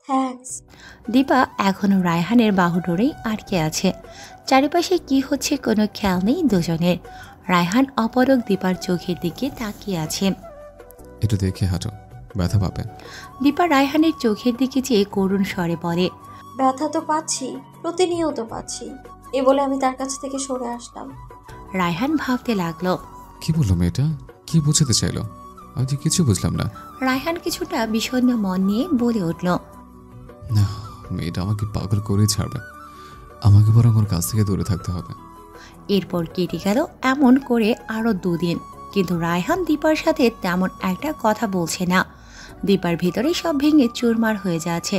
Thanks. Dipa এখনো রায়হানের বাহু ধরেই আটকে আছে। চারিপাশে কি হচ্ছে কোনো খেয়াল নেই দুজনের। রায়হান অপলক দীপার চোখের দিকে তাকিয়ে আছে। একটু দেখে হাঁটো, ব্যথা পাবে। দীপা রায়হানের চোখের দিকে চেয়ে করুণ স্বরে বলে, ব্যথা তো পাচ্ছি, প্রতিনিয়ত পাচ্ছি। এ বলে আমি তার কাছ থেকে সরে আসলাম। রায়হান ভাবতে লাগলো। কি বললো মেয়েটা? কি বোঝাতে চাইলো? আমি তো কিছু বুঝলাম না। রায়হান কিছুটা বিষণ্ণ মন নিয়ে বলে উঠল, না, মেয়েটা আমাকে পাগল করেই ছাড়বে। আমাকে বরং ওর কাছ থেকে দূরে থাকতে হবে। এরপর কেটে গেল এমন করে আরও 2 দিন, কিন্তু রায়হান দীপার সাথে তেমন একটা কথা বলছে না। দীপার ভিতরে সব ভেঙে চুরমার হয়ে যাচ্ছে।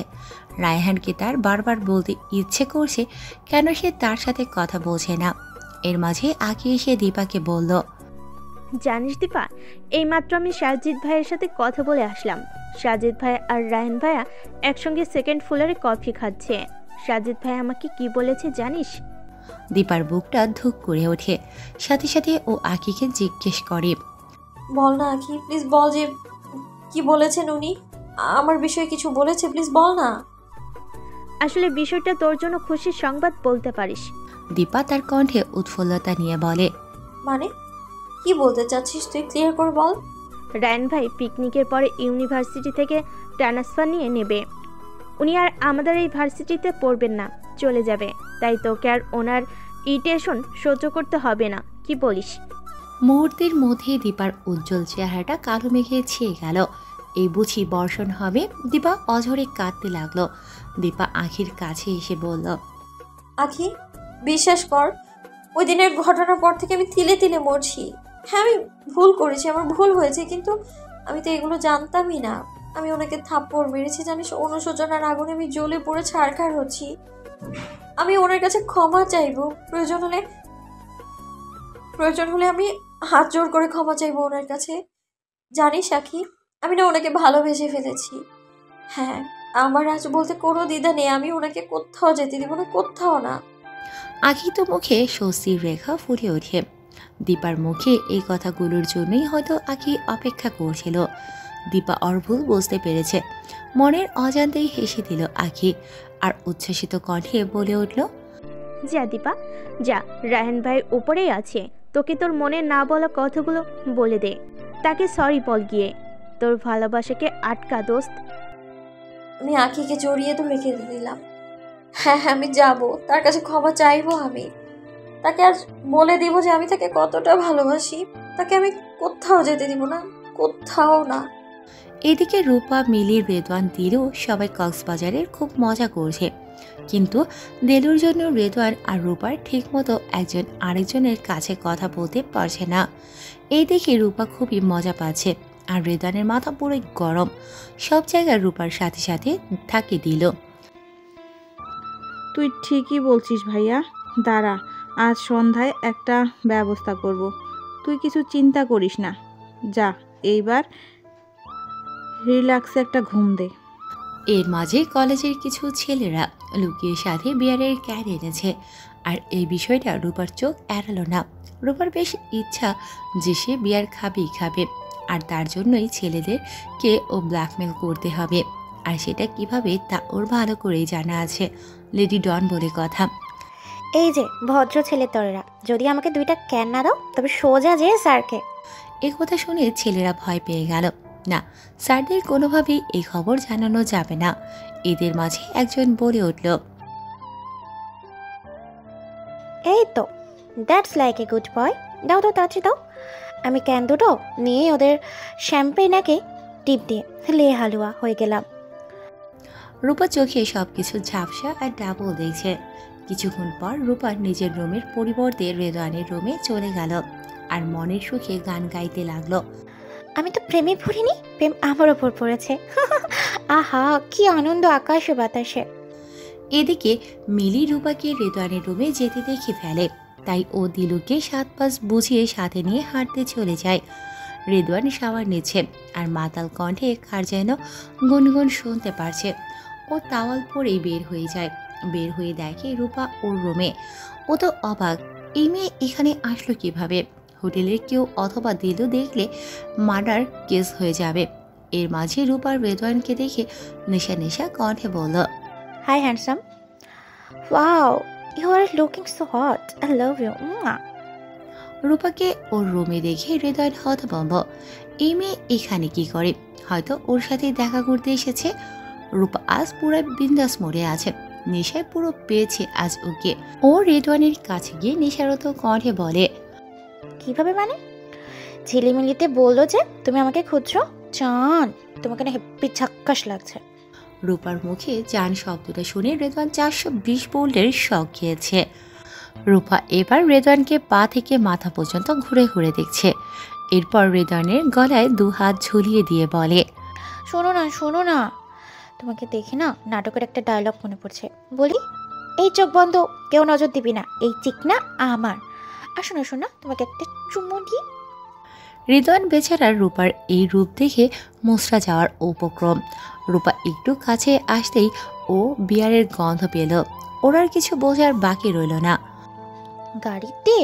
রায়হানকে তার বারবার বলতে ইচ্ছে করছে কেন সে তার সাথে কথা বলছে না। এর মাঝে আঁকি এসে দীপাকে বলল, জানিস দীপা, এইমাত্র আমি সাজিদ ভাইয়ের সাথে কথা বলে আসলাম। সাজিদ ভাই আর রায়হান ভাইয়া একসঙ্গে সেকেন্ড ফ্লোরে কফি খাচ্ছে। সাজিদ ভাই আমাকে কি বলেছে জানিস? দীপার বুকটা ধুক করে ওঠে। সাথে সাথে ও আঁকিকে জিজ্ঞেস করে, বল না আখি, প্লিজ বল যে কি বলেছেন উনি। আমার বিষয়ে কিছু বলেছে, প্লিজ বল না। আসলে বিষয়টা তোর জন্য খুশির সংবাদ বলতে পারিস। দীপা তার কণ্ঠে উৎফুল্লতা নিয়ে বলে, মানে কি বলতে চাচ্ছিস তুই, ক্লিয়ার করে বল। রায়হান ভাই পিকনিকের পরে ইউনিভার্সিটি থেকে ট্রান্সফার নিয়ে নেবে। উনি আর আমাদের এই ভার্সিটিতে পড়বেন না, চলে যাবে। তাই তোকে আর ওনার ইরিটেশন সহ্য করতে হবে না, কি বলিস? মুহূর্তের মধ্যেই দীপার উজ্জ্বল চেহারাটা কালো মেঘে ছেয়ে গেল। এই বুঝি বর্ষণ হবে। দীপা অঝরে কাঁদতে লাগলো। দীপা আখির কাছে এসে বলল, আখি, বিশ্বাস কর, ওই দিনের ঘটনার পর থেকে আমি তিলে তিলে মরছি। হ্যাঁ, আমি ভুল করেছি, আমার ভুল হয়েছে, কিন্তু আমি তো এগুলো জানতামই না। আমি ওনাকে থাপ্পড় মেরেছি জানিস, অনুশোচনার আগুনে আমি জ্বলে পড়ে ছারখার হচ্ছি। আমি ওনার কাছে ক্ষমা চাইবো, প্রয়োজন হলে আমি হাত জোর করে ক্ষমা চাইবো ওনার কাছে। জানিস আখি, আমি না ওনাকে ভালোবেসে ফেলেছি। হ্যাঁ, আমার আজ বলতে কোনো দ্বিধা নেই, আমি ওনাকে কোথাও যেতে দিব না, কোথাও না। আখি তো মুখে স্বস্তির রেখা ফুটে ওঠে। দীপার মুখে এই কথাগুলোর জন্যই হয়তো আখি অপেক্ষা করছিল। দীপা ওর ভুল বুঝতে পেরেছে। মনের অজান্তেই হেসে দিল আখি, আর উচ্ছ্বসিত কণ্ঠে বলে উঠল, যা দীপা, যা, রায়হান ভাইয়ের উপরেই আছে। তোকে তোর মনে না বলা কথাগুলো বলে দে। তাকে সরি বল গিয়ে। তোর ভালোবাসাকে আটকা দোস্ত। আমি আখিকে জড়িয়ে ধরে কেঁদে দিলাম। হ্যাঁ হ্যাঁ, আমি যাব, তার কাছে ক্ষমা চাইবো। আমি তাকে আজ বলে দিব যে আমি তাকে কতটা ভালোবাসি। তাকে আমি কোথাও যেতে দিব না, কোথাও না। এদিকে রূপা, মিলি, রেদওয়ান, দিলু সবাই কক্সবাজারের খুব মজা করছে। কিন্তু দেলুর জন্য রেদওয়ান আর রূপার ঠিকমতো একজন আরেকজনের কাছে কথা বলতে পারছে না। এই দেখে রূপা খুবই মজা পাচ্ছে, আর রেদওয়ানের মাথা পুরোই গরম। সব জায়গায় রূপার সাথে সাথে থাকে দিল। তুই ঠিকই বলছিস ভাইয়া, দাঁড়া, আজ সন্ধ্যায় একটা ব্যবস্থা করব। তুই কিছু চিন্তা করিস না, যা এইবার রিল্যাক্সে একটা ঘুম দে। এর মাঝে কলেজের কিছু ছেলেরা লুকিয়ে সাথে বিয়ারের ক্যান এনেছে, আর এই বিষয়টা রূপার চোখ এড়ালো না। রূপার বেশ ইচ্ছা যে সে বিয়ার খাবেই খাবে, আর তার জন্যই ছেলেদেরকে ও ব্ল্যাকমেল করতে হবে। আর সেটা কিভাবে তা ওর ভালো করেই জানা আছে। লেডি ডন বলে কথা। এই যে ভদ্র ছেলে তোরা, যদি আমাকে 2টা ক্যান না দাও তবে সোজা যে স্যারকে। এ কথা শুনে ছেলেরা ভয় পেয়ে গেল। না, স্যারদের কোনোভাবেই এই খবর জানানো যাবে না। এদের মাঝে একজন বলে উঠল, এই তো, that's like a good boy. দাও তো তাড়াতাড়ি দাও। আমি ক্যান দুটো নিয়ে ওদের শ্যাম্পেনাকে টিপ দিয়ে লে হালুয়া হয়ে গেলাম। রূপা চোখে সবকিছু ঝাপসা আর ডাবল দেখছে। কিছুক্ষণ পর রূপা নিজের রুমের পরিবর্তে রেদওয়ানের রুমে চলে গেল, আর মনের সুখে গান গাইতে লাগলো। আমি তো প্রেমে পড়িনি, প্রেম আমার ওপর পড়েছে। আহা, কি আনন্দ আকাশে বাতাসে। এদিকে মিলি রূপাকে রেদওয়ানের রুমে যেতে দেখে ফেলে, তাই ও দিলুকে 7 পাঁচ বুঝিয়ে সাথে নিয়ে হাঁটতে চলে যায়। রেদওয়ান শাওয়ার নিচ্ছে, আর মাতাল কণ্ঠে কার যেন গুনগুন শুনতে পারছে। ও তাওয়াল পরেই বের হয়ে যায়। বের হয়ে দেখে রূপা ওর রুমে। ও তো অবাক, এই মেয়ে এখানে আসলো কিভাবে। হোটেলের কেউ অথবা দিলু দেখলে মার্ডার কেস হয়ে যাবে। এর মাঝে রূপার রেদওয়ানকে দেখে নেশা নেশা কণ্ঠে বলল, hi handsome, wow, you are looking so hot, I love you. রূপাকে ওর রুমে দেখে হৃদয় হতভম্ব। এই মেয়ে এখানে কি করে? হয়তো ওর সাথে দেখা করতে এসেছে। রূপা আজ পুরো বিন্দাস মোড়ে আছে, নেশায় পুরো পেয়েছে আজ ওকে। ও রেদওয়ানের কাছে গিয়ে নেশারত কণ্ঠে বলে, কিভাবে মানে? ঝিলিমিলিতে বললো যে তুমি আমাকে খুঁজছো? চান, তোমাকে না হেব্বি ঝাক্কাস লাগছে। রূপার মুখে জান শব্দটা শুনে রেদওয়ান 420 বোল্টের শক খেয়েছে। রূপা এবার রেদওয়ানকে পা থেকে মাথা পর্যন্ত ঘুরে ঘুরে দেখছে। এরপর রেদওয়ানের গলায় 2 হাত ঝুলিয়ে দিয়ে বলে, শোনো না, তোমাকে দেখে না নাটকের একটা ডায়লগ মনে পড়ছে, বলি? এই চোখ বন্ধ, কেউ নজর দিবি না, এই চিকনা আমার। আসো না, তোমাকে একটা চুমু দিই। রেদওয়ান বেচারার রূপার এই রূপ দেখে মুচড়া যাওয়ার উপক্রম। রূপা একটু কাছে আসতেই ও বিয়ারের গন্ধ পেল। ওর আর কিছু বোঝার বাকি রইল না। গাড়িতে?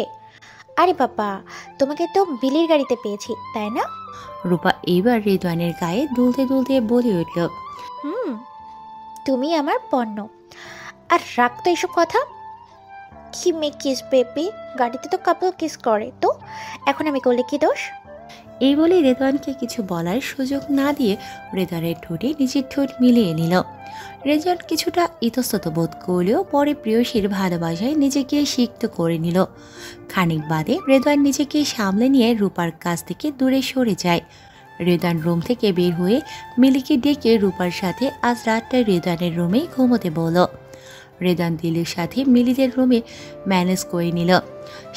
আরে বাবা, তোমাকে তো বিলির গাড়িতে পেয়েছি, তাই না? রূপা এইবার রেদওয়ানের গায়ে দুলতে দুলতে বলে উঠল, তুমি আমার পণ্য। আর রাখতো এইসব কথা। কি মে কিস বেবি, গাড়িতে তো কাপল কিস করে, তো এখন আমি করলে কি দোষ? এই বলে রেদওয়ানকে কিছু বলার সুযোগ না দিয়ে রেদওয়ানের ঠোঁটে নিজের ঠোঁট মিলিয়ে নিল। রেদওয়ান কিছুটা ইতস্তত বোধ করলেও পরে প্রেয়সীর ভালোবাসায় নিজেকে সিক্ত করে নিল। খানিক বাদে রেদওয়ান নিজেকে সামলে নিয়ে রূপার কাছ থেকে দূরে সরে যায়। রেদওয়ান রুম থেকে বের হয়ে মিলিকে ডেকে রূপার সাথে আজ রাতটা রেদওয়ানের রুমেই ঘুমোতে বলল। রেদওয়ান দিলের সাথে মিলিদের রুমে ম্যানেজ করে নিল।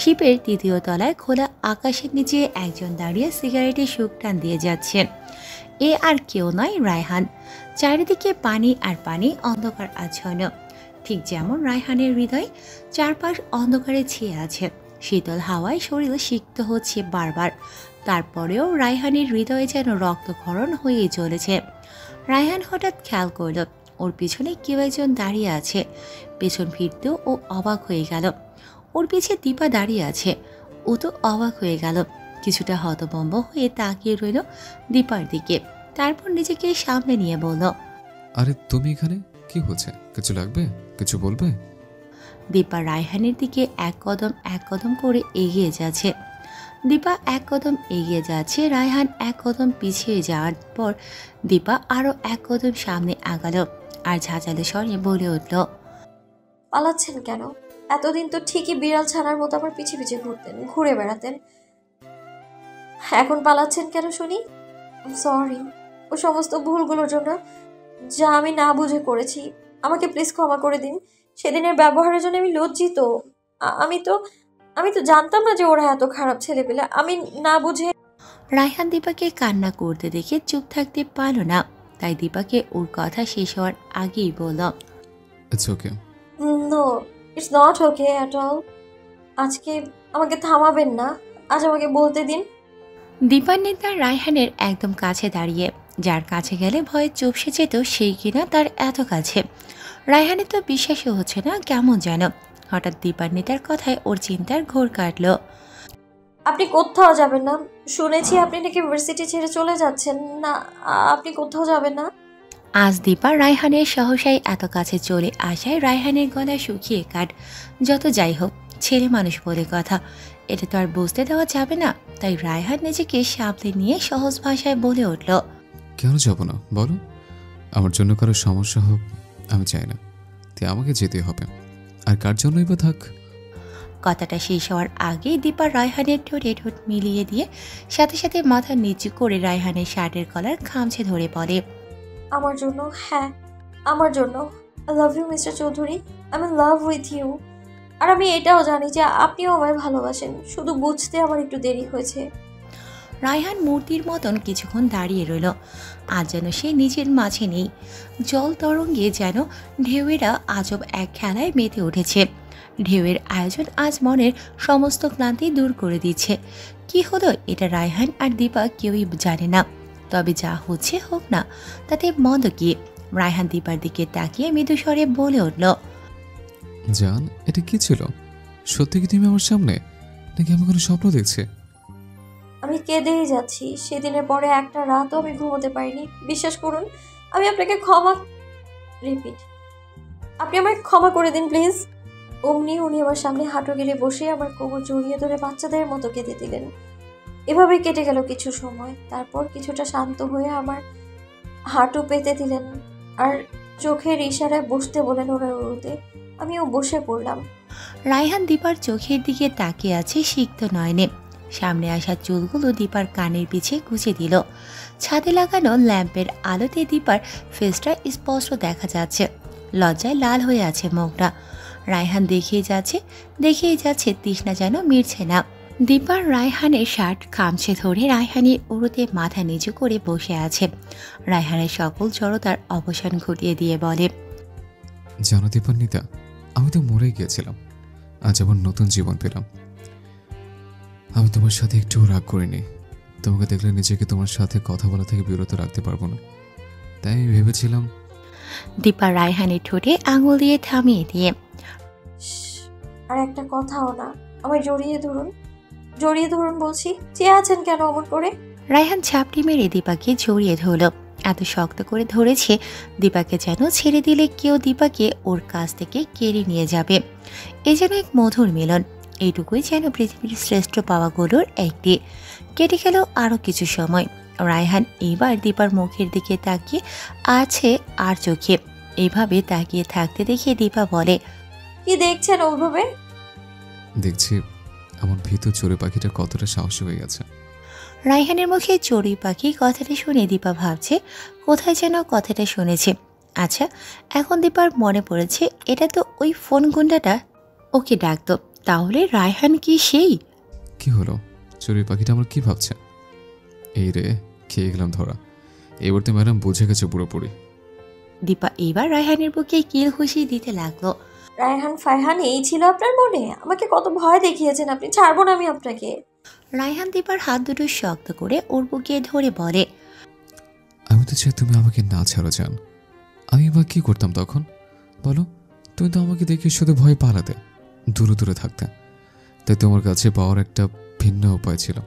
শিপের 3য় তলায় খোলা আকাশের নিচে একজন দাঁড়িয়ে সিগারেটে সুখ টান দিয়ে যাচ্ছেন। এ আর কেউ নয়, রায়হান। চারিদিকে পানি আর পানি, অন্ধকার আচ্ছন্ন। ঠিক যেমন রায়হানের হৃদয়, চারপাশ অন্ধকারে ছেয়ে আছে। শীতল হাওয়ায় শরীর সিক্ত হচ্ছে বারবার। তারপরেও রায়হানের হৃদয়ে যেন রক্তক্ষরণ হয়ে চলেছে। রায়হান হঠাৎ খেয়াল করল ওর পিছনে কেউ একজন দাঁড়িয়ে আছে। পেছন ফিরতেও ও অবাক হয়ে গেল। ওর পিছে দীপা দাঁড়িয়ে আছে। ও তো অবাক হয়ে গেল, কিছুটা হতভম্ব হয়ে তাকিয়ে রইল দীপার দিকে। তারপর নিজেকে সামনে নিয়ে বলল, আরে তুমি এখানে? কি হচ্ছে? কিছু লাগবে? কিছু বলবে? দীপা রায়হানের দিকে এক কদম করে এগিয়ে যাচ্ছে। দীপা এক কদম এগিয়ে যাচ্ছে, রায়হান এক কদম পিছিয়ে যাওয়ার পর দীপা আরও এক কদম সামনে আগালো আর ঝাঁঝালো স্বরে বলে উঠল, পালাচ্ছেন কেন? এতদিন তো ঠিকই বিড়াল ছানার মতো আমার পিছে পিছে ঘুরে বেড়াতেন, এখন পালাচ্ছেন কেন শুনি? সরি ও সমস্ত ভুলগুলোর জন্য, যা আমি না বুঝে করেছি। আমাকে প্লিজ ক্ষমা করে দিন। সেদিনের ব্যবহারের জন্য আমি লজ্জিত। আমি তো জানতাম না যে ওরা এত খারাপ ছেলে পেলে, আমি না বুঝে। রায়হান দীপাকে কান্না করতে দেখে চুপ থাকতে পারল না, তাই দীপাকে ওর কথা শেষ হওয়ার আগেই বলল, it's okay. No, it's not okay at all. আজকে আমাকে থামাবেন না, আজ আমাকে বলতে দিন। দীপার নেতা রায়হানের একদম কাছে দাঁড়িয়ে, যার কাছে গেলে ভয়ে চুপসে যেত সেই কিনা তার এত কাছে। রায়হানের তো বিশ্বাসই হচ্ছে না, কেমন যেন। হঠাৎ দীপার নেতার কথায় ওর চিন্তার ঘোর কাটল। আপনি কোথাও যাবেন না? শুনেছি আপনি নাকি ইউনিভার্সিটি ছেড়ে চলে যাচ্ছেন। না, আপনি কোথাও যাবেন না। আজ দীপা রায়হানের সহসাই এত কাছে চলে আসায় রায়হানের গলা শুকিয়ে কাট। যত যাই হোক, ছেলে মানুষ বলে কথা, এটা তো আর বুঝতে দেওয়া যাবে না। তাই রায়হান নিজেকে সামলে নিয়ে সহজ ভাষায় বলে উঠল, কেন যাব না বলো? আমার জন্য কারো সমস্যা হোক আমি চাই না, তাই আমাকে যেতে হবে। আর কার জন্যই বা থাক। কথাটা শেষ হওয়ার আগেই দীপা রায়হানের ঠোঁটে ঠোঁট মিলিয়ে দিয়ে সাথে সাথে মাথা নিচু করে রায়হানের শার্টের কলার খামছে ধরে পড়ে, আমার জন্য? হ্যাঁ, আমার জন্য। I love you mister Chowdhury, I am in love with you. আর আমি এটাও জানি যে আপনিও আমায় ভালোবাসেন, শুধু বুঝতে আমার একটু দেরি হয়েছে। রায়হান মূর্তির মতন কিছুক্ষণ দাঁড়িয়ে রইল। আজ যেন সে নিজের মাঝে নেই। জল তরঙ্গে যেন ঢেউয়েরা আজব এক খেলায় মেতে উঠেছে। ঢেউয়ের আয়োজন আজ মনের সমস্ত ক্লান্তি দূর করে দিচ্ছে। কি হলো এটা রায়হান আর দীপা কেউই জানে না। তবে যা হচ্ছে হোক না, তাতে মন্দ কি? রায়হান দীপার দিকে তাকিয়ে মৃদু স্বরে বলে উঠল, জান, এটা কি ছিল? সত্যি কি তুমি আমার সামনে, নাকি আমি কোনো স্বপ্ন দেখছি? আমি কেঁদেই যাচ্ছি। সেদিনের পরে একটা রাতও আমি ঘুমোতে পারিনি। বিশ্বাস করুন, আমি আপনাকে রিপিট, আপনি আমায় ক্ষমা করে দিন প্লিজ। অমনি উনি আমার সামনে হাঁটু গেড়ে বসে আমার কোমর জড়িয়ে ধরে বাচ্চাদের মতো কেঁদে দিলেন। এভাবেই কেটে গেল কিছু সময়। তারপর কিছুটা শান্ত হয়ে আমার হাঁটু পেতে দিলেন আর চোখের ইশারায় বসতে বলেন ওনার উরুতে। আমিও বসে পড়লাম। রায়হান দীপার চোখের দিকে তাকিয়ে আছে সিক্ত নয়নে। সামনে আসা চুলগুলো দীপার কানের পিছে গুঁজে দিল। ছাদে লাগানো ল্যাম্পের আলোতে দীপার ফেসটা স্পষ্ট দেখা যাচ্ছে। লজ্জায় লাল হয়ে আছে মুখটা। রায়হান দেখিয়ে যাচ্ছে তৃষ্ণা যেন মিটছে না। দীপার রায়হানের শার্ট খামছে ধরে রায়হানের উড়োতে মাথা নিচু করে বসে আছে। রায়হানের সকল জড়তার অবসান ঘটিয়ে দিয়ে বলে, জানো দীপান্বিতা, আমি তো মরে গিয়েছিলাম, আজ আবার নতুন জীবন পেলাম। আমি তোমার সাথে একটুও রাগ করিনি। তোমাকে দেখলে নিজেকে তোমার সাথে কথা বলা থেকে বিরত রাখতে পারবো না, তাই আমি ভেবেছিলাম। দীপা রায়হানের ঠোঁটে আঙুল দিয়ে থামিয়ে দিয়ে, আর একটা কথাও না, আমায় জড়িয়ে ধরুন বলছি। চেয়ে আছেন কেন অমন করে? রায়হান ঝাপটি মেরে দীপাকে জড়িয়ে ধরল। এত শক্ত করে ধরেছে দীপাকে যেন ছেড়ে দিলে কেউ দীপাকে ওর কাছ থেকে কেড়ে নিয়ে যাবে। এ যেন এক মধুর মিলন। এইটুকুই যেন পৃথিবীর শ্রেষ্ঠ পাওয়াগুলোর একটি। কেটে গেল আরও কিছু সময়। রায়হান এবার দীপার মুখের দিকে তাকিয়ে আছে আর চোখে। এইভাবে তাকিয়ে থাকতে দেখে দীপা বলে, কি দেখছেন ওইভাবে? দেখছি আমার ভীতু চড়ুই পাখিটা কতটা সাহসী হয়ে গেছে। রায়হানের মুখে চড়ুই পাখি কথাটা শুনে দীপা ভাবছে কোথায় যেন কথাটা শুনেছে। আচ্ছা, এখন দীপার মনে পড়েছে এটা তো ওই ফোন গুন্ডাটা ওকে ডাকতো। তাহলে রায়হান কি সেই? কি হলো, চড়ুই পাখিটা আমার কি ভাবছে? এই রে, খেয়ে গেলাম ধরা। এবার তো ম্যাডাম বুঝে গেছে পুরোপুরি। দীপা এবার রায়হানের বুকে কিল খুশি দিতে লাগলো। রায়হান ফারহান এই ছিল আপনার মনে? আমাকে কত ভয় দেখিয়েছেন আপনি, ছাড়বো না আমি আপনাকে। রায়হান দীপার হাত দুটো শক্ত করে ওর বুকে ধরে বলে, আমি তো চাই তুমি আমাকে না ছাড়ো জান। আমি বা কি করতাম তখন বলো? তুমি তো আমাকে দেখে শুধু ভয় পালাতে, দূরে দূরে থাকতে। তাই তোমার কাছে পাওয়ার একটা ভিন্ন উপায় ছিল।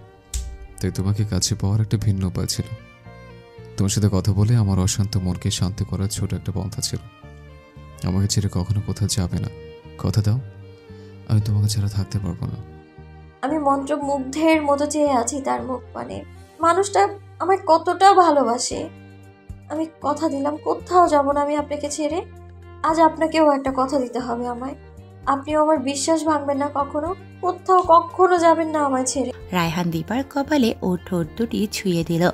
তোমার সাথে কথা বলে আমার অশান্ত মনকে শান্ত করার ছোট একটা পন্থা ছিল। আমাকে ছেড়ে কখনো কোথাও যাবে না, কথা দাও। আমি তোমাকে ছাড়া থাকতে পারবো না। আমি মন্ত্রমুগ্ধের মতো চেয়ে আছি তার মুখ পানে। মানুষটা আমায় কতটা ভালোবাসে। আমি কথা দিলাম কোথাও যাব না আমি আপনাকে ছেড়ে। আজ আপনাকেও একটা কথা দিতে হবে আমায়। আপনিও আমার বিশ্বাস ভাঙবেন না কখনো, কোথাও কখনো যাবেন না আমায় ছেড়ে। রায়হান দীপার কপালে ওর ঠোঁট দুটি ছুঁয়ে দিল।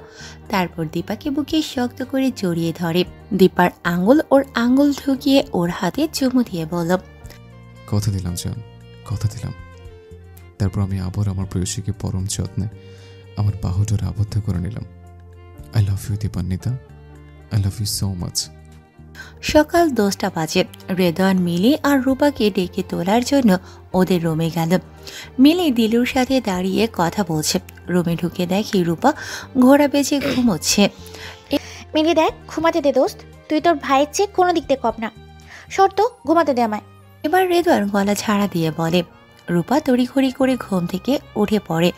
তারপর দীপাকে বুকে শক্ত করে জড়িয়ে ধরে। দীপার আঙুল ওর আঙুল ঢুকিয়ে ওর হাতে চুমু দিয়ে বলল, কথা দিলাম জান, কথা দিলাম। তারপর আমি আবার আমার প্রেয়সীকে পরম যত্নে আমার বাহুডোরে আবদ্ধ করে নিলাম। I love you Dipanwita, I love you so much. সকাল 10টা বাজে। রেদওয়ান মিলি আর রূপাকে ডেকে তোলার জন্য ওদের রুমে গেল। মিলি দিলুর সাথে দাঁড়িয়ে কথা বলছে। রুমে ঢুকে দেখি রূপা ঘোড়া বেঁচে ঘুমোচ্ছে। মিলি দেখ, ঘুমাতে দে দোস্ত, তুই তোর ভাইয়ের চেয়ে কোনো দিক দিয়ে কম না। শর্ত, ঘুমাতে দে আমায়। এবার রেদওয়ান গলা ছাড়া দিয়ে বলে। রূপা তড়িঘড়ি করে ঘুম থেকে উঠে পড়ে।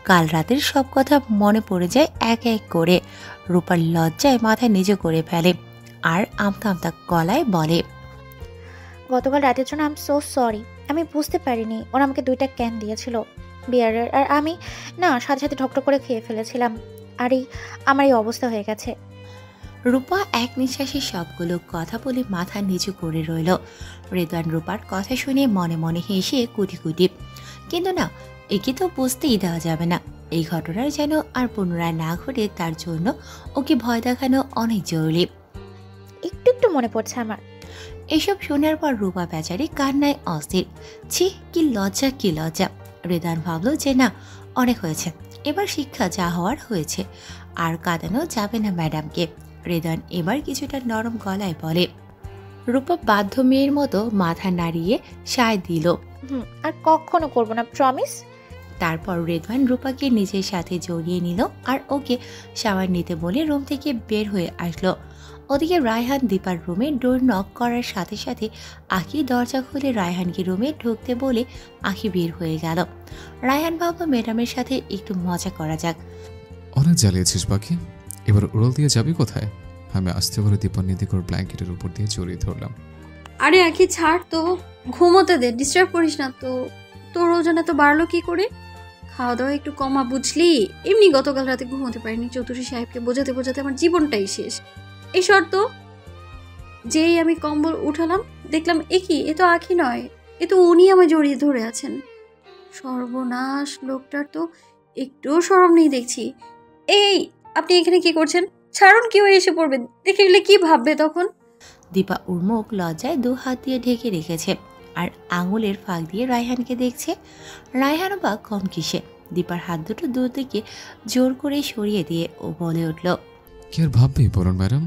কাল রাতের সব কথা মনে পড়ে যায় এক এক করে। রূপার লজ্জায় মাথা নিচু করে ফেলে আর আমতা আমতা গলায় বলে, গতকাল রাতের জন্য আই এম সো সরি। আমি বুঝতে পারিনি ওরা আমাকে 2টা ক্যান দিয়েছিল বিয়ারের, আর আমি না সাথে সাথে ঢকঢক করে খেয়ে ফেলেছিলাম। আর আমার এই অবস্থা হয়ে গেছে। রূপা এক নিঃশ্বাসে সবগুলো কথা বলে মাথা নিচু করে রইল। রেদওয়ান রূপার কথা শুনে মনে মনে হেসে কুটি কুটি, কিন্তু না, একে তো বুঝতেই দেওয়া যাবে না। এই ঘটনার যেন আর পুনরায় না ঘটে তার জন্য ওকে ভয় দেখানো অনেক জরুরি। একটু একটু মনে পড়ছে আমার। এসব শোনার পর রূপা বেচারি কান্নায় অস্থির। ছি, কি লজ্জা। রেদওয়ান ভাবলো যে না, অনেক হয়েছে, এবার শিক্ষা যা হওয়ার হয়েছে, আর কাঁদানো যাবে না ম্যাডামকে। রেদওয়ান এবার কিছুটা নরম গলায় বলে। রূপা বাধ্য মেয়ের মতো মাথা নাড়িয়ে সায় দিল। আর কখনো করবো না, প্রমিস। তারপর রেদওয়ান রূপাকে নিজের সাথে জড়িয়ে নিল আর ওকে শাওয়ার নিতে বলে রুম থেকে বের হয়ে আসলো। ওদিকে রায়হান দীপার রুমে ডোর নক করার সাথে সাথে আখি দরজা খুলে রায়হানকে রুমে ঢুকতে বলে আখি বের হয়ে গেল। রায়হান ভাবল ম্যাডামের সাথে একটু মজা করা যাক। অনেক জ্বালিয়েছিস বাকি, এবার উড়ল দিয়ে যাবি কোথায়? আমি আসতে করে দীপান্বিতাকে ওর ব্ল্যাঙ্কেটের উপর দিয়ে জড়িয়ে ধরলাম। আরে আখি ছাড় তো, ঘুমোতে দে, ডিস্টার্ব করিস না তো। তোর ওজন এত বাড়লো কি করে? খাওয়া দাওয়া একটু কমা বুঝলি? এমনি গতকাল রাতে ঘুমোতে পারিনি, চৌধুরী সাহেবকে বোঝাতে বোঝাতে আমার জীবনটাই শেষ। এই শর্ত, যেই আমি কম্বল উঠালাম দেখলাম এ তো আখি নয়, এ তো উনি আমায় জড়িয়ে ধরে আছেন। সর্বনাশ, লোকটার তো একটুও শরম নেই দেখছি। এই, আপনি এখানে কি করছেন? ছাড়ুন, কেউ এসে পড়বে, দেখে গেলে কি ভাববে তখন? দীপা উর্মুখ লজ্জায় 2 হাত দিয়ে ঢেকে রেখেছে আর আঙুলের ফাঁক দিয়ে রায়হানকে দেখছে। রায়হানও বা কম কিসে, দীপার হাত দুটো দূর থেকে জোর করে সরিয়ে দিয়ে ও বলে উঠল, কি আর ভাববে বলুন ম্যাডাম?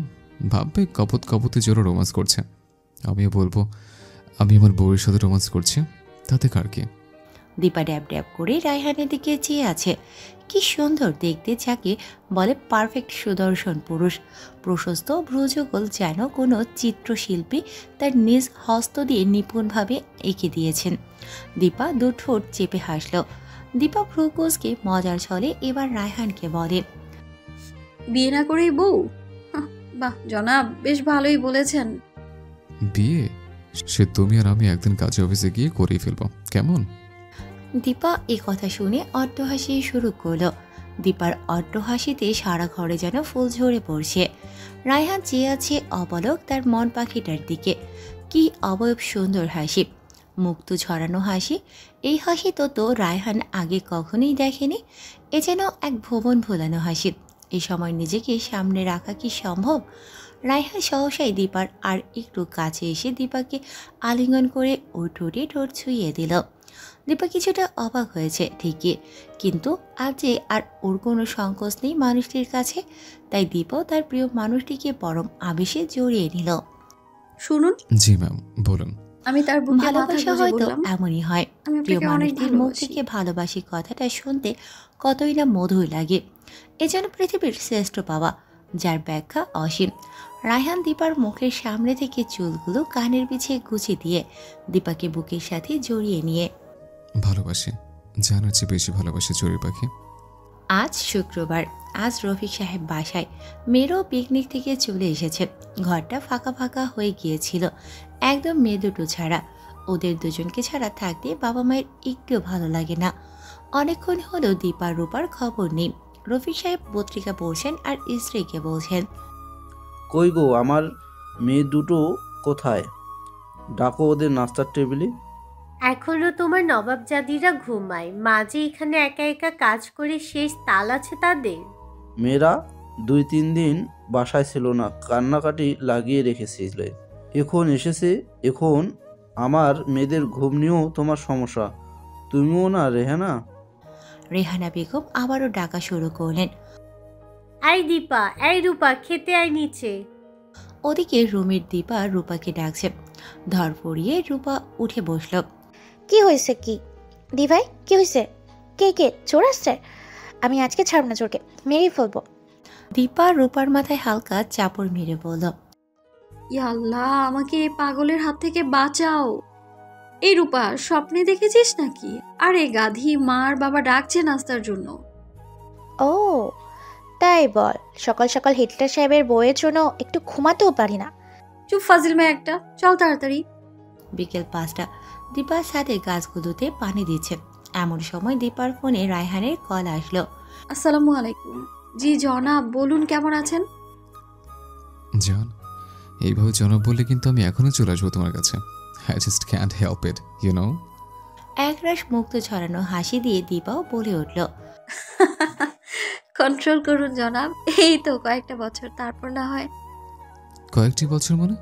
ভাববে কপত কপতে জোরে রোমান্স করছে। আমিও বলবো আমি আমার বউয়ের সাথে রোমান্স করছি, তাতে কার কি? দীপা ড্যাব ড্যাব করে রায়হানের দিকে চেয়ে আছে। কি সুন্দর দেখতে, যাকে বলে পারফেক্ট সুদর্শন পুরুষ। প্রশস্ত ভ্রুযুগল যেন কোনো চিত্রশিল্পী তার নিজ হস্ত দিয়ে নিপুণভাবে এঁকে দিয়েছেন। দীপা 2 ঠোঁট চেপে হাসল। দীপা ভ্রুকুচকে মজার ছলে এবার রায়হানকে বলে, বিয়ে না করেই বউ? বাহ জনাব, বেশ ভালোই বলেছেন। বিয়ে সে তুমি আর আমি একদিন কাজে অফিসে গিয়ে করেই ফেলবো, কেমন? দীপা এই কথা শুনে অট্ট হাসি শুরু করলো। দীপার অট্ট হাসিতে সারা ঘরে যেন ফুল ঝরে পড়ছে। রায়হান চেয়ে আছে অবলক তার মন পাখিটার দিকে। কি অবয়ব সুন্দর হাসি, মুক্ত ঝরানো হাসি। এই হাসি তো রায়হান আগে কখনোই দেখেনি। এ যেন এক ভুবন ভোলানো হাসি। এই সময় নিজেকে সামনে রাখা কি সম্ভব? রায়হান সহসাই দীপার আর একটু কাছে এসে দীপাকে আলিঙ্গন করে ও ঠোঁটে ঠোঁট ছুঁয়ে দিল। দীপা কিছুটা অবাক হয়েছে ঠিকই, কিন্তু আজ যে আর ওর কোনো সংকোচ নেই মানুষটির কাছে। তাই দীপাও তার প্রিয় মানুষটিকে পরম আবেশে জড়িয়ে নিল। শুনুন, জি ম্যাম বলুন। আমি তার বুকে মাথা ভালোবাসা গুঁজে হয়তো বললাম, এমনই হয়। আমি প্রিয় আপনাকে অনেক মানুষটির মুখ ভালোবাসি। থেকে ভালোবাসি কথাটা শুনতে কতই না মধুর লাগে। এ যেন পৃথিবীর শ্রেষ্ঠ পাওয়া, যার ব্যাখ্যা অসীম। রায়হান দীপার মুখের সামনে থেকে চুলগুলো কানের পিছে গুছিয়ে দিয়ে দীপাকে বুকের সাথে জড়িয়ে নিয়ে, ভালোবাসি, জানার চেয়ে বেশি ভালোবাসি চড়ুই পাখি। আজ শুক্রবার, আজ রফিক সাহেব বাসায়। মেয়েরও পিকনিক থেকে চলে এসেছে। ঘরটা ফাঁকা ফাঁকা হয়ে গিয়েছিল, একদম মেয়ে দুটো ছাড়া। ওদের দুজনকে ছাড়া থাকতে বাবা মায়ের একটু ভালো লাগে না। অনেকক্ষণ হলো দীপার রূপার খবর নেই। রফিক সাহেব পত্রিকা পড়ছেন আর স্ত্রীকে বলছেন, কই গো, আমার মেয়ে দুটো কোথায়? ডাকো ওদের নাস্তার টেবিলে। এখনো তোমার নবাবজাদিরা ঘুমায়, মাঝে এখানে একা একা কাজ করে শেষ তাল আছে তাদের। মেয়েরা 2-3 দিন বাসায় ছিল না, কান্নাকাটি লাগিয়ে রেখেছিল। এখন এসেছে, এখন আমার মেয়েদের ঘুম নিয়েও তোমার সমস্যা। তুমিও না রেহানা? রেহানা বেগম আবারও ডাকা শুরু করলেন। এই দীপা, এই রূপা, খেতে আয় নিচে। ওদিকে রুমের দীপা রূপাকে ডাকছে। ধর পড়িয়ে রূপা উঠে বসল। কি হয়েছে? কি দি ভাই, কি হয়েছে? কে চোর আসছে? আমি আজকে ছাড়ব না চোরকে, মেরেই ফেলবো। দীপা রূপার মাথায় হালকা চাপড় মেরে বলল, ইয়া আল্লাহ, আমাকে এই পাগলের হাত থেকে বাঁচাও। এই রূপা, স্বপ্নে দেখেছিস নাকি? আরে গাধি, মার বাবা ডাকছে নাস্তার জন্য। ও তাই বল, সকাল সকাল হিটলার সাহেবের বইয়ের জন্য একটু ঘুমাতেও পারি না। চুপ ফাজিল মেয়ে একটা, চল তাড়াতাড়ি। বিকেল 5টা। দীপার সাথে গাছগুলোতে পানি দিচ্ছে। এমন সময় দীপার ফোনে রায়হানের কল আসলো। আসসালামু আলাইকুম। জি জনাব, বলুন কেমন আছেন? জান, এইভাবে জনাব বললে কিন্তু আমি এখনো চলে আসবো তোমার কাছে। I just can't help it, you know? একরাশ মুক্ত ছড়ানো হাসি দিয়ে দীপাও বলে উঠল, কন্ট্রোল করুন জনাব, এই তো কয়েকটা বছর, তারপর না হয়। কয়েকটি বছর মানে?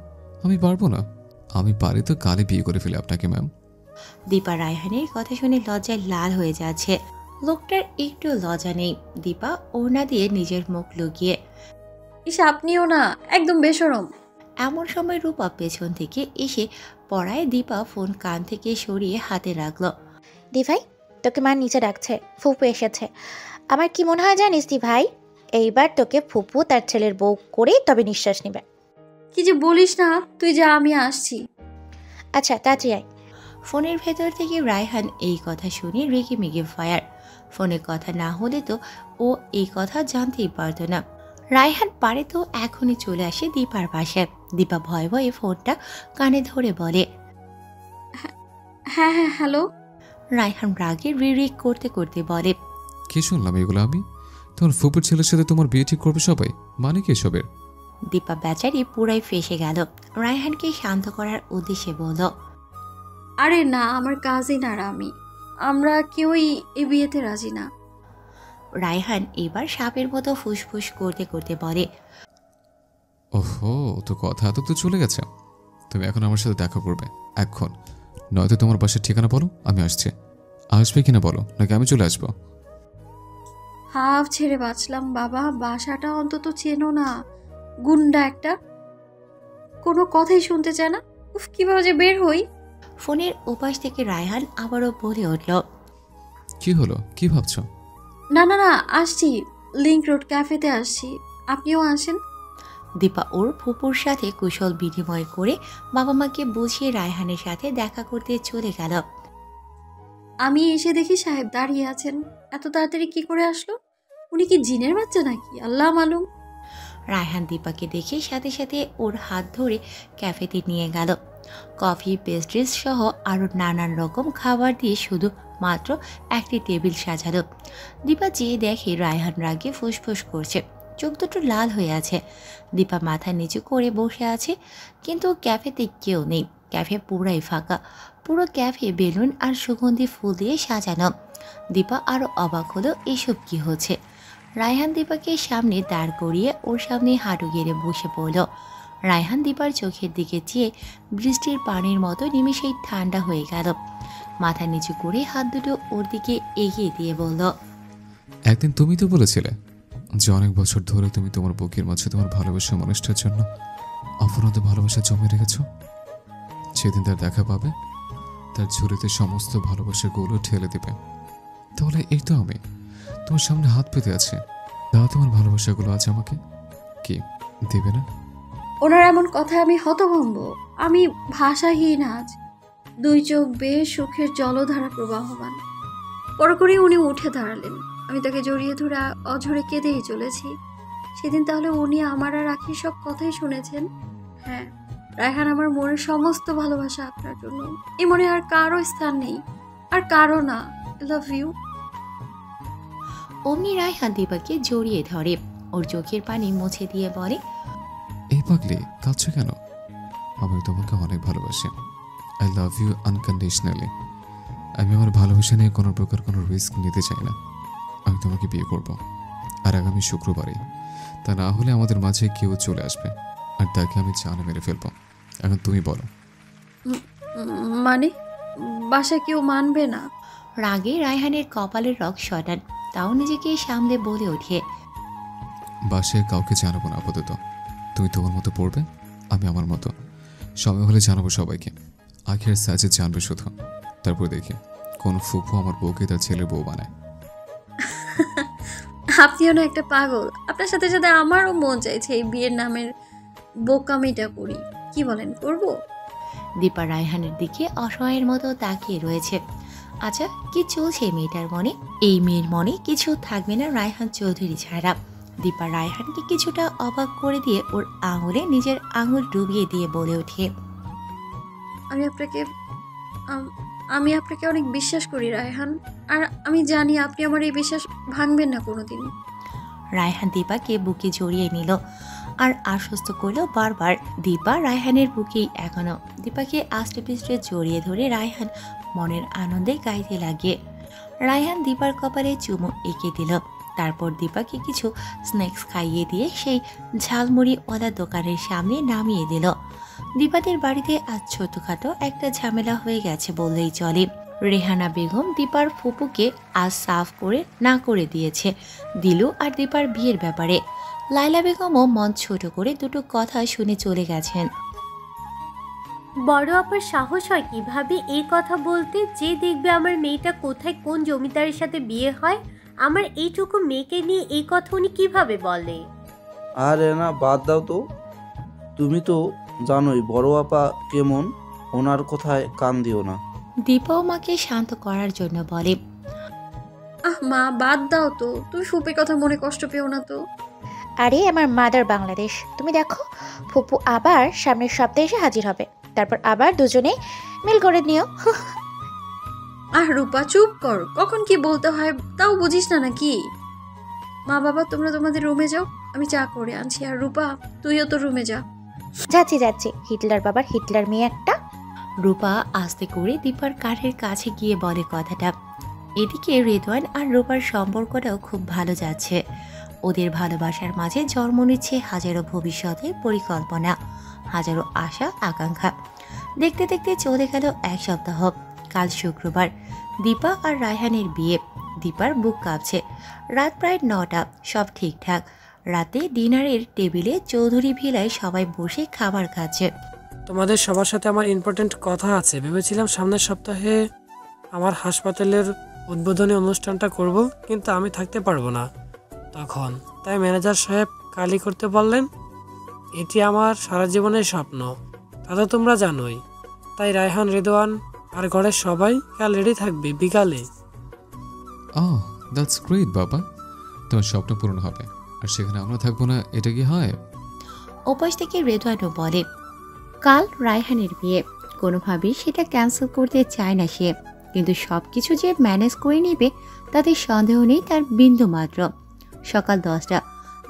আমি পারবো না। আমি পারি তো কালে বিয়ে করে ফেলে আপনাকে ম্যাম। দীপা রায়হানের কথা শুনে লজ্জায় লাল হয়ে যাচ্ছে। লোকটার একটু লজ্জা নেই। দীপা ওড়না দিয়ে নিজের মুখ লুকিয়ে, ইস আপনিও না, একদম বেশরম। এমন সময় রূপা পেছন থেকে এসে পড়ায় দীপা ফোন কান থেকে সরিয়ে হাতে রাখল। দি ভাই, তোকে মা নিচে ডাকছে, ফুপু এসেছে। আমার কি মনে হয় জানিস দি ভাই, এইবার তোকে ফুপু তার ছেলের বউ করে তবে নিঃশ্বাস নেবে। কি যে বলিস না, তুই যা, আমি আসছি। আচ্ছা তাড়াতাড়ি আয়। ফোনের ভেতর থেকে রায়হান এই কথা শুনে রেগে মেগে ফায়ার। ফোনে কথা না হলে তো ও এই কথা জানতেই পারতো না। রায়হান পারে তো এখনই চলে আসে দীপার পাশে। দীপা ভয়ে ভয়ে ফোনটা কানে ধরে বলে। হ্যাঁ হ্যাঁ, হ্যালো। রায়হান রাগে রিক করতে করতে বলে, কি শুনলাম এগুলো আমি? তোমার ফুপুর ছেলের সাথে তোমার বিয়ে ঠিক করবে সবাই, মানে কি এসবের? দীপা বেচারি পুরাই ফেসে গেল। রায়হানকে শান্ত করার উদ্দেশ্যে বলল, আরে না, আমার কাজিন আর আমরা কেউই এই বিয়েতে রাজি না। রায়হান এবার সাপের মতো ফুসফুস করতে করতে বলে, ওহো, তো কথা তো চলে গেছে। তুমি এখন আমার সাথে দেখা করবে এখন, নয়তো তোমার বাসার ঠিকানা বলো, আমি আসছি। আসবে কিনা বলো, নাকি আমি চলে আসবো? হাফ ছেড়ে বাঁচলাম বাবা, বাসাটা অন্তত চেনো না। গুন্ডা একটা, কোনো কথাই শুনতে চায় না। উফ, কিভাবে যে বের হই। ফোনের ওপাশ থেকে রায়হান আবারও বলে উঠল, কি হলো, কি ভাবছো? না না না, আসছি, লিংক রোড ক্যাফেতে আসছি, আপনিও আসেন। দীপা ওর ফুপুর সাথে কুশল বিনিময় করে বাবা মাকে বুঝিয়ে রায়হানের সাথে দেখা করতে চলে গেল। আমি এসে দেখি সাহেব দাঁড়িয়ে আছেন। এত তাড়াতাড়ি কি করে আসলো? উনি কি জিনের বাচ্চা নাকি, আল্লাহ মালুম। রায়হান দীপাকে দেখে সাথে সাথে ওর হাত ধরে ক্যাফেতে নিয়ে গেল। কফি, পেস্ট্রিজ সহ আরও নানান রকম খাবার দিয়ে শুধু মাত্র একটি টেবিল সাজালো। দীপা যেয়ে দেখে রায়হান রাগে ফুসফুস করছে, চোখ দুটো লাল হয়ে আছে। দীপা মাথা নিচু করে বসে আছে, কিন্তু ক্যাফেতে কেউ নেই। ক্যাফে পুরাই ফাঁকা। পুরো ক্যাফে বেলুন আর সুগন্ধি ফুল দিয়ে সাজানো। দীপা আরও অবাক হলো, এসব কি হচ্ছে। রায়হান দীপাকে সামনে দাঁড় করিয়ে ওর সামনে হাঁটু গেড়ে বসে পড়ল। রায়হান দীপার চোখের দিকে চেয়ে বৃষ্টির পানির মতো নিমেষেই ঠান্ডা হয়ে গেল। মাথা নিচু করে হাত দুটো ওর দিকে এগিয়ে দিয়ে বলল, একদিন তুমি তো বলেছিলে যে অনেক বছর ধরে তুমি তোমার বুকের মাঝে তোমার ভালোবাসার মানুষটার জন্য অপরাধ ভালোবাসা জমে রেখেছ। সেদিন তার দেখা পাবে, তার ঝুড়িতে সমস্ত ভালোবাসাগুলো ঠেলে দেবে। তাহলে এই তো আমি তোমার সামনে হাত পেতে আছে, দাও তোমার ভালোবাসাগুলো আজ আমাকে। কি দেবে না? ওনার এমন কথায় আমি হতভম্ব, আমি ভাষাহীন আজ। দুই চোখ বেয়ে সুখের জলধারা প্রবাহমান। পরপরই উনি উঠে দাঁড়ালেন। আমি তাকে জড়িয়ে ধরে অঝরে কেঁদেই চলেছি। সেদিন তাহলে উনি আমার আর আখির সব কথাই শুনেছেন। হ্যাঁ, রায়হান, আমার মনের সমস্ত ভালোবাসা আপনার জন্য। এই মনে আর কারো স্থান নেই, আর কারো না। I love you. অমনি রায়হান দীপাকে জড়িয়ে ধরে, ওর চোখের পানি মুছে দিয়ে বলে, এই পাগলি, কাঁদছো কেন? আমি তোমাকে অনেক ভালোবাসি। I love you unconditionally. আমি আমার ভালোবাসা নিয়ে কোনো প্রকার কোনো রিস্ক নিতে চাই না। আমি তোমাকে বিয়ে করব, আর আগামী শুক্রবারে। তা না হলে আমাদের মাঝে কেউ চলে আসবে, আর তাকে আমি জানে মেরে ফেলবো। এখন তুমি বলো। মানে বাসায় কেউ মানবে না? রাগে রায়হানের কপালের রগ সটান, তাও নিজেকে সামলে বলে ওঠে, বাসায় কাউকে জানাবো না আপাতত। তুমি তোমার মতো পড়বে, আমি আমার মতো। সময় হলে জানাবো সবাইকে। আখের সাজে জানবে শুধু। তারপর দেখি কোন ফুফু আমার বউকে তার ছেলের বউ বানায়। আপনিও না একটা পাগল। আপনার সাথে সাথে আমারও মন চাইছে এই বিয়ের নামের বোকামিটা করি। কি বলেন, করব? দীপা রায়হানের দিকে অসহায়ের মতো তাকিয়ে রয়েছে। আচ্ছা, কি চলছে এই মেয়েটার মনে? এই মেয়ের মনে কিছু থাকবে না রায়হান চৌধুরী ছাড়া। দীপা রায়হানকে কিছুটা অবাক করে দিয়ে ওর আঙুলে নিজের আঙুল ডুবিয়ে দিয়ে বলে ওঠে, আমি আপনাকে অনেক বিশ্বাস করি রায়হান, আর আমি জানি আপনি আমার এই বিশ্বাস ভাঙবেন না কোনোদিন। রায়হান দীপাকে বুকে জড়িয়ে নিল আর আশ্বস্ত করলো বারবার। দীপা রায়হানের বুকেই এখনো। দীপাকে আস্তে পিস্টে জড়িয়ে ধরে রায়হান মনের আনন্দে গাইতে লাগে। রায়হান দীপার কপালে চুমু এঁকে দিল। তারপর দীপাকে কিছু স্ন্যাক্স খাইয়ে দিয়ে সেই ঝালমুড়িওয়ালা দোকানের সামনে নামিয়ে দিল। দীপাদের বাড়িতে আজ ছোটখাটো একটা ঝামেলা হয়ে গেছে বললেই চলে। রেহানা বেগম দীপার ফুপুকে আজ সাফ করে না করে দিয়েছে দিলু আর দীপার বিয়ের ব্যাপারে। লাইলা বেগমও মন ছোট করে দুটো কথা শুনে চলে গেছেন। বড় আপার সাহস হয় কিভাবে এই কথা বলতে? যে দেখবে আমার মেয়েটা কোথায় কোন জমিদারের সাথে বিয়ে হয়, আমার এইটুকু মেয়েকে নিয়ে এই কথা উনি কিভাবে বলে? আরে না, বাদ দাও তো। তুমি তো জানোই বড় আপা কেমন, ওনার কথায় কান দিও না। দীপাও মাকে শান্ত করার জন্য বলে। মা বাদ দাও তো, তুমি ফুপির কথা মনে কষ্ট পেও না তো। আরে আমার মাদার বাংলাদেশ, তুমি দেখো ফুপু আবার সামনের সপ্তাহে এসে হাজির হবে, তারপর আবার দুজনে মিল করে নিও। রূপা চুপ কর, কখন কি বলতে হয় তাও বুঝিস না নাকি? মা বাবা তোমরা তোমাদের রুমে যাও, আমি চা করে আনছি। আর রূপা তুইও তো রুমে যা। যাচ্ছি যাচ্ছি, হিটলার বাবার হিটলার মেয়ে একটা। রূপা আস্তে করে দীপার কাঠের কাছে গিয়ে বলে কথাটা। এদিকে রেদওয়ান আর রূপার সম্পর্কটাও খুব ভালো যাচ্ছে। ওদের ভালোবাসার মাঝে জন্ম নিচ্ছে হাজারো ভবিষ্যতের পরিকল্পনা, হাজারো আশা আকাঙ্ক্ষা। দেখতে দেখতে চলে গেল এক সপ্তাহ। কাল শুক্রবার, দীপা আর রায়হানের বিয়ে। দীপার বুক কাঁপছে। রাত প্রায় 9টা, সব ঠিকঠাক। রাতে ডিনারের টেবিলে চৌধুরী ভিলায় সবাই বসে খাবার খাচ্ছে। তোমাদের সবার সাথে আমার ইম্পর্টেন্ট কথা আছে। ভেবেছিলাম সামনের সপ্তাহে আমার হাসপাতালের উদ্বোধনী অনুষ্ঠানটা করব, কিন্তু আমি থাকতে পারবো না তখন। তাই ম্যানেজার সাহেব কালি করতে বললেন। এটি আমার সারা জীবনের স্বপ্ন, তা তো তোমরা জানোই। তাই রায়হান, রেদওয়ান আর ঘরের সবাই কাল রেডি থাকবে বিকালে। দ্যাটস গ্রেট বাবা, তোমার স্বপ্ন পূরণ হবে আর সেখানে আমরা থাকবো না, এটা কি হয়? ওপাশ থেকে রেদওয়ানও বলে, কাল রায়হানের বিয়ে, কোনোভাবেই সেটা ক্যান্সেল করতে চায় না সে, কিন্তু সব কিছু যে ম্যানেজ করে নেবে তাতে সন্দেহ নেই তার বিন্দু মাত্র। সকাল 10টা,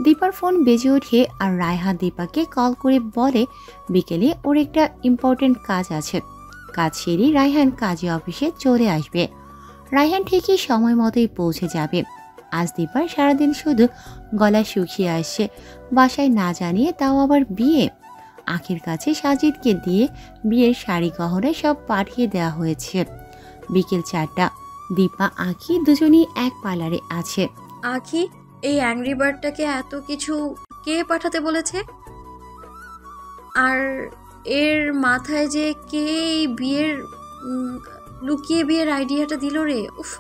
দীপার ফোন বেজে ওঠে আর রায়হান দীপাকে কল করে বলে বিকেলে ওর একটা ইম্পর্টেন্ট কাজ আছে। কাজ সেরেই রায়হান কাজে অফিসে চলে আসবে। রায়হান ঠিকই সময় মতোই পৌঁছে যাবে। আজ দীপার সারাদিন শুধু গলা শুকিয়ে আসছে, বাসায় না জানিয়ে, তাও আবার বিয়ে। আখির কাছে সাজিদকে দিয়ে বিয়ের শাড়ি গহনা সব পাঠিয়ে দেওয়া হয়েছে। বিকেল 4টা, দীপা আখি দুজনেই এক পার্লারে আছে। আখি, এই অ্যাংরি বার্ডটাকে এত কিছু কে পাঠাতে বলেছে? আর এর মাথায় যে কে এই বিয়ের লুকিয়ে বিয়ের আইডিয়াটা দিল রে? উফ,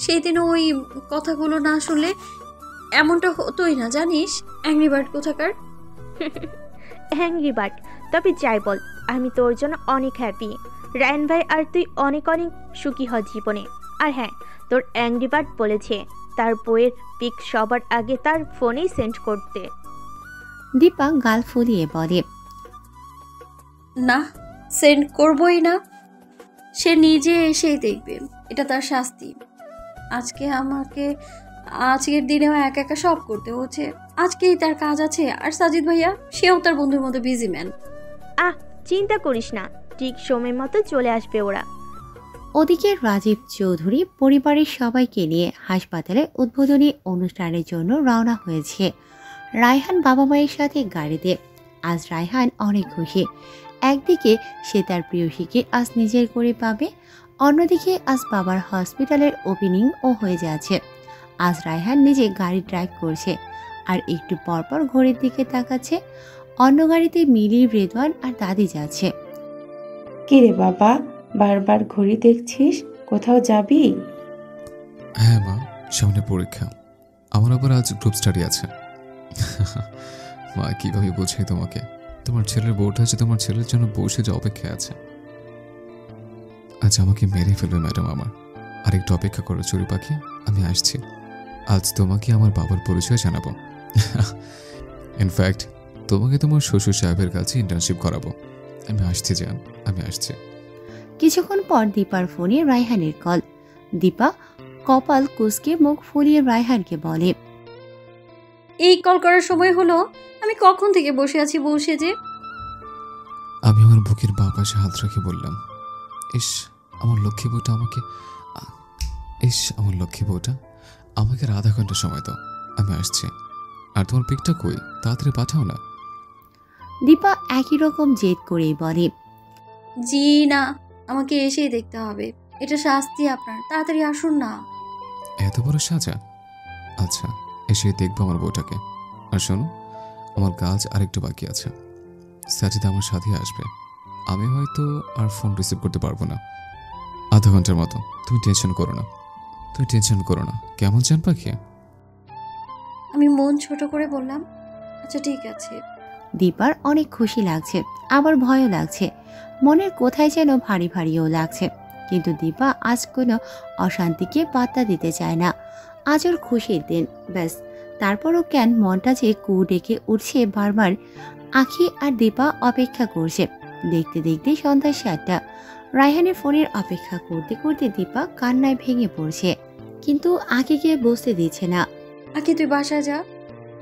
সেই দিনও ওই কথাগুলো না শুনলে এমনটা হতোই না, জানিস? অ্যাংরি বার্ড কোথাকার। হ্যাংরি বাট, তবে যাই বল, আমি তোর জন্য অনেক হ্যাপি। রায়ন ভাই আর তুই অনেক অনেক সুখী হ জীবনে। আর হ্যাঁ, তোর অ্যাংরি বার্ড বলেছে তার বইয়ের পিক সবার আগে তার ফোনেই সেন্ড করতে। দীপা গাল ফুলিয়ে বলে, না, সেন্ড করবই না। সে নিজে এসেই দেখবে, এটা তার শাস্তি। আজকের দিনেও একা একা সব করতে হচ্ছে। আজকেই তার কাজ আছে। আর সাজিদ ভাইয়া, সেও তার বন্ধুর মতো বিজি ম্যান। চিন্তা করিস না, ঠিক সময় মতো চলে আসবে ওরা। ওদিকে রাজীব চৌধুরী পরিবারের সবাইকে নিয়ে হাসপাতালে উদ্বোধনী অনুষ্ঠানের জন্য রওনা হয়েছে। রায়হান বাবা মায়ের সাথে গাড়িতে। আজ রায়হান অনেক খুশি। একদিকে সে তার প্রিয়সীকে আজ নিজের করে পাবে, অন্যদিকে আজ বাবার হসপিটালের ওপেনিংও হয়ে যাচ্ছে। আজ রায়হান নিজে গাড়ি ড্রাইভ করছে আর একটু পরপর ঘড়ির দিকে তাকাচ্ছে। অন্য গাড়িতে মিলি, রেদওয়ান আর দাদি যাচ্ছে। কিরে বাবা, বারবার ঘড়ি দেখছিস, কোথাও যাবি? হ্যাঁ মা, সামনে পরীক্ষা। আমার আবার আজ গ্রুপ স্টাডি আছে। মা, কিভাবে বোঝাই তোমাকে? তোমার ছেলের বউটা আছে, তোমার ছেলের জন্য বসে যে অপেক্ষায় আছে। আজ আমাকে মেরে ফেলবে ম্যাডাম আমার। আর একটু অপেক্ষা করো চুরি পাখি, আমি আসছি। আজ তোমাকে আমার বাবার পরিচয় জানাবো। ইনফ্যাক্ট তোমাকে তোমার শ্বশুর সাহেবের কাছে ইন্টার্নশিপ করাবো। আমি আসছি জান, আমি আসছি। কিছুক্ষণ পর দীপার ফোনে রায়হানের কল। দীপা কপাল কুঁচকে মুখ ফুলিয়ে রায়হানকে বলে, এই কল করার সময় হলো? আমি কখন থেকে বসে আছি বসে যে। আমি আমার বুকের বাঁ পাশে হাত রেখে বললাম, ইস আমার লক্ষ্মী বউটা আমাকে আর আধা ঘন্টা সময় দাও, আমি আসছি। আর তোমার পিকটা কই, তাড়াতাড়ি পাঠাও না। দীপা একই রকম জেদ করেই বলে, জি না, আমাকে এসেই দেখতে হবে, এটা শাস্তি আপনার, তাড়াতাড়ি আসুন না। এত বড় সাজা? আচ্ছা, এসে দেখবো আমার বউটাকে। আর শোনো, আমার কাজ আরেকটু বাকি আছে। সাজিদ আমার সাথে আসবে। আমি হয়তো আর ফোন রিসিভ করতে পারবো না আধা ঘন্টার মতো। তুমি টেনশন করো না, কেমন চান পাখি? আমি মন ছোট করে বললাম, আচ্ছা ঠিক আছে। দীপার অনেক খুশি লাগছে, আবার ভয়ও লাগছে। মনের কোথায় যেন ভারী ভারীও লাগছে। কিন্তু দীপা আজ কোনো অশান্তিকে পাত্তা দিতে চায় না। আজ ওর খুশির দিন, ব্যাস। তারপরও কেন মনটা যে কু ডেকে উঠছে বারবার। আখি আর দীপা অপেক্ষা করছে। দেখতে দেখতে সন্ধ্যা 7টা। রায়হানের ফোনের অপেক্ষা করতে করতে দীপা কান্নায় ভেঙে পড়ছে, কিন্তু আখিকে বসতে দিচ্ছে না। আকি তুই বাসায় যা,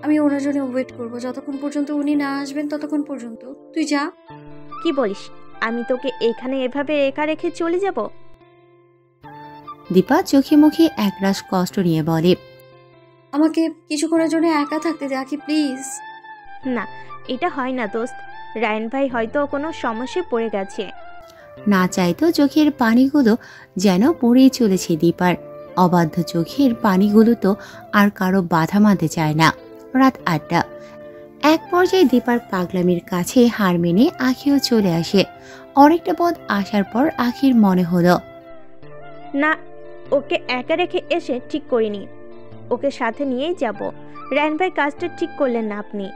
আমি ওনার জন্য ওয়েট করবো যতক্ষণ পর্যন্ত উনি না আসবেন, ততক্ষণ পর্যন্ত তুই যা। কি বলিস? আমি তোকে এখানে এভাবে একা রেখে চলে যাব? দীপা চোখে মুখে একরাশ কষ্ট নিয়ে বলে, আমাকে কিছুক্ষণের জন্য একা থাকতে দে আকি, প্লিজ। না, এটা হয় না দোস্ত। রায়ন ভাই হয়তো কোনো সমস্যায় পড়ে গেছে। না চাইতো চোখের পানিগুলো যেন পড়েই চলেছে দীপার। অবাধ্য চোখের পানিগুলো তো আর কারো বাধা মানতে চায় না। রাত 8টা। এক পর্যায়ে দীপার পাগলামির কাছে হার মেনে আখিও চলে আসে। অনেকটা পথ আসার পর আখির মনে হলো, না, ওকে একা রেখে এসে ঠিক করিনি, ওকে সাথে নিয়েই যাব। রায়ন ভাই কাজটা ঠিক করলেন না আপনি।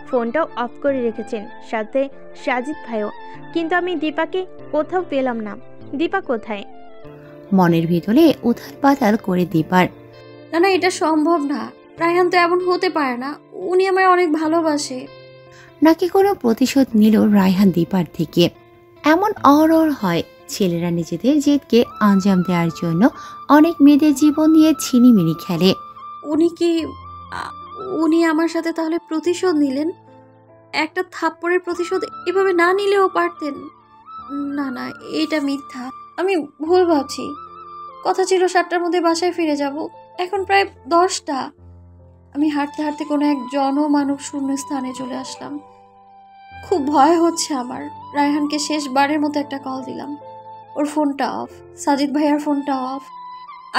ফোনটাও অফ করে রেখেছেন, সাথে সাজিদ ভাইও। কিন্তু আমি দীপাকে কোথাও পেলাম না। দীপা কোথায়? মনের ভিতরে উথাল পাতাল করে দীপার। না না, এটা সম্ভব না। রায়হান তো এমন হতে পারে না, উনি আমায় অনেক ভালোবাসে। নাকি কোনো প্রতিশোধ নিল রায়হান দীপার থেকে? এমন অহরহ হয়। ছেলেরা নিজেদের জেদকে আঞ্জাম দেওয়ার জন্য অনেক মেয়েদের জীবন নিয়ে ছিনিমিনি খেলে। উনি আমার সাথে তাহলে প্রতিশোধ নিলেন? একটা থাপ্পড়ের প্রতিশোধ এভাবে না নিলেও পারতেন। না না, এটা মিথ্যা, আমি ভুল ভাবছি। কথা ছিল 7টার মধ্যে বাসায় ফিরে যাব, এখন প্রায় 10টা। আমি হাঁটতে হাঁটতে কোনো এক জনমানব শূন্য স্থানে চলে আসলাম। খুব ভয় হচ্ছে আমার। রায়হানকে শেষবারের মতো একটা কল দিলাম, ওর ফোনটা অফ। সাজিদ ভাইয়ার ফোনটা অফ।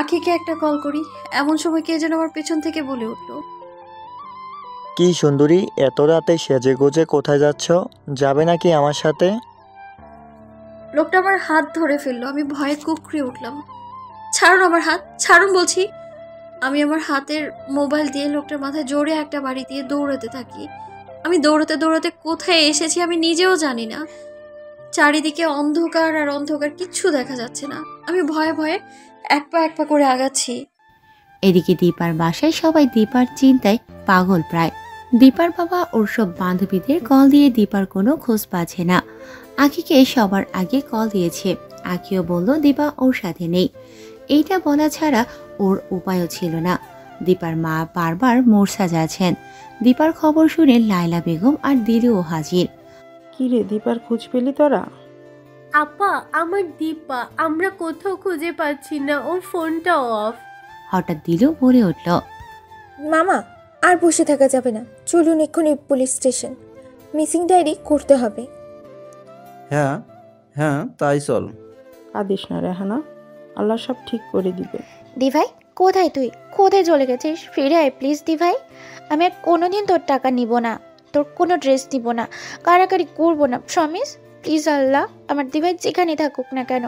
আখিকে একটা কল করি, এমন সময় কে যেন আমার পেছন থেকে বলে উঠলো, কি সুন্দরী, এত রাতে সেজে গুজে কোথায় যাচ্ছ? যাবে নাকি আমার সাথে? লোকটা আমার হাত ধরে ফেললো। আমি ভয়ে কুঁকড়ে উঠলাম। ছাড়ুন আমার হাত, ছাড়ুন বলছি। আমি আমার হাতের মোবাইল দিয়ে লোকটার মাথায় জোরে একটা বাড়ি দিয়ে দৌড়াতে থাকি। আমি দৌড়াতে দৌড়াতে কোথায় এসেছি আমি নিজেও জানি না। চারিদিকে অন্ধকার আর অন্ধকার, কিচ্ছু দেখা যাচ্ছে না। আমি ভয়ে ভয়ে এক পা করে আগাচ্ছি। এদিকে দীপার বাসায় সবাই দীপার চিন্তায় পাগল প্রায়। দীপার বাবা ওর সব বান্ধবীদের কল দিয়ে দীপার কোনো খোঁজ পাচ্ছে না। আখিকে সবার আগে কল দিয়েছে। আখিও বলল দীপা ওর সাথে নেই। এইটা বলা ছাড়া ওর উপায়ও ছিল না। দীপার মা বারবার মোর্চা যাচ্ছেন। দীপার খবর শুনে লায়লা বেগম আর দিলুও হাজির। কি রে, দীপার খোঁজ পেলি তোরা? আপা, আমার দীপা আমরা কোথাও খুঁজে পাচ্ছি না, ওর ফোনটা অফ। হঠাৎ দিলু বলে উঠল, মামা, আর বসে থাকা যাবে না, চলুন এক্ষুনি পুলিশ স্টেশন, মিসিং ডায়েরি করতে হবে। হ্যাঁ হ্যাঁ, তাই চল। কাঁদিস না রেহানা, আল্লাহ সব ঠিক করে দিবে। দিভাই, কোথায় তুই? কোথায় চলে গেছিস? ফিরে আয় প্লিজ দিভাই। আমি আর কোনোদিন তোর টাকা নিব না, তোর কোনো ড্রেস নিব না, কারাকারি করবো না, প্রমিস। প্লিজ আল্লাহ, আমার দিভাই যেখানে থাকুক না কেন,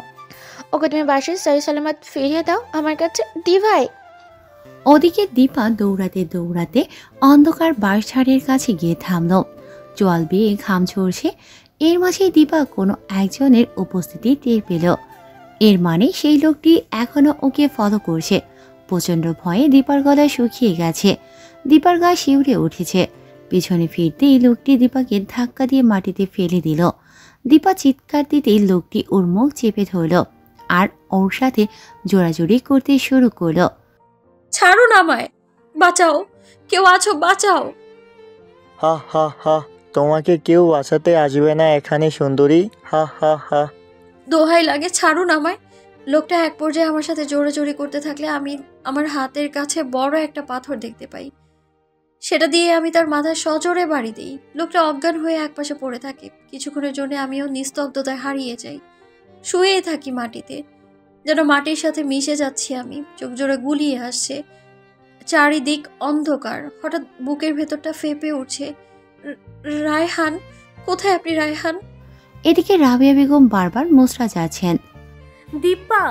ওকে তুমি বাসায় সহি সালামত ফিরিয়ে দাও আমার কাছে দিভাই। ওদিকে দীপা দৌড়াতে দৌড়াতে অন্ধকার বাঁশঝাড়ের কাছে গিয়ে থামল। জল বেয়ে ঘাম ঝরছে। এর মাঝে দীপা কোনো একজনের উপস্থিতি টের পেল। এর মানে সেই লোকটি এখনো ওকে ফলো করছে। প্রচন্ড ভয়ে দীপার গলা শুকিয়ে গেছে। দীপার গা শিউরে উঠেছে। পিছনে ফিরতেই লোকটি দীপাকে ধাক্কা দিয়ে মাটিতে ফেলে দিল। দীপা চিৎকার দিতেই লোকটি ওর মুখ চেপে ধরল আর ওর সাথে জোড়াজোড়ি করতে শুরু করলো। ছাড়ুন আমায়, বাঁচাও, কেউ আছো, বাঁচাও। হা হা হা, তোমাকে কেউ বাঁচাতে আসবে না এখানে সুন্দরী, হা হা হা। দোহাই লাগে, ছাড়ুন আমায়। লোকটা এক পর্যায়ে আমার সাথে জোরাজোরি করতে থাকলে আমি আমার হাতের কাছে বড় একটা পাথর দেখতে পাই। সেটা দিয়ে আমি তার মাথায় সজোরে বাড়ি দিই। লোকটা অজ্ঞান হয়ে একপাশে পড়ে থাকে। কিছুক্ষণের জন্য আমিও নিস্তব্ধতায় হারিয়ে যাই। শুয়ে থাকি মাটিতে, যেন মাটির সাথে মিশে যাচ্ছি আমি। চোখ জোরে গুলিয়ে আসছে, চারিদিক অন্ধকার। হঠাৎ বুকের ভেতরটা ফেঁপে উঠছে। রায়হান, কোথায় আপনি রায়হান? এদিকে রাবিয়া বেগম বারবার মোচড়া যাচ্ছেন। দীপা,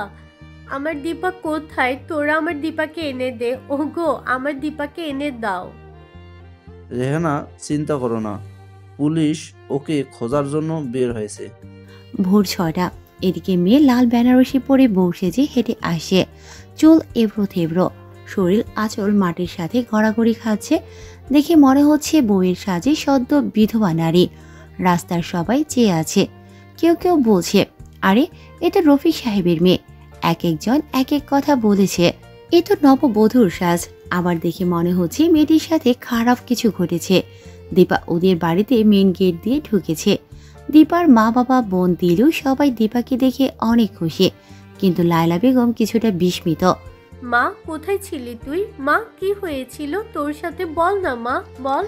আমার দীপা কোথায়? তোরা আমার দীপাকে এনে দে। ওগো, আমার দীপাকে এনে দাও। রেহানা, চিন্তা করো না, পুলিশ ওকে খোঁজার জন্য বের হয়েছে। ভোর 6টা। এদিকে মেয়ে লাল বেনারসি পরে বউ সেজে হেঁটে আসে, চুল এবড়ো থেবড়ো, শরীর আঁচল মাটির সাথে গড়াগড়ি খাচ্ছে। দেখে মনে হচ্ছে বউয়ের সাজে সদ্য বিধবা নারী। রাস্তার সবাই চেয়ে আছে, কেউ কেউ বলছে, আরে এটা রফিক সাহেবের মেয়ে। এক একজন এক এক কথা বলেছে, এ তো নববধূর সাজ। আবার দেখে মনে হচ্ছে মেয়েটির সাথে খারাপ কিছু ঘটেছে। দীপা ওদের বাড়িতে মেন গেট দিয়ে ঢুকেছে। দীপার মা বাবা, বোন, দিলু সবাই দীপাকে দেখে অনেক খুশি, কিন্তু লায়লা বেগম কিছুটা বিস্মিত। মা, কোথায় ছিলি তুই? মা, কি হয়েছিল তোর সাথে? বল না মা, বল।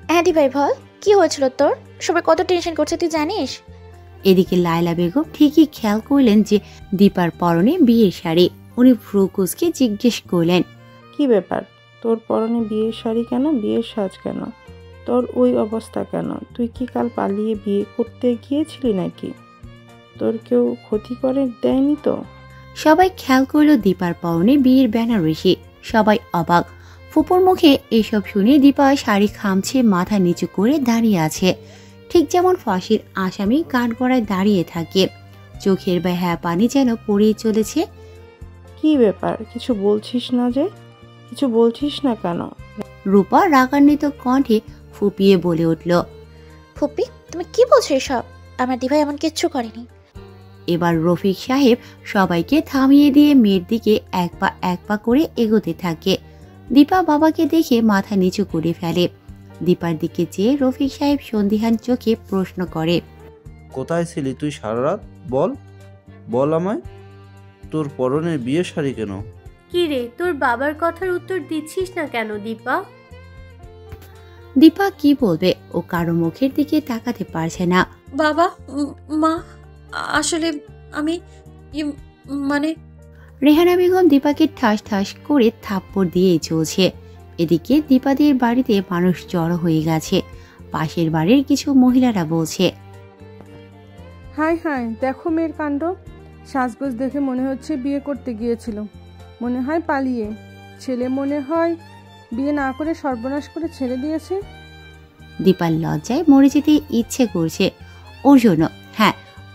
হ্যাঁ দি ভাই বল, কি হয়েছিল তোর? সবাই কত টেনশন করছে তুই জানিস? এদিকে লায়লা বেগম ঠিকই খেয়াল করলেন যে দীপার পরনে বিয়ের শাড়ি। উনি ফ্রুকুসকে জিজ্ঞেস করলেন, কি ব্যাপার, তোর পরনে বিয়ের শাড়ি কেন, বিয়ের সাজ কেন, তোর ওই অবস্থা কেন? তুই কি কাল পালিয়ে বিয়ে করতে গিয়েছিলি নাকি? তোর কেউ ক্ষতি করে দেয়নি তো? সবাই খেয়াল করলো দীপার পরনে বিয়ের বেনারসি। সবাই অবাক। ফুপুর মুখে এসব শুনে দীপা শাড়ি খামছে, মাথা নিচু করে দাঁড়িয়ে আছে, ঠিক যেমন ফাঁসির আসামি কাঠগড়ায় দাঁড়িয়ে থাকে। চোখের বেহা পানি যেন পড়েই চলেছে। কি ব্যাপার, কিছু বলছিস না যে? কিছু বলছিস না কেন? রূপা রাগান্বিত কণ্ঠে ফুপিয়ে বলে উঠল, ফুপি তুমি কি বলছো এসব? আমার দিভাই এমন কিচ্ছু করেনি। এবার রফিক সাহেব সবাইকে থামিয়ে দিয়ে মেয়ের দিকে এক পা করে এগোতে থাকে। দীপা বাবাকে দেখে মাথা নিচু করে ফেলে। দীপার দিকে চেয়ে রফিক সাহেব সন্দিহান চোখে প্রশ্ন করে, কোথায় ছিলি তুই সারা রাত? বল বল আমায়, তোর পরনের বিয়ের শাড়ি কেন? কি রে, তোর বাবার কথার উত্তর দিচ্ছিস না কেন দীপা? দীপা কি বলবে, ও কারো মুখের দিকে তাকাতে পারছে না। বাবা, মা, আসলে আমি মানে রেহানা বেগম দীপাকে ঠাস ঠাস করে থাপ্পড় দিয়ে চলছে। এদিকে দীপাদের বাড়িতে মানুষ জড়ো হয়ে গেছে। পাশের বাড়ির কিছু মহিলারা বলছে, হাই হাই, দেখো মেয়ের কাণ্ড। সাজগোজ দেখে মনে হচ্ছে বিয়ে করতে গিয়েছিল, মনে হয় পালিয়ে। ছেলে মনে হয় বিয়ে না করে সর্বনাশ করে ছেড়ে দিয়েছে। দীপার লজ্জায় মরে যেতে ইচ্ছে করছে। ওর জন্য, হ্যাঁ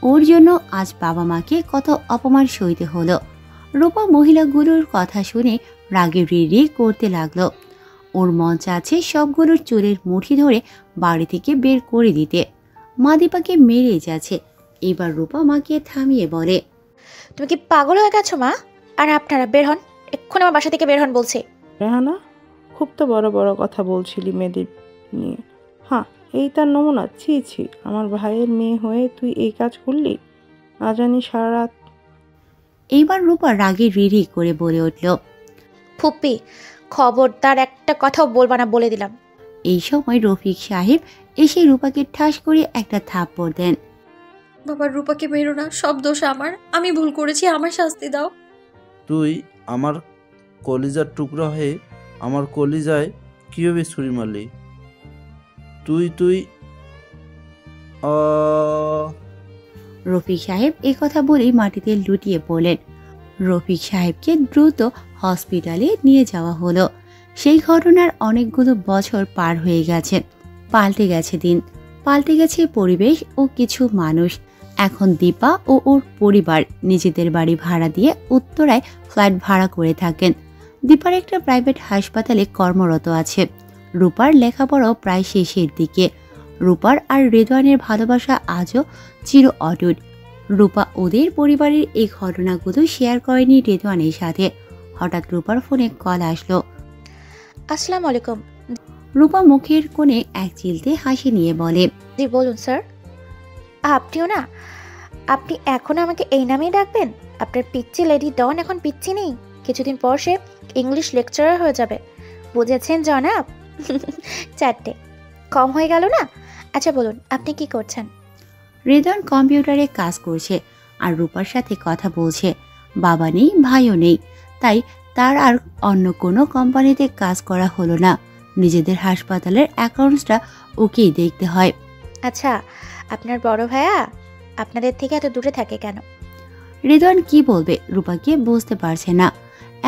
ওর জন্য আজ বাবা মাকে কত অপমান সইতে হলো। রূপা মহিলাগুলোর কথা শুনে রাগে রিড়ি করতে লাগলো। ওর মন চাচ্ছে সবগুলোর চুলের মুঠি ধরে বাড়ি থেকে বের করে দিতে। মা দীপাকে মেরে যাচ্ছে। এবার রূপা মাকে থামিয়ে বলে, তুমি কি পাগল হয়ে গেছো মা? আর আপনারা বের হন, এক্ষুনি আমার বাসা থেকে বের হন বলছে। রেহানা, খুব তো বড় বড় কথা বলছিলি মেয়েদের নিয়ে। হ্যাঁ, এই তার নমুনা। ছি ছি, আমার ভাইয়ের মেয়ে হয়ে তুই এই কাজ করলি? না জানি সারা রাত। এইবার রূপা রাগে রিড়ি করে বলে উঠল, ফুপ্পি খবরদার একটা কথাও বলবা না বলে দিলাম। এই সময় রফিক সাহেব এসে রূপাকে ঠাস করে একটা থাপ্পড় দেন। বাবা, রূপাকে মেরো না, সব দোষ আমার। আমি ভুল করেছি, আমার শাস্তি দাও। তুই আমার কলিজার টুকরা হয়ে আমার কলিজায় কিভাবে ছুরি মারলি? তুই রফিক সাহেব এই কথা বলেই মাটিতে লুটিয়ে পড়লেন। রফিক সাহেবকে দ্রুত হসপিটালে নিয়ে যাওয়া হলো। সেই ঘটনার অনেকগুলো বছর পার হয়ে গেছে। পাল্টে গেছে দিন, পাল্টে গেছে পরিবেশ ও কিছু মানুষ। এখন দীপা ও ওর পরিবার নিজেদের বাড়ি ভাড়া দিয়ে উত্তরায় ফ্ল্যাট ভাড়া করে থাকেন। দীপার একটা প্রাইভেট হাসপাতালে কর্মরত আছে। রূপার লেখাপড়াও প্রায় শেষের দিকে। রূপার আর রেদওয়ানের ভালোবাসা আজও চির অটুট। রূপা ওদের পরিবারের এই ঘটনাগুলো শেয়ার করেনি রেদওয়ানের সাথে। হঠাৎ রূপার ফোনে কল আসলো। আসসালামু আলাইকুম। রূপা মুখের কোণে এক চিলতে হাসি নিয়ে বলে, জি বলুন স্যার। আপনিও না, আপনি এখন আমাকে এই নামেই ডাকবেন? আপনার পিচ্চি লেডি ডন এখন পিচ্চি নেই, কিছুদিন পর সে ইংলিশ লেকচারার হয়ে যাবে, বুঝেছেন জনাব? 4টে কম হয়ে গেল না? আচ্ছা বলুন আপনি কি করছেন? রেদওয়ান কম্পিউটারে কাজ করছে আর রূপার সাথে কথা বলছে। বাবা নেই, ভাইও নেই, তাই তার আর অন্য কোনো কোম্পানিতে কাজ করা হলো না। নিজেদের হাসপাতালের অ্যাকাউন্টসটা ওকেই দেখতে হয়। আচ্ছা, আপনার বড় ভাইয়া আপনাদের থেকে এত দূরে থাকে কেন? রেদওয়ান কি বলবে রূপাকে বুঝতে পারছে না।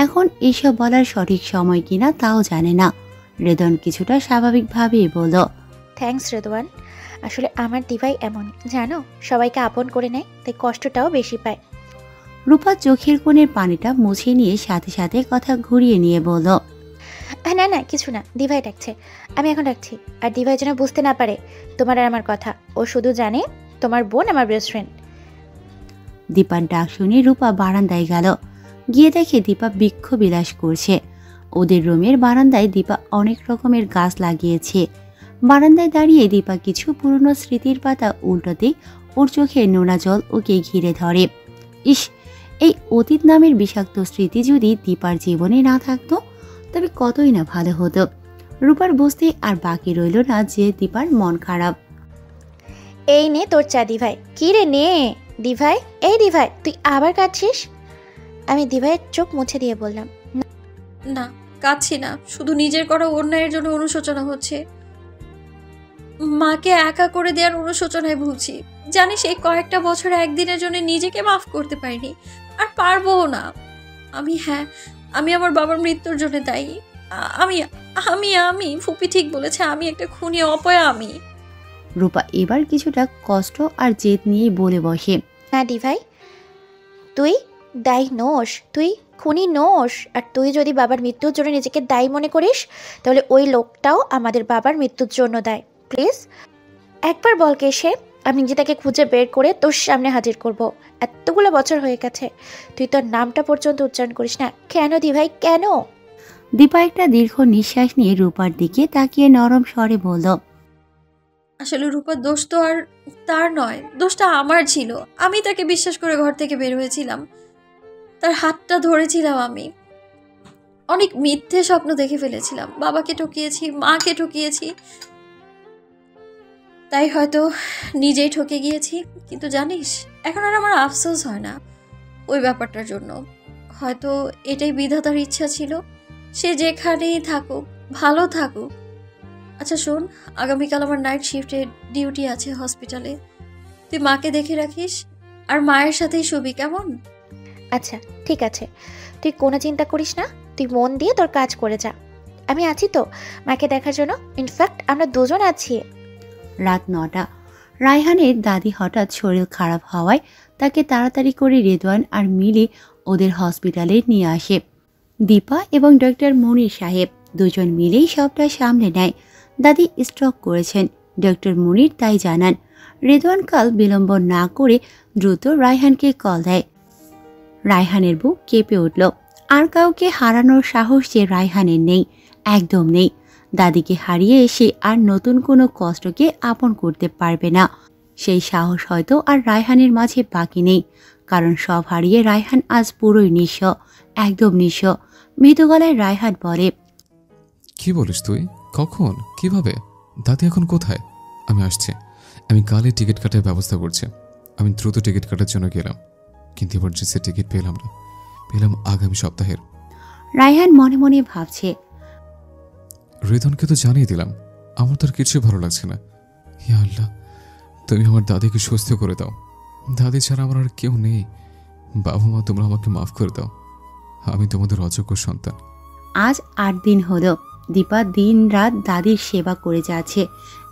এখন এসব বলার সঠিক সময় কিনা তাও জানে না। রেদওয়ান কিছুটা স্বাভাবিকভাবেই বলল, থ্যাঙ্কস রেদওয়ান, আসলে আমার দিভাই এমন, জানো, সবাইকে আপন করে নেয়, তাই কষ্টটাও বেশি পায়। রূপা চোখের কোণের পানিটা মুছে নিয়ে সাথে সাথে কথা ঘুরিয়ে নিয়ে বলল, না না কিছু না, দিভাই ডাকছে, আমি এখন ডাকছি। আর দিভাই যেন বুঝতে না পারে তোমার আর আমার কথা, ও শুধু জানে তোমার বোন আমার বেস্ট ফ্রেন্ড। দীপার ডাক শুনে রূপা বারান্দায় গেল। গিয়ে দেখে দীপা বৃক্ষ বিলাস করছে। ওদের রুমের বারান্দায় দীপা অনেক রকমের গাছ লাগিয়েছে। বারান্দায় দাঁড়িয়ে দীপা কিছু পুরনো স্মৃতির পাতা উল্টোতে ওর চোখে নোনা জল ওকে ঘিরে ধরে। ইস, এই অতীত নামের বিষাক্ত স্মৃতি যদি দীপার জীবনে না থাকতো তবে কতই না ভালো হতো। রূপার বুঝতে আর বাকি রইল না যে দীপার মন খারাপ। এই নে তোর চা দিভাই। কি রে নে দিভাই, এই দিভাই তুই আবার কাঁদছিস? আমি দিভাইয়ের চোখ মুছে দিয়ে বললাম, না কাঁদছি না, শুধু নিজের করা অন্যায়ের জন্য অনুশোচনা হচ্ছে। মাকে একা করে দেওয়ার অনুশোচনায় ভুগছি। জানিস, এই কয়েকটা বছর একদিনের জন্য নিজেকে মাফ করতে পারিনি, আর পারবও না। আমি আমার বাবার মৃত্যুর জন্য দায়ী। আমি আমি আমি ফুপি ঠিক বলেছে, আমি একটা খুনি অপয়া। আমি রূপা এবার কিছুটা কষ্ট আর জেদ নিয়েই বলে বসে, না দিভাই, তুই দায়ী নোস, তুই খুনি নোস। আর তুই যদি বাবার মৃত্যুর জন্য নিজেকে দায়ী মনে করিস তাহলে ওই লোকটাও আমাদের বাবার মৃত্যুর জন্য দায়ী। প্লিজ একবার বল কেশে, আমি নিজে তাকে খুঁজে বের করে তোর সামনে হাজির করব। এতগুলো বছর হয়ে গেছে, তুই তোর নামটা পর্যন্ত উচ্চারণ করিস না। কেন দিভাই, কেন? দীপা একটা দীর্ঘ নিঃশ্বাস নিয়ে রূপার দিকে তাকিয়ে নরম স্বরে বলল, আসলে রূপার দোষ তো আর তার নয়, দোষটা আমার ছিল। আমি তাকে বিশ্বাস করে ঘর থেকে বের হয়েছিলাম, তার হাতটা ধরেছিলাম। আমি অনেক মিথ্যে স্বপ্ন দেখে ফেলেছিলাম, বাবাকে ঠকিয়েছি, মাকে ঠকিয়েছি, তাই হয়তো নিজেই ঠকে গিয়েছি। কিন্তু জানিস, এখন আর আমার আফসোস হয় না ওই ব্যাপারটার জন্য। হয়তো এটাই বিধাতার ইচ্ছা ছিল, সে যেখানেই থাকুক ভালো থাকুক। আচ্ছা শোন, আগামীকাল আমার নাইট শিফটে ডিউটি আছে হসপিটালে। তুই মাকে দেখে রাখিস আর মায়ের সাথেই শুবি, কেমন? আচ্ছা ঠিক আছে, তুই কোনো চিন্তা করিস না, তুই মন দিয়ে তোর কাজ করে যা। আমি আছি তো মাকে দেখার জন্য, ইনফ্যাক্ট আমরা দুজন আছি। রাত 9টা। রায়হানের দাদি হঠাৎ শরীর খারাপ হওয়ায় তাকে তাড়াতাড়ি করে রেদওয়ান আর মিলি ওদের হসপিটালে নিয়ে আসে। দীপা এবং ডক্টর মনির সাহেব দুজন মিলেই সবটা সামলে নেয়। দাদি স্ট্রোক করেছেন, ডক্টর মনির তাই জানান। রেদওয়ান কাল বিলম্ব না করে দ্রুত রায়হানকে কল দেয়। রায়হানের বুক কেঁপে উঠল। আর কাউকে হারানোর সাহস যে রায়হানের নেই, একদম নেই। দাদিকে হারিয়ে এসে আর নতুন কোনো কষ্টকে আপন করতে পারবে না, সেই সাহস হয়তো আর রায়হানের মাঝে বাকি নেই। কারণ সব হারিয়ে রায়হান আজ পুরোই নিঃস্ব, একদম নিঃস্ব। মৃদু গলায় রায়হান বলে, কি বলিস তুই? কখন? কিভাবে? দাদি এখন কোথায়? আমি আসছি, আমি কালই টিকিট কাটার ব্যবস্থা করছি। আমি দ্রুত টিকিট কাটার জন্য গেলাম, কিন্তু ইমার্জেন্সি টিকিট পেলাম না, পেলাম আগামী সপ্তাহের। রায়হান মনে মনে ভাবছে, রিদনকে তো জানিয়ে দিলাম, আমার তো আর কিছুই ভালো লাগছে না। ইয়া আল্লাহ, তুমি আমার দাদিকে সুস্থ করে দাও। দাদি ছাড়া আমার আর কেউ নেই। বাবা মা, তোমরা আমাকে মাফ করে দাও, আমি তোমাদের অযোগ্য সন্তান। আজ 8 দিন হলো দীপা দিন রাত দাদির সেবা করে যাচ্ছে।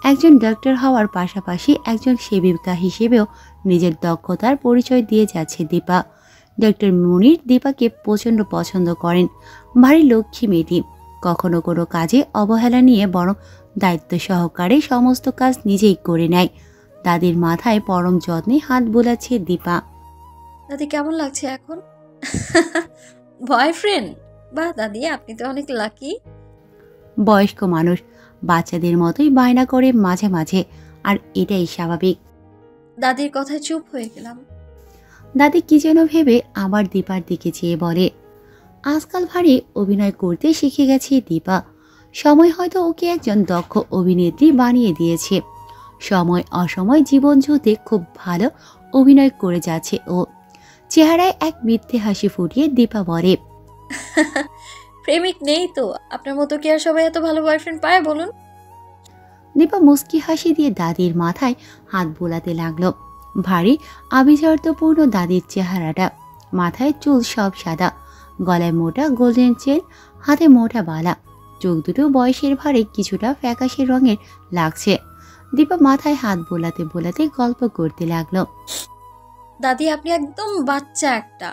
একজন ডক্টর হওয়ার পাশাপাশি একজন সেবিকা হিসেবেও নিজের দক্ষতার পরিচয় দিয়ে যাচ্ছে দীপা। ডক্টর মনির দীপাকে প্রচণ্ড পছন্দ করেন। ভারী লক্ষ্মী মেয়েটি, কখনো কোনো কাজে অবহেলা নিয়ে বরং দায়িত্ব সহকারে সমস্ত কাজ নিজেই করে নেয়। দাদির মাথায় পরম যত্নে হাত বোলাচ্ছে দীপা। দাদি কেমন লাগছে এখন? বয়ফ্রেন্ড? বাহ দাদি, আপনি তো অনেক লাকি। বয়স্ক মানুষ বাচ্চাদের মতোই বায়না করে মাঝে মাঝে, আর এটাই স্বাভাবিক। দাদির কথায় চুপ হয়ে গেলাম। দাদি কি যেন ভেবে আবার দীপার দিকে চেয়ে বলে, আজকাল ভারী অভিনয় করতে শিখে গেছে দীপা। সময় হয়তো ওকে একজন দক্ষ অভিনেত্রী বানিয়ে দিয়েছে। সময় অসময় জীবন জুতে খুব ভালো অভিনয় করে যাচ্ছে ও। চেহারায় এক মিথ্যে হাসি ফুটিয়ে দীপা বলে, প্রেমিক নেই তো? আপনার মতো কি আর সবাই এত ভালো বয়ফ্রেন্ড পায় বলুন? দীপা মুস্কি হাসি দিয়ে দাদির মাথায় হাত বোলাতে লাগলো। ভারী আভিজাত্যপূর্ণ দাদির চেহারাটা, মাথায় চুল সব সাদা, গলায় মোটা গোল্ডেন চেন, হাতে মোটা বালা, চোখ দুটো বয়সের ভারে কিছুটা ফ্যাকাশে রঙের লাগছে। দীপা মাথায় হাত বোলাতে বোলাতে গল্প করতে লাগলো। দাদি আপনি একদম বাচ্চা একটা।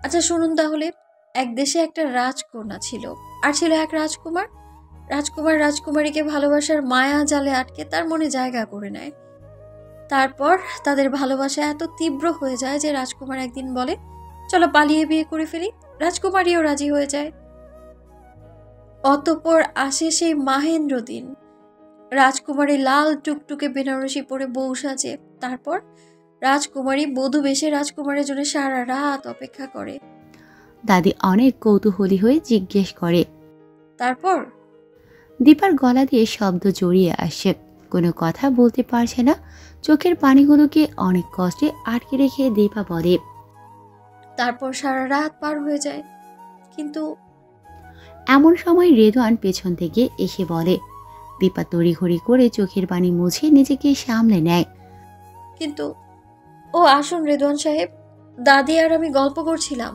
আচ্ছা শুনুন তাহলে, এক দেশে একটা রাজকন্যা ছিল, আর ছিল এক রাজকুমার। রাজকুমারীকে ভালোবাসার মায়া জালে আটকে তার মনে জায়গা করে নেয়। তারপর তাদের ভালোবাসা এত তীব্র হয়ে যায় যে রাজকুমার একদিন বলে, চলো পালিয়ে বিয়ে করে ফেলি। রাজকুমারীও রাজি হয়ে যায়। অতঃপর আসে সেই মাহেন্দ্র দিন। রাজকুমারী লাল টুকটুকে বেনারসি পরে বউ সাজে। তারপর রাজকুমারী বধূ বেশে রাজকুমারের জন্য সারা রাত অপেক্ষা করে। দাদি অনেক কৌতূহলী হয়ে জিজ্ঞেস করে, তারপর? দীপার গলা দিয়ে শব্দ জড়িয়ে আসছে, কোনো কথা বলতে পারছে না। চোখের পানিগুলোকে অনেক কষ্টে আটকে রেখে দীপা বলে, তারপর সারা রাত পার হয়ে যায়। কিন্তু এমন সময় রেদওয়ান পেছন থেকে এসে বলে। দীপা তড়িঘড়ি করে চোখের পানি মুছে নিজেকে সামলে নেয়। কিন্তু ও আসুন রেদওয়ান সাহেব, দাদি আর আমি গল্প করছিলাম।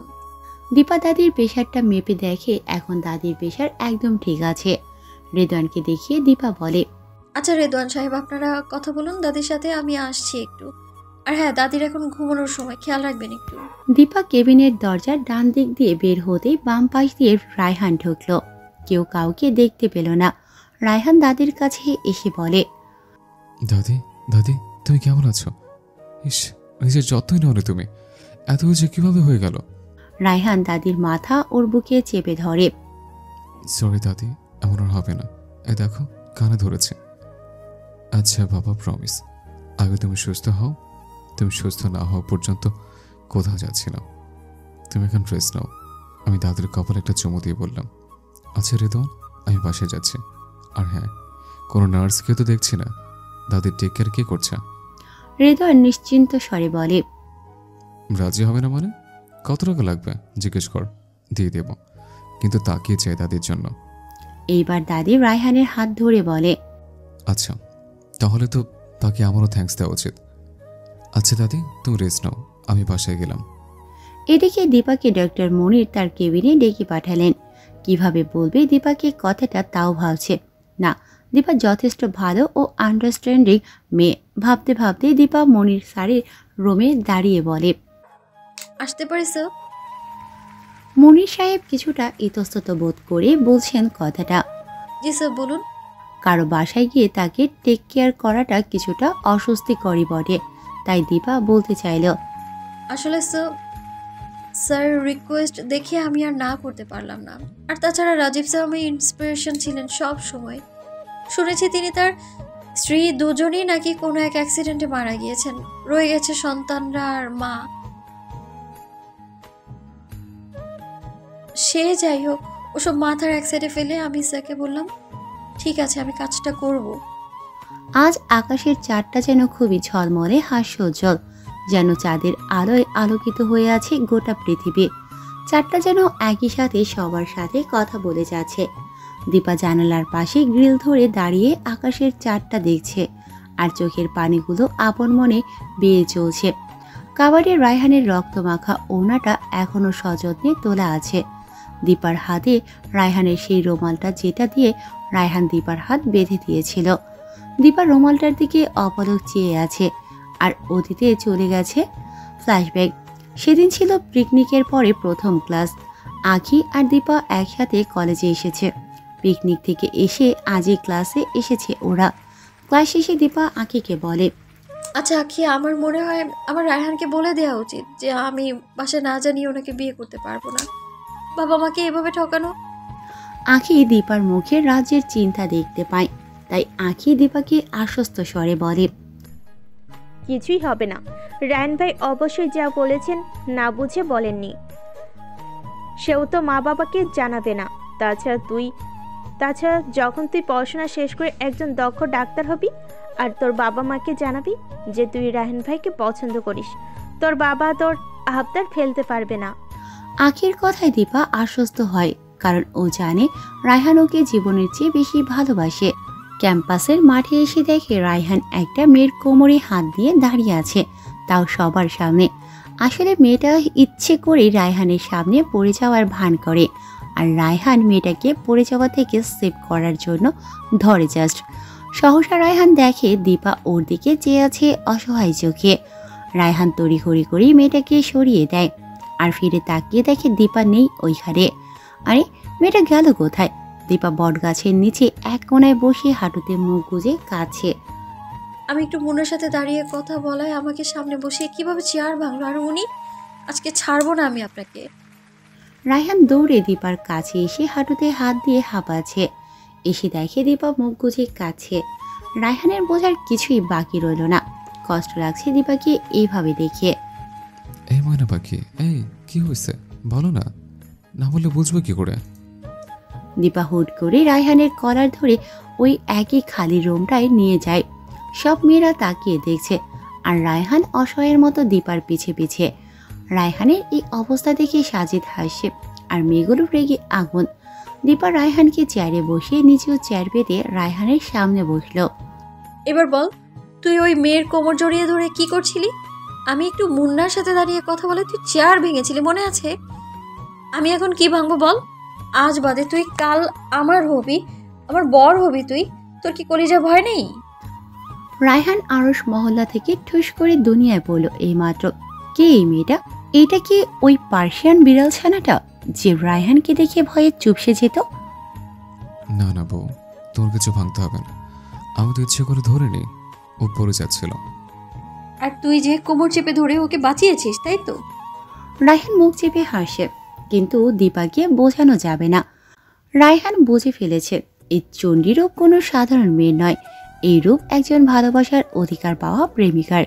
দীপা দাদির প্রেশারটা মেপে দেখে এখন দাদির প্রেশার একদম ঠিক আছে। রেদওয়ানকে দেখিয়ে দীপা বলে, আচ্ছা রেদওয়ান সাহেব আপনারা কথা বলুন দাদির সাথে, আমি আসছি একটু। আর হ্যাঁ, দাদির এখন ঘুমানোর সময়, খেয়াল রাখবেন একটু। দীপা কেবিনের দরজার ডান দিক দিয়ে বের হতেই বাম পাশ দিয়ে রায়হান ঢুকলো। কেউ কাউকে দেখতে পেল না। রায়হান দাদির কাছে এসে বলে, দাদি দাদি তুমি কেমন আছো? ইস, নিজের যত্নই নাও না তুমি, এত কিছু কিভাবে হয়ে গেল? রায়হান দাদির মাথা ওর বুকে চেপে ধরে। সরি দাদি, এমন আর হবে না। এই দেখো কানে ধরেছে। আচ্ছা বাবা, প্রমিস আগে তুমি সুস্থ হও। তুমি সুস্থ না হওয়া পর্যন্ত কোথাও যাচ্ছি না। তুমি এখন রেস্ট নাও। আমি দাদির কপালে একটা চুমু দিয়ে বললাম, আচ্ছা রেদওয়ান, আমি বাসায় যাচ্ছি। আর হ্যাঁ, কোনো নার্সকে তো দেখছি না। দাদির টেক কেয়ার কে করছে? রেদওয়ান নিশ্চিন্ত স্বরে বলে, রাজি হবে না মানে? কত টাকা লাগবে জিজ্ঞেস কর, দিয়ে দেব। কিন্তু তাকিয়ে চাই দাদির জন্য। এইবার দাদি রায়হানের হাত ধরে বলে, আচ্ছা তাহলে তো তাকে আমারও থ্যাঙ্কস দেওয়া উচিত। আচ্ছা দাদি, তুমি রেস্ট নাও, আমি বাসায় গেলাম। এদিকে দীপাকে ডক্টর মনির তার কেবিনে ডেকে পাঠালেন। কিভাবে বলবে দীপাকে কথাটা তাও ভাবছে না। দীপা যথেষ্ট ভালো ও আন্ডারস্ট্যান্ডিং মেয়ে। ভাবতে ভাবতে দীপা মনির স্যারের রুমে দাঁড়িয়ে বলে, আসতে পারি স্যার? মনির সাহেব কিছুটা ইতস্তত বোধ করে বলছেন কথাটা। জি স্যার বলুন। কারো বাসায় গিয়ে তাকে টেক কেয়ার করাটা কিছুটা অস্বস্তিকরই বটে, তাই দীপা বলতে চাইল, আসলে স্যার রিকোয়েস্ট দেখে আমি আর না করতে পারলাম না। আর তাছাড়া রাজীব স্যার আমার ইন্সপিরেশন ছিলেন সব সময়। শুনেছি তিনি তার স্ত্রী দুজনেই নাকি কোনো এক অ্যাক্সিডেন্টে মারা গিয়েছেন, রয়ে গেছে সন্তানরা আর মা। সে যাই হোক, ওসব মাথার এক সাইডে ফেলে আমি স্যারকে বললাম, ঠিক আছে আমি কাজটা করব। আজ আকাশের চাঁদটা যেন খুবই ঝলমলে হাস্যোজ্জ্বল, যেন চাঁদের আলোয় আলোকিত হয়ে আছে গোটা পৃথিবী। চাঁদটা যেন একই সাথে সবার সাথে কথা বলে যাচ্ছে। দীপা জানালার পাশে গ্রিল ধরে দাঁড়িয়ে আকাশের চাঁদটা দেখছে, আর চোখের পানিগুলো আপন মনে বেয়ে চলছে। কাবাডে রায়হানের রক্তমাখা ওড়নাটা এখনো সযত্নে তোলা আছে। দীপার হাতে রায়হানের সেই রুমালটা, যেটা দিয়ে রায়হান দীপার হাত বেঁধে দিয়েছিল। দীপা রুমালটার দিকে অপলক চেয়ে আছে, আর অতীতে চলে গেছে ফ্ল্যাশব্যাক। সেদিন ছিল পিকনিকের পরে প্রথম ক্লাস। আখি আর দীপা একসাথে কলেজে এসেছে। পিকনিক থেকে এসে আজই ক্লাসে এসেছে ওরা। ক্লাস শেষে দীপা আখিকে বলে, আচ্ছা আখি, আমার মনে হয় আমার রায়হানকে বলে দেওয়া উচিত যে আমি বাসায় না জানিয়ে ওনাকে বিয়ে করতে পারবো না। বাবা মাকে এভাবে ঠকানো। আখি দীপার মুখে রাজ্যের চিন্তা দেখতে পায়, তাই আখি দীপাকে আশ্বস্ত স্বরে বলে, কিছুই হবে না। রায়ন ভাই অবশ্যই যা বলেছেন না বুঝে বলেননি। সেও তো মা বাবাকে জানাবে না। তাছাড়া যখন তুই পড়াশোনা শেষ করে একজন দক্ষ ডাক্তার হবি, আর তোর বাবা মাকে জানাবি যে তুই রায়ন ভাইকে পছন্দ করিস, তোর বাবা তোর আবদার ফেলতে পারবে না। আখির কথায় দীপা আশ্বস্ত হয়, কারণ ও জানে রায়হান ওকে জীবনের চেয়ে বেশি ভালোবাসে। ক্যাম্পাসের মাঠে এসে দেখে রায়হান একটা মেয়ের কোমরে হাত দিয়ে দাঁড়িয়ে আছে, তাও সবার সামনে। আসলে মেয়েটা ইচ্ছে করে রায়হানের সামনে পড়ে যাওয়ার ভান করে, আর রায়হান মেয়েটাকে পড়ে যাওয়া থেকে সেভ করার জন্য ধরে জাস্ট। সহসা রায়হান দেখে দীপা ওর দিকে চেয়ে আছে অসহায় চোখে। রায়হান তড়িঘড়ি করে মেয়েটাকে সরিয়ে দেয় আর ফিরে তাকিয়ে দেখে দীপা নেই ওইখানে। আরে মেয়েটা গেল কোথায়? দীপা বটগাছের নিচে এক কোণায় বসে হাঁটুতে মুখ গুজে কাঁদছে। আমি একটু মুন্নার সাথে দাঁড়িয়ে কথা বলায় আমাকে সামনে বসিয়ে কিভাবে চেয়ার ভাঙলো, আর উনি আজকে ছাড়বো না আমি আপনাকে। রায়হান দৌড়ে দীপার কাছে এসে হাঁটুতে হাত দিয়ে হাঁপাচ্ছে। এসে দেখে দীপা মুখ গুজে কাঁদছে। রায়হানের বোঝার কিছুই বাকি রইল না। কষ্ট লাগছে দীপাকে এইভাবে দেখে। এই ময়না পাখি, এই কি হয়েছে বলো না, না বললে বুঝবো কি করে? দীপা হুট করে রায়হানের কলার ধরে ওই একই খালি রুমটায় নিয়ে যায়। সব মেয়েরা তাকিয়ে দেখছে আর রায়হান অসহায়ের মতো দীপার পিছে পিছে। রায়হানের এই অবস্থা দেখে সাজিদ হাসে আর মেয়েগুলো রেগে আগুন। দীপা রায়হানকে চেয়ারে বসিয়ে নিচেও চেয়ার পেতে রায়হানের সামনে বসলো। এবার বল, তুই ওই মেয়ের কোমর জড়িয়ে ধরে কি করছিলি? আমি একটু মুন্নার সাথে দাঁড়িয়ে কথা বলে তুই চেয়ার ভেঙেছিলি, মনে আছে? আমি এখন কি ভাঙবো বল? আজ বাদে তুই কাল আমার হবি, আমার বর হবি তুই। তোর কি কলিজা ভয় নেই? রায়হান আরশ মহল্লা থেকে ঠুস করে দুনিয়ায় পড়ল এইমাত্র। কে এই মেয়েটা? এটা কি ওই পার্সিয়ান বিড়াল ছানাটা যে রায়হানকে দেখে ভয়ে চুপসে যেত? না না বউ, তোর কিছু ভাঙতে হবে না। আমি তো ইচ্ছে করে ধরে নি, ও পড়ে যাচ্ছিল। আর তুই যে কোমর চেপে ধরে ওকে বাঁচিয়েছিস, তাই তো? রায়হান মুখ চেপে হাসে, কিন্তু দীপাকে বোঝানো যাবে না। রায়হান বুঝে ফেলেছে এই চণ্ডীরূপ কোনো সাধারণ মেয়ে নয়। এই রূপ একজন ভালোবাসার অধিকার পাওয়া প্রেমিকার।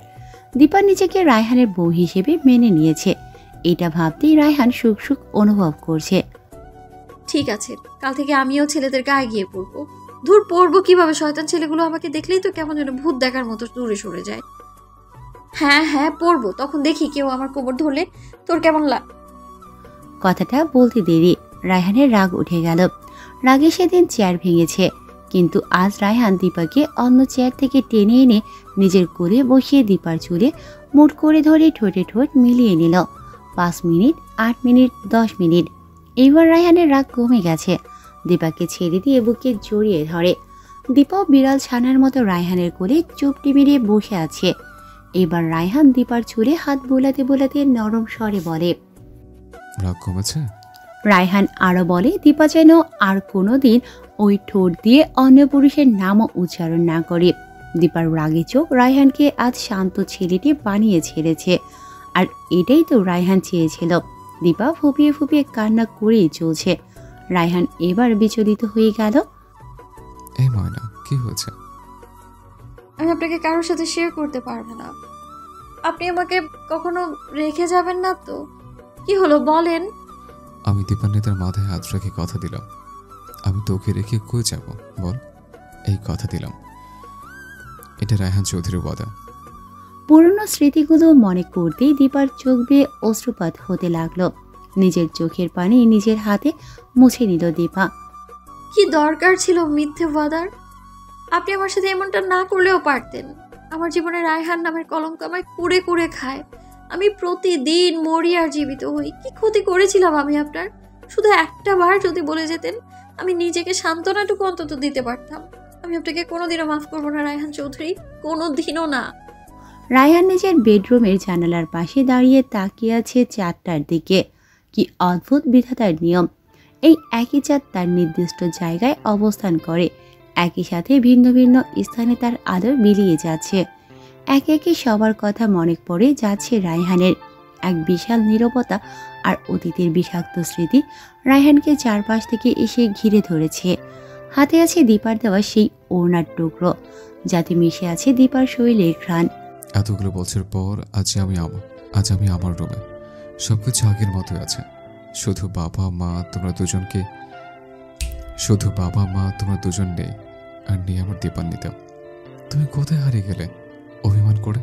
দীপা নিজেকে রায়হানের বউ হিসেবে মেনে নিয়েছে। এটা ভাবতেই রায়হান সুখ সুখ অনুভব করছে। ঠিক আছে, কাল থেকে আমিও ছেলেদের গায়ে গিয়ে পড়বো। দূর পড়বো কিভাবে? শয়তান ছেলেগুলো আমাকে দেখলেই তো কেমন যেন ভূত দেখার মতো দূরে সরে যায়। হ্যাঁ হ্যাঁ পড়বো, তখন দেখি কেউ আমার কোমর ধরলে তোর কেমন কথাটা বলতে দেরি রায়হানের রাগ উঠে গেল। রাগে সেদিন চেয়ার ভেঙেছে, কিন্তু আজ রায়হান দীপাকে অন্য চেয়ার থেকে টেনে এনে নিজের কোলে বসিয়ে দীপার চুলে মুঠ করে ধরে ঠোঁটে ঠোঁট মিলিয়ে নিল। 5 মিনিট, 8 মিনিট, 10 মিনিট। এইবার রায়হানের রাগ কমে গেছে। দীপাকে ছেড়ে দিয়ে বুকে জড়িয়ে ধরে। দীপাও বিড়াল ছানার মতো রায়হানের কোলে চুপটি মেরে বসে আছে। এবার রায়হান দীপার চুলে হাত বোলাতে বোলাতে নরম স্বরে বলে, রাগ কমেছে? রায়হান আরো বলে দীপা যেন আর কোনোদিন ওই ঠোঁট দিয়ে অন্য পুরুষের নামও উচ্চারণ না করে। দীপার রাগে চোখ রায়হানকে আজ শান্ত ছেলেটি বানিয়ে ছেড়েছে, আর এটাই তো রায়হান চেয়েছিল। দীপা ফুপিয়ে ফুপিয়ে কান্না করেই চলছে। রায়হান এবার বিচলিত হয়ে গেল। এই ময়না, কি হয়েছে? আমি আপনাকে কারোর সাথে শেয়ার করতে পারবো না। আপনি আমাকে কখনো রেখে যাবেন না তো? কি হলো বলেন? আমি দীপান্বিতার মাথায় হাত রেখে কথা দিলাম, আমি তোকে রেখে কই যাব বল? এই কথা দিলাম। এটা রায়হান চৌধুরীর ওয়াদা। পুরনো স্মৃতিগুলো মনে করতেই দীপার চোখ বেয়ে অশ্রুপাত হতে লাগলো। নিজের চোখের পানি নিজের হাতে মুছে নিল দীপা। কি দরকার ছিল মিথ্যে ওয়াদার? আপনি আমার সাথে এমনটা না করলেও পারতেন। আমার জীবনে রায়হান নামের কলঙ্ক আমায় কুড়ে কুড়ে খায়। আমি প্রতিদিন মরি আর জীবিত হই। কি ক্ষতি করেছিলাম আমি আপনার? শুধু একটা বার যদি বলে যেতেন, আমি নিজেকে সান্ত্বনাটুকু অন্তত দিতে পারতাম। আমি আপনাকে কোনোদিনও মাফ করবো না রায়হান চৌধুরী, কোনোদিনও না। রায়হান নিজের বেডরুমের জানালার পাশে দাঁড়িয়ে তাকিয়ে আছে চাঁদটার দিকে। কি অদ্ভুত বিধাতার নিয়ম! এই একই চাঁদ তার নির্দিষ্ট জায়গায় অবস্থান করে, একই সাথে ভিন্ন ভিন্ন স্থানে তার আলো বিলিয়ে যাচ্ছে। একে একে সবার কথা মনে পড়ে যাচ্ছে রায়হানের। এক বিশাল নীরবতা আর অতীতের বিষাক্ত স্মৃতি রায়হানকে চারপাশ থেকে এসে ঘিরে ধরেছে। হাতে আছে দীপার দেওয়া সেই ওড়নার টুকরো, যাতে মিশে আছে দীপার শরীরের ঘ্রাণ। এতগুলো বছর পর আজ আমি আমার রুমে। সবকিছু আগের মতোই আছে। শুধু বাবা মা তোমরা দুজন নেই, আর নেই আমার দীপান্বিতা। তুমি কোথায় হারিয়ে গেলে অভিমান করে?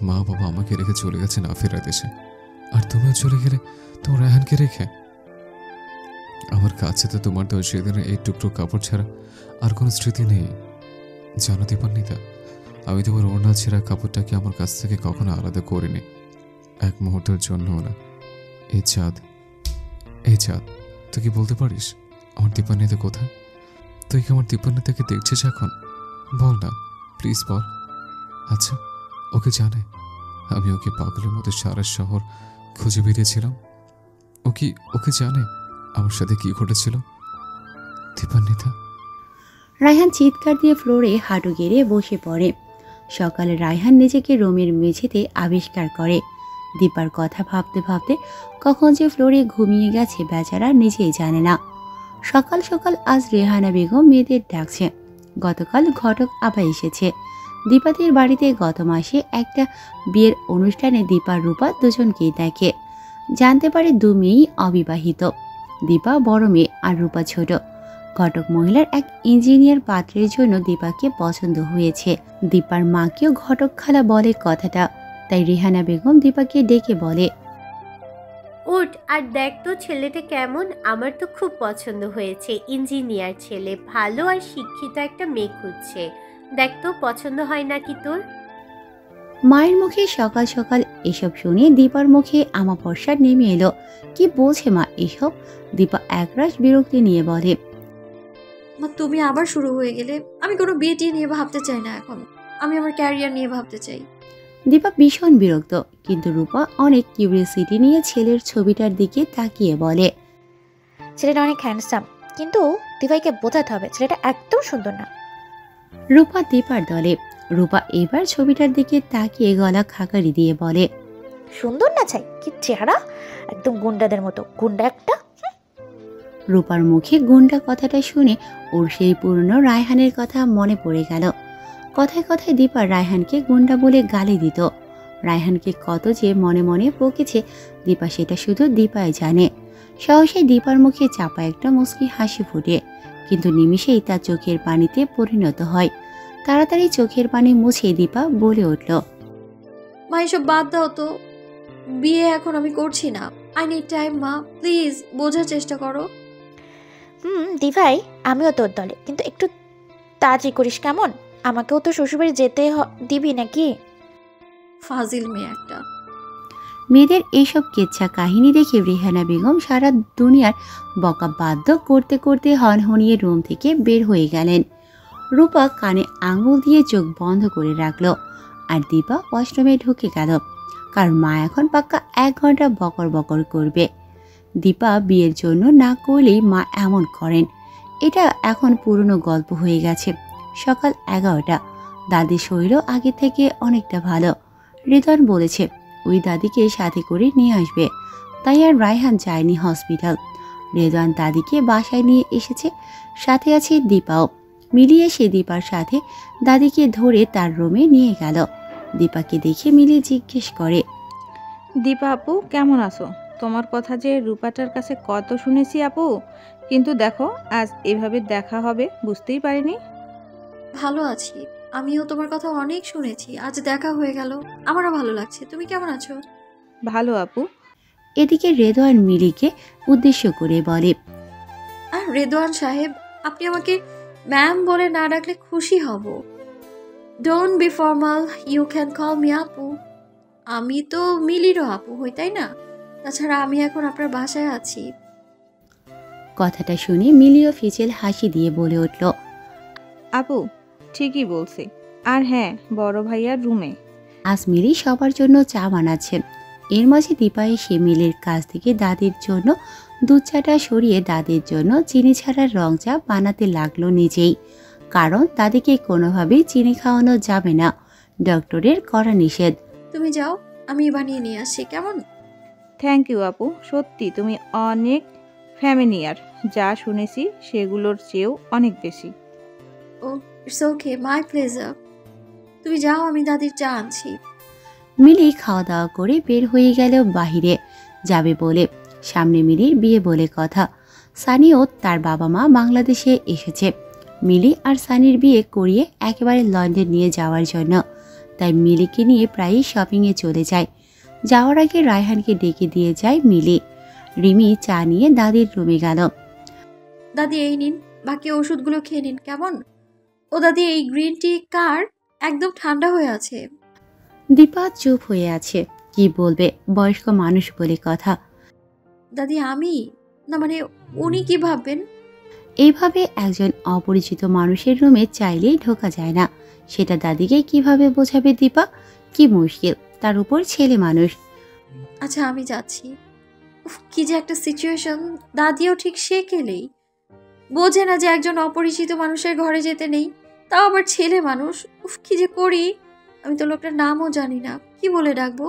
মা বাবা আমাকে রেখে চলে গেছে না ফেরা দেশে, আর তুমিও চলে গেলে তোমার রায়হানকে রেখে। আমার কাছে তো তোমার দেওয়া সেদিনের এই টুকরো কাপড় ছাড়া আর কোনো স্মৃতি নেই। জানো দীপান্বিতা, আমি তোমার ওড়না ছেঁড়া কাপড়টাকে আমার কাছ থেকে কখনো আলাদা করিনি, এক মুহূর্তের জন্যও না। এই চাঁদ তুই কি বলতে পারিস আমার দীপান্বিতা কোথায়? তুই কি আমার দীপান্বিতাকে দেখছিস এখন? বল না, প্লিজ বল। আচ্ছা, ওকে জানে আমি ওকে পাগলের মতো সারা শহর খুঁজে বেরিয়েছিলাম? ওকে জানে আমার সাথে কি ঘটেছিল? দীপান্বিতা। রায়হান চিৎকার দিয়ে ফ্লোরে হাঁটু গেড়ে বসে পড়ে। সকালে রায়হান নিজেকে রুমের মেঝেতে আবিষ্কার করে। দীপার কথা ভাবতে ভাবতে কখন যে ফ্লোরে ঘুমিয়ে গেছে বেচারা নিজেই জানে না। সকাল সকাল আজ রেহানা বেগম মেয়েদের ডাকছে। গতকাল ঘটক আবার এসেছে। দীপাদের বাড়িতে গত মাসে একটা বিয়ের অনুষ্ঠানে দীপা রূপা দুজনকেই দেখে। জানতে পারে দু মেয়েই অবিবাহিত। দীপা বড় মেয়ে আর রূপা ছোট। ঘটক মহিলার এক ইঞ্জিনিয়ার পাত্রের জন্য দীপাকে পছন্দ হয়েছে। দীপার মাকেও ঘটক খালা বলে কথাটা, তাই রেহানা বেগম দীপাকে ডেকে বলে, উঠ আর দেখ তো ছেলেটা কেমন। আমার তো খুব পছন্দ হয়েছে। ইঞ্জিনিয়ার ছেলে, ভালো আর শিক্ষিত একটা মেয়ে খুঁজছে। দেখ তো পছন্দ হয় নাকি তোর। মায়ের মুখে সকাল সকাল এসব শুনে দীপার মুখে আমাবস্যা নেমে এলো। কি বলছে মা এসব? দীপা একরাশ বিরক্তি নিয়ে বলে, মা তুমি আবার শুরু হয়ে গেলে। আমি কোনো বিয়ে টিয়ে নিয়ে ভাবতে চাই না এখন। আমি আমার ক্যারিয়ার নিয়ে ভাবতে চাই। দীপা ভীষণ বিরক্ত, কিন্তু রূপা অনেক কিউরিয়াসিটি নিয়ে ছেলের ছবিটার দিকে তাকিয়ে বলে, ছেলেটা অনেক হ্যান্ডসাম, কিন্তু দিভাইকে বোঝাতে হবে ছেলেটা একদম সুন্দর না। রূপা দীপার দলে। রূপা এবার ছবিটার দিকে তাকিয়ে গলা খাকারি দিয়ে বলে, সুন্দর না চাই, কি চেহারা, একদম গুন্ডাদের মতো, গুন্ডা একটা। রূপার মুখে গুন্ডা কথাটা শুনে ওর সেই পুরনো রায়হানের কথা মনে পড়ে গেল। কথায় কথায় দীপা রায়হানকে গুন্ডা বলে গালি দিত। রায়হানকে কত যে মনে মনে বকেছে দীপা সেটা শুধু দীপাই জানে। সহসাই দীপার মুখে চাপা একটা মুচকি হাসি ফুটে, কিন্তু নিমিষেই তার চোখের পানিতে পরিণত হয়। তাড়াতাড়ি চোখের পানি মুছে দীপা বলে উঠল, মা এসব বাদ দাও তো। বিয়ে এখন আমি করছি না। আই নিড টাইম মা, প্লিজ বোঝার চেষ্টা করো। দিভাই আমিও তোর দলে, কিন্তু একটু তাড়াতাড়ি করিস কেমন? আমাকেও তো শ্বশুরবাড়ি যেতে দিবি নাকি? ফাজিল মেয়ে একটা। মেয়েদের এইসব কেচ্ছা কাহিনী দেখে রেহানা বেগম সারা দুনিয়ার বকা বাধ্য করতে করতে হনহনিয়ে রুম থেকে বের হয়ে গেলেন। রূপা কানে আঙুল দিয়ে চোখ বন্ধ করে রাখল, আর দীপা ওয়াশরুমে ঢুকে গেল, কারণ মা এখন পাক্কা 1 ঘন্টা বকর বকর করবে। দীপা বিয়ের জন্য না করলেই মা এমন করেন। এটা এখন পুরনো গল্প হয়ে গেছে। সকাল 11টা। দাদির শরীরও আগে থেকে অনেকটা ভালো। রিদন বলেছে ওই দাদিকে সাথে করে নিয়ে আসবে, তাই আর রায়হান যায়নি হসপিটাল। রেদওয়ান দাদিকে বাসায় নিয়ে এসেছে, সাথে আছে দীপাও। মিলিয়ে সে দীপার সাথে দাদিকে ধরে তার রুমে নিয়ে গেল। দীপাকে দেখে মিলি জিজ্ঞেস করে, দীপা আপু কেমন আছো? তোমার কথা যে রূপাটার কাছে কত শুনেছি আপু, কিন্তু দেখো আজ এভাবে দেখা হবে বুঝতেই পারিনি। ভালো আছি। আমিও তোমার কথা অনেক শুনেছি, আজ দেখা হয়ে গেল, আমারও ভালো লাগছে। তুমি কেমন আছো? ভালো আপু। এদিকে রেদওয়ান মিলিকে উদ্দেশ্য করে বলে, আর রেদওয়ান সাহেব, আপনি আমাকে ম্যাম বলে না ডাকলে খুশি হব। Don't be formal, you can call me আপু। আমি তো মিলিরও আপু হই, তাই না? তাছাড়া আমি এখন আপনার বাসায় আছি। কথাটা শুনে মিলিও ফিচেল হাসি দিয়ে বলে উঠল, আপু ঠিকই বলছে। আর হ্যাঁ, বড় ভাইয়ার রুমে। আজ মিলি সবার জন্য চা বানাচ্ছে। এর মাঝে দীপা এসে মিলির কাছ থেকে দাদির জন্য দুধ চাটা সরিয়ে দাদির জন্য চিনি ছাড়ার রং চা বানাতে লাগলো নিজেই, কারণ দাদিকে কোনোভাবেই চিনি খাওয়ানো যাবে না, ডক্টরের কড়া নিষেধ। তুমি যাও, আমি বানিয়ে নিয়ে আসছি, কেমন? থ্যাংক ইউ আপু, সত্যি তুমি অনেক ফ্যামিলিয়ার। যা শুনেছি সেগুলোর চেয়েও অনেক বেশি। ও ইটস ওকে, মাই প্লেজার। তুমি যাও, আমি দাদির চা আনছি। মিলি খাওয়া দাওয়া করে বের হয়ে গেল বাহিরে যাবে বলে। সামনে মিলির বিয়ে বলে কথা। সানিও তার বাবা মা বাংলাদেশে এসেছে মিলি আর সানির বিয়ে করিয়ে একেবারে লন্ডন নিয়ে যাওয়ার জন্য। তাই মিলিকে নিয়ে প্রায়ই শপিংয়ে চলে যায়। যাওয়ার আগে রায়হানকে ডেকে দিয়ে যায় মিলি। রিমি চা নিয়ে দাদির রুমে গেল। দাদি এই নিন, বাকি ওষুধগুলো খেয়ে নিন, কেমন? ও দাদি, এই গ্রিন টি কার? একদম ঠান্ডা হয়ে আছে। দীপা চুপ হয়ে আছে, কি বলবে, বয়স্ক মানুষ বলে কথা। দাদি আমি না, মানে উনি কি ভাববেন? এইভাবে একজন অপরিচিত মানুষের রুমে চাইলেই ঢোকা যায় না। সেটা দাদিকে কিভাবে বোঝাবে দীপা? কি মুশকিল, তার উপর ছেলে মানুষ। আচ্ছা আমি যাচ্ছি। উফ, কি যে একটা সিচুয়েশন। দাদিও ঠিক সে কেলেই বোঝে না যে একজন অপরিচিত মানুষের ঘরে যেতে নেই, তাও আবার ছেলে মানুষ। উফ, কি যে করি। আমি তো লোকটার নামও জানি না, কি বলে ডাকবো?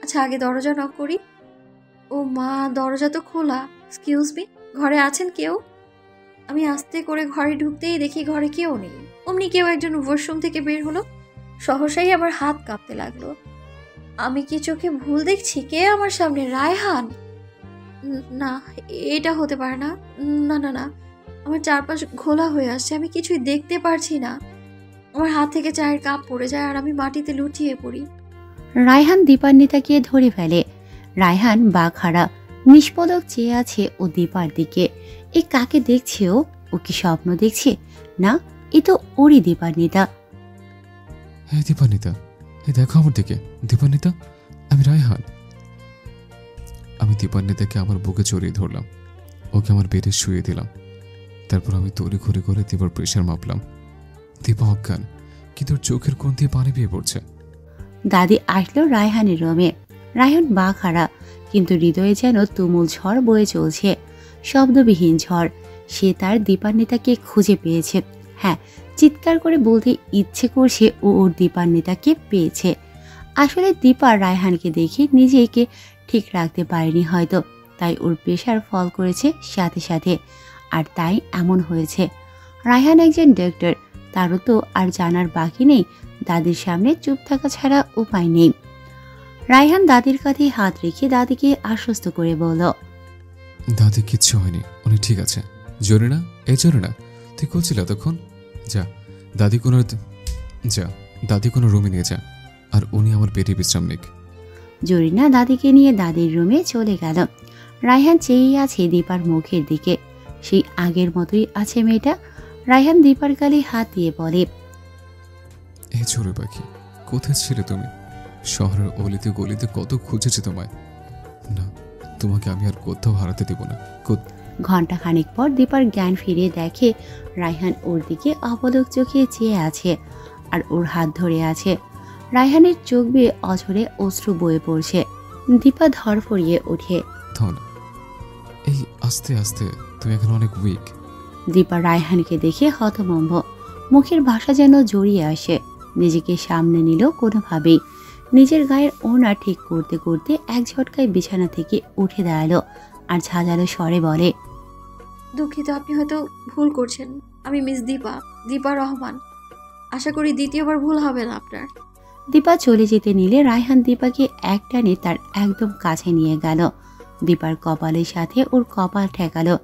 আচ্ছা আগে দরজা নক করি। ও মা, দরজা তো খোলা। এক্সকিউজ মি, ঘরে আছেন কেউ? আমি আস্তে করে ঘরে ঢুকতেই দেখি ঘরে কেউ নেই। অমনি কেউ একজন ওয়াশরুম থেকে বের হলো। সহসাই আমার হাত কাঁপতে লাগলো। আমি কি চোখে ভুল দেখছি? কে আমার সামনে? রায়হান? না, এটা হতে পারে না। না না না, আমার চারপাশ ঘোলা হয়ে আসছে, আমি কিছুই দেখতে পারছি না। আমার হাত থেকে চায়ের কাপ পড়ে যায় আর আমি মাটিতে লুটিয়ে পড়ি। রায়হান দীপান্বিতাকে ধরে ফেলে। রায়হান বাঘাড়া নিষ্পদক চেয়ে আছে ও দীপার দিকে। এ কাকে দেখছে ও? ও কি স্বপ্ন দেখছে? না, এ তো ওরই দীপান্বিতা। হ্যাঁ দীপান্বিতা, দেখো আমার দিকে। দীপান্বিতা, আমি রায়হান। আমি দীপান্বিতাকে আমার বুকে জড়িয়ে ধরলাম, ওকে আমার বেডে শুয়ে দিলাম। তারপর আমি তড়ি ঘুরে করে দীপার প্রেশার মাপলাম। দীপা অজ্ঞান, কিন্তু ওর চোখের কোণ দিয়ে পানি বেয়ে পড়ছে। দাদি আসলো রায়হানের রুমে। রায়হান বাঘাড়া, কিন্তু হৃদয়ে যেন তুমুল ঝড় বয়ে চলছে, শব্দবিহীন ঝড়। সে তার দীপান্বিতাকে খুঁজে পেয়েছে। হ্যাঁ, চিৎকার করে বলতে ইচ্ছে করছে ও ওর দীপান্বিতাকে পেয়েছে। আসলে দীপা রায়হানকে দেখে নিজেকে ঠিক রাখতে পারেনি হয়তো, তাই ওর প্রেশার ফল করেছে সাথে সাথে, আর তাই এমন হয়েছে। রায়হান একজন ডক্টর, তারও তো আর জানার বাকি নেই। দাদির সামনে চুপ থাকা ছাড়া উপায় নেই। রায়হান দাদির কাঁধে হাত রেখে দাদিকে আশ্বস্ত করে বলল, দাদি কিচ্ছু হয়নি, উনি ঠিক আছে। জোরে না, এই জোরে না, তুই করছিল এতক্ষণ। যা দাদি কোনো রুমে নিয়ে যা, আর উনি আমার পেটে বিশ্রাম নিক। জরিনা দাদিকে নিয়ে দাদির রুমে চলে গেল। রায়হান চেয়েই আছে দীপার মুখের দিকে। সেই আগের মতোই আছে মেয়েটা। রায়হান দীপার গালে হাত দিয়ে বলে, এই ছোট পাখি, কোথায় ছিলে তুমি? শহরের অলিতে গলিতে কত খুঁজেছি তোমায়। না, তোমাকে আমি আর কোথাও হারাতে দেব না। ঘন্টা খানিক পর দীপার জ্ঞান ফিরে দেখে রায়হান ওর দিকে অপলক চোখে চেয়ে আছে আর ওর হাত ধরে আছে। রায়হানের চোখ বেয়ে অঝরে অশ্রু বয়ে পড়ছে। দীপা ধরফড়িয়ে ওঠে, এই আস্তে আস্তে, তুমি এখন অনেক উইক। দীপা রায়হানকে দেখে হতভম্ব, মুখের ভাষা যেন জড়িয়ে আসে। নিজেকে সামনে নিল কোনোভাবেই। নিজের গায়ের ওড়না ঠিক করতে করতে এক ঝটকায় বিছানা থেকে উঠে দাঁড়ালো আর ঝাঁঝালো স্বরে বলে, দুঃখিত, আপনি হয়তো ভুল করছেন। আমি মিস দীপা রহমান। আশা করি দ্বিতীয়বার ভুল হবে না আপনার। দীপা চলে যেতে নিলে রায়হান দীপাকে এক টানে তার একদম কাছে নিয়ে গেল। দীপার কপালের সাথে ওর কপাল ঠেকালো।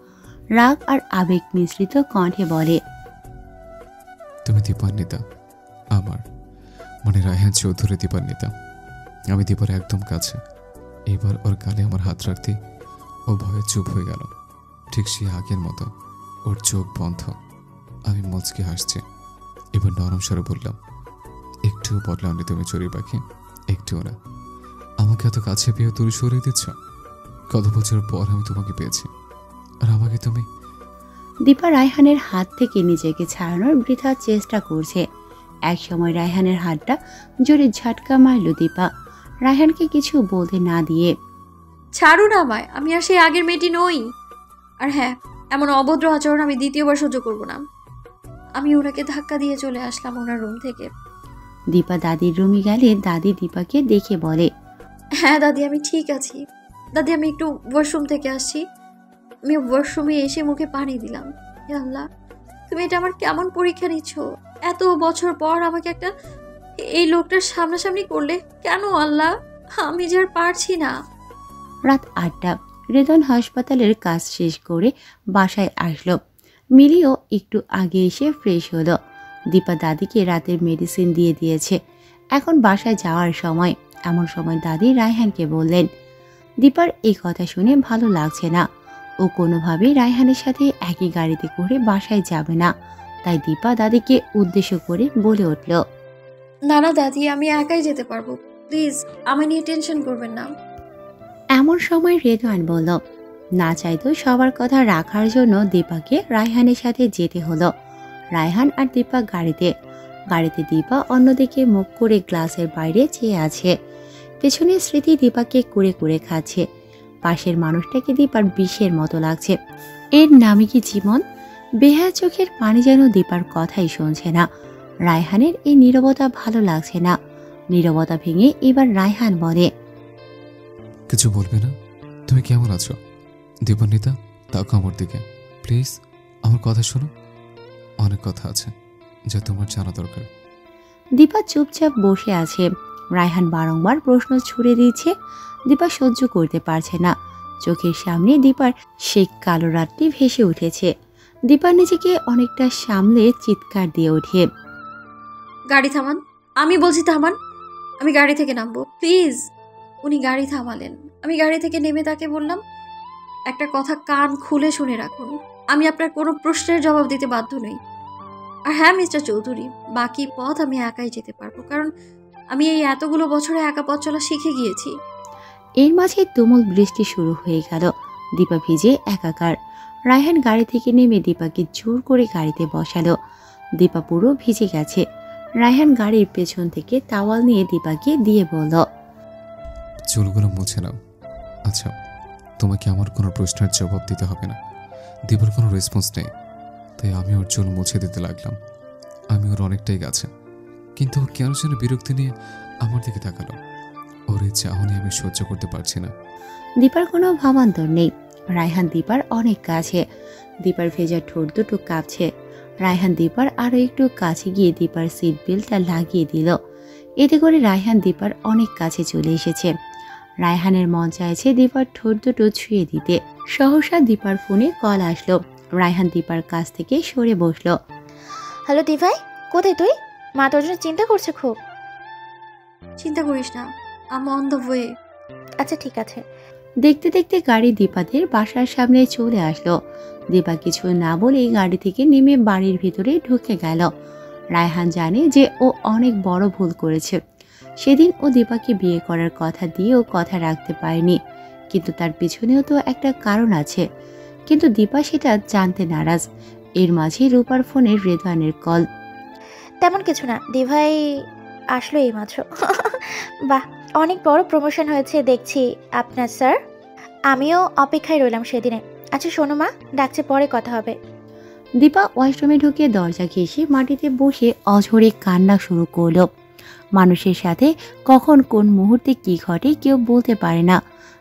রাগ আর আবেগ মিশ্রিত কণ্ঠে বলে, তুমি দীপান্বিতা আমার, মানে রায়হান চৌধুরী দীপান্বিতা। আমি দীপার একদম কাছে। এবার ওর গালে আমার হাত রাখতে ও ভয়ে চুপ হয়ে গেল, ঠিক সে আগের মতো। ওর চোখ বন্ধ। আমি মুচকে হাসছি। এবার নরম স্বরে বললাম, একটুও বদলাওনি তুমি চড়ি পাখি, একটুও না। আমাকে এত কাছে পেয়ে তুমি সরিয়ে দিচ্ছ। কত বছর পর আমি তোমাকে পেয়েছি, আর আমাকে তুমি। দীপা রায়হানের হাত থেকে নিজেকে ছাড়ানোর বৃথা চেষ্টা করছে। এক সময় রায়হানের হাতটা জোরে ঝটকা মারল দীপা, রায়হানকে কিছু বলতে না দিয়ে। ছাড়ুন আমায়, আমি আর সেই আগের মেয়েটি নই। আর হ্যাঁ, এমন অভদ্র আচরণ আমি দ্বিতীয়বার সহ্য করব না। আমি ওনাকে ধাক্কা দিয়ে চলে আসলাম ওনার রুম থেকে। দীপা দাদির রুমে গেলে দাদি দীপাকে দেখে বলে, হ্যাঁ দাদি, আমি ঠিক আছি। দাদি, আমি একটু ওয়াশরুম থেকে আসছি। আমি ওয়াশরুমে এসে মুখে পানি দিলাম। হে আল্লাহ, তুমি এটা আমার কেমন পরীক্ষা নিচ্ছ? এত বছর পর আমাকে একটা এই লোকটার সামনাসামনি করলে কেন আল্লাহ? আমি যে আর পারছি না। রাত 8টা। রেদন হাসপাতালের কাজ শেষ করে বাসায় আসলো। মিলিও একটু আগে এসে ফ্রেশ হলো। দীপা দাদিকে রাতের মেডিসিন দিয়ে দিয়েছে। এখন বাসায় যাওয়ার সময়। এমন সময় দাদি রায়হানকে বললেন। দীপার এই কথা শুনে ভালো লাগছে না। ও কোনোভাবেই রায়হানের সাথে একই গাড়িতে করে বাসায় যাবে না। তাই দীপা দাদিকে উদ্দেশ্য করে বলে উঠল, না না দাদি, আমি একাই যেতে পারবো। প্লিজ আমায় নিয়ে টেনশন করবেন না। এমন সময় রেদওয়ান বলল, না চাইতেও সবার কথা রাখার জন্য দীপাকে রায়হানের সাথে যেতে হলো। রায়হান আর দীপা গাড়িতে দীপা অন্যদিকে মুখ করে গ্লাসের বাইরে চেয়ে আছে। পেছনে স্মৃতি দীপাকে কুড়ে কুড়ে খাচ্ছে। পাশের মানুষটাকে দীপার বিষের মতো লাগছে। এর নামে কি জীবন? বেহায়া চোখের পানি যেন দীপার কথাই শুনছে না। রায়হানের এই নীরবতা ভালো লাগছে না। নীরবতা ভেঙে এবার রায়হান বলে, কিছু বলবে না? তুমি কেমন আছো? দীপান্বিতা, তাকো আমার দিকে প্লিজ, আমার কথা শোনো। অনেক কথা আছে যা তোমার জানা দরকার। দীপা চুপচাপ বসে আছে। রায়হান বারংবার প্রশ্ন ছুড়ে দিচ্ছে। দীপা সহ্য করতে পারছে না। চোখের সামনে দীপার সেই কালো রাতটি ভেসে উঠেছে। দীপা নিজেকে অনেকটা সামলে চিৎকার দিয়ে ওঠে, গাড়ি থামান, আমি বলছি থামান, আমি গাড়ি থেকে নামবো প্লিজ। উনি গাড়ি থামালেন। আমি গাড়ি থেকে নেমে তাকে বললাম, একটা কথা কান খুলে শুনে রাখুন, আমি আপনার কোনো প্রশ্নের জবাব দিতে বাধ্য নই। আর হ্যাঁ মিস্টার চৌধুরী, বাকি পথ আমি একাই যেতে পারবো, কারণ আমি এই এতগুলো বছরে একা পথ চলা শিখে গিয়েছি। এর মাঝে তুমুল বৃষ্টি শুরু হয়ে গেল। দীপা ভিজে একাকার। রায়হান গাড়ি থেকে নেমে দীপাকে জোর করে গাড়িতে বসালো। দীপা পুরো ভিজে গেছে। রায়হান গাড়ির পেছন থেকে তাওয়াল নিয়ে দীপাকে দিয়ে বলল, চুলগুলো মুছে নাও। আচ্ছা, তোমাকে আমার কোনো প্রশ্নের জবাব দিতে হবে না। দীপার কোনো রেসপন্স নেই, তাই আমি ওর চুল মুছে দিতে লাগলাম। আমি ওর অনেকটাই গেছে, কিন্তু ও কেন যেন বিরক্তি নিয়ে আমার দিকে তাকালো। ওর এই চাহনি আমি সহ্য করতে পারছি না। দীপার কোনো ভাবান্তর নেই। রায়হান দীপার অনেক কাছে। দীপার ভেজা ঠোঁট দুটো কাঁপছে। রায়হান দীপার আরো একটু কাছে গিয়ে দীপার সিট বেল্টটা লাগিয়ে দিল। এতে করে রায়হান দীপার অনেক কাছে চলে এসেছে। রায়হানের মন চাইছে দীপার ঠোঁট দুটো ছুঁয়ে দিতে। সহসা দীপার ফোনে কল আসলো। রায়হান দীপার কাছ থেকে সরে বসলো। হ্যালো দিভাই, কোথায় তুই? মা তোর জন্য চিন্তা করছে খুব। চিন্তা করিস না, আম অন দ্য ওয়ে। আচ্ছা ঠিক আছে। দেখতে দেখতে গাড়ি দীপাদের বাসার সামনে চলে আসলো। দীপা কিছু না বলেই গাড়ি থেকে নেমে বাড়ির ভিতরে ঢুকে গেল। রায়হান জানে যে ও অনেক বড় ভুল করেছে। সেদিন ও দীপাকে বিয়ে করার কথা দিয়েও কথা রাখতে পারেনি, কিন্তু তার পিছনেও তো একটা কারণ আছে। কিন্তু দীপা সেটা জানতে নারাজ। এর মাঝে রূপার ফোনে রেদওয়ানের কল। তেমন কিছু না, দিভাই আসলো এইমাত্র। বাহ, অনেক বড় প্রমোশন হয়েছে দেখছি আপনার স্যার। আমিও অপেক্ষায় রইলাম সেদিনে। আচ্ছা শোনো মা, ডাকছে, পরে কথা হবে। দীপা ওয়াশরুমে ঢুকে দরজা ঘেঁষে মাটিতে বসে অঝরে কান্না শুরু করলো। মানুষের সাথে কখন কোন মুহূর্তে কি ঘটে কেউ বলতে পারে না।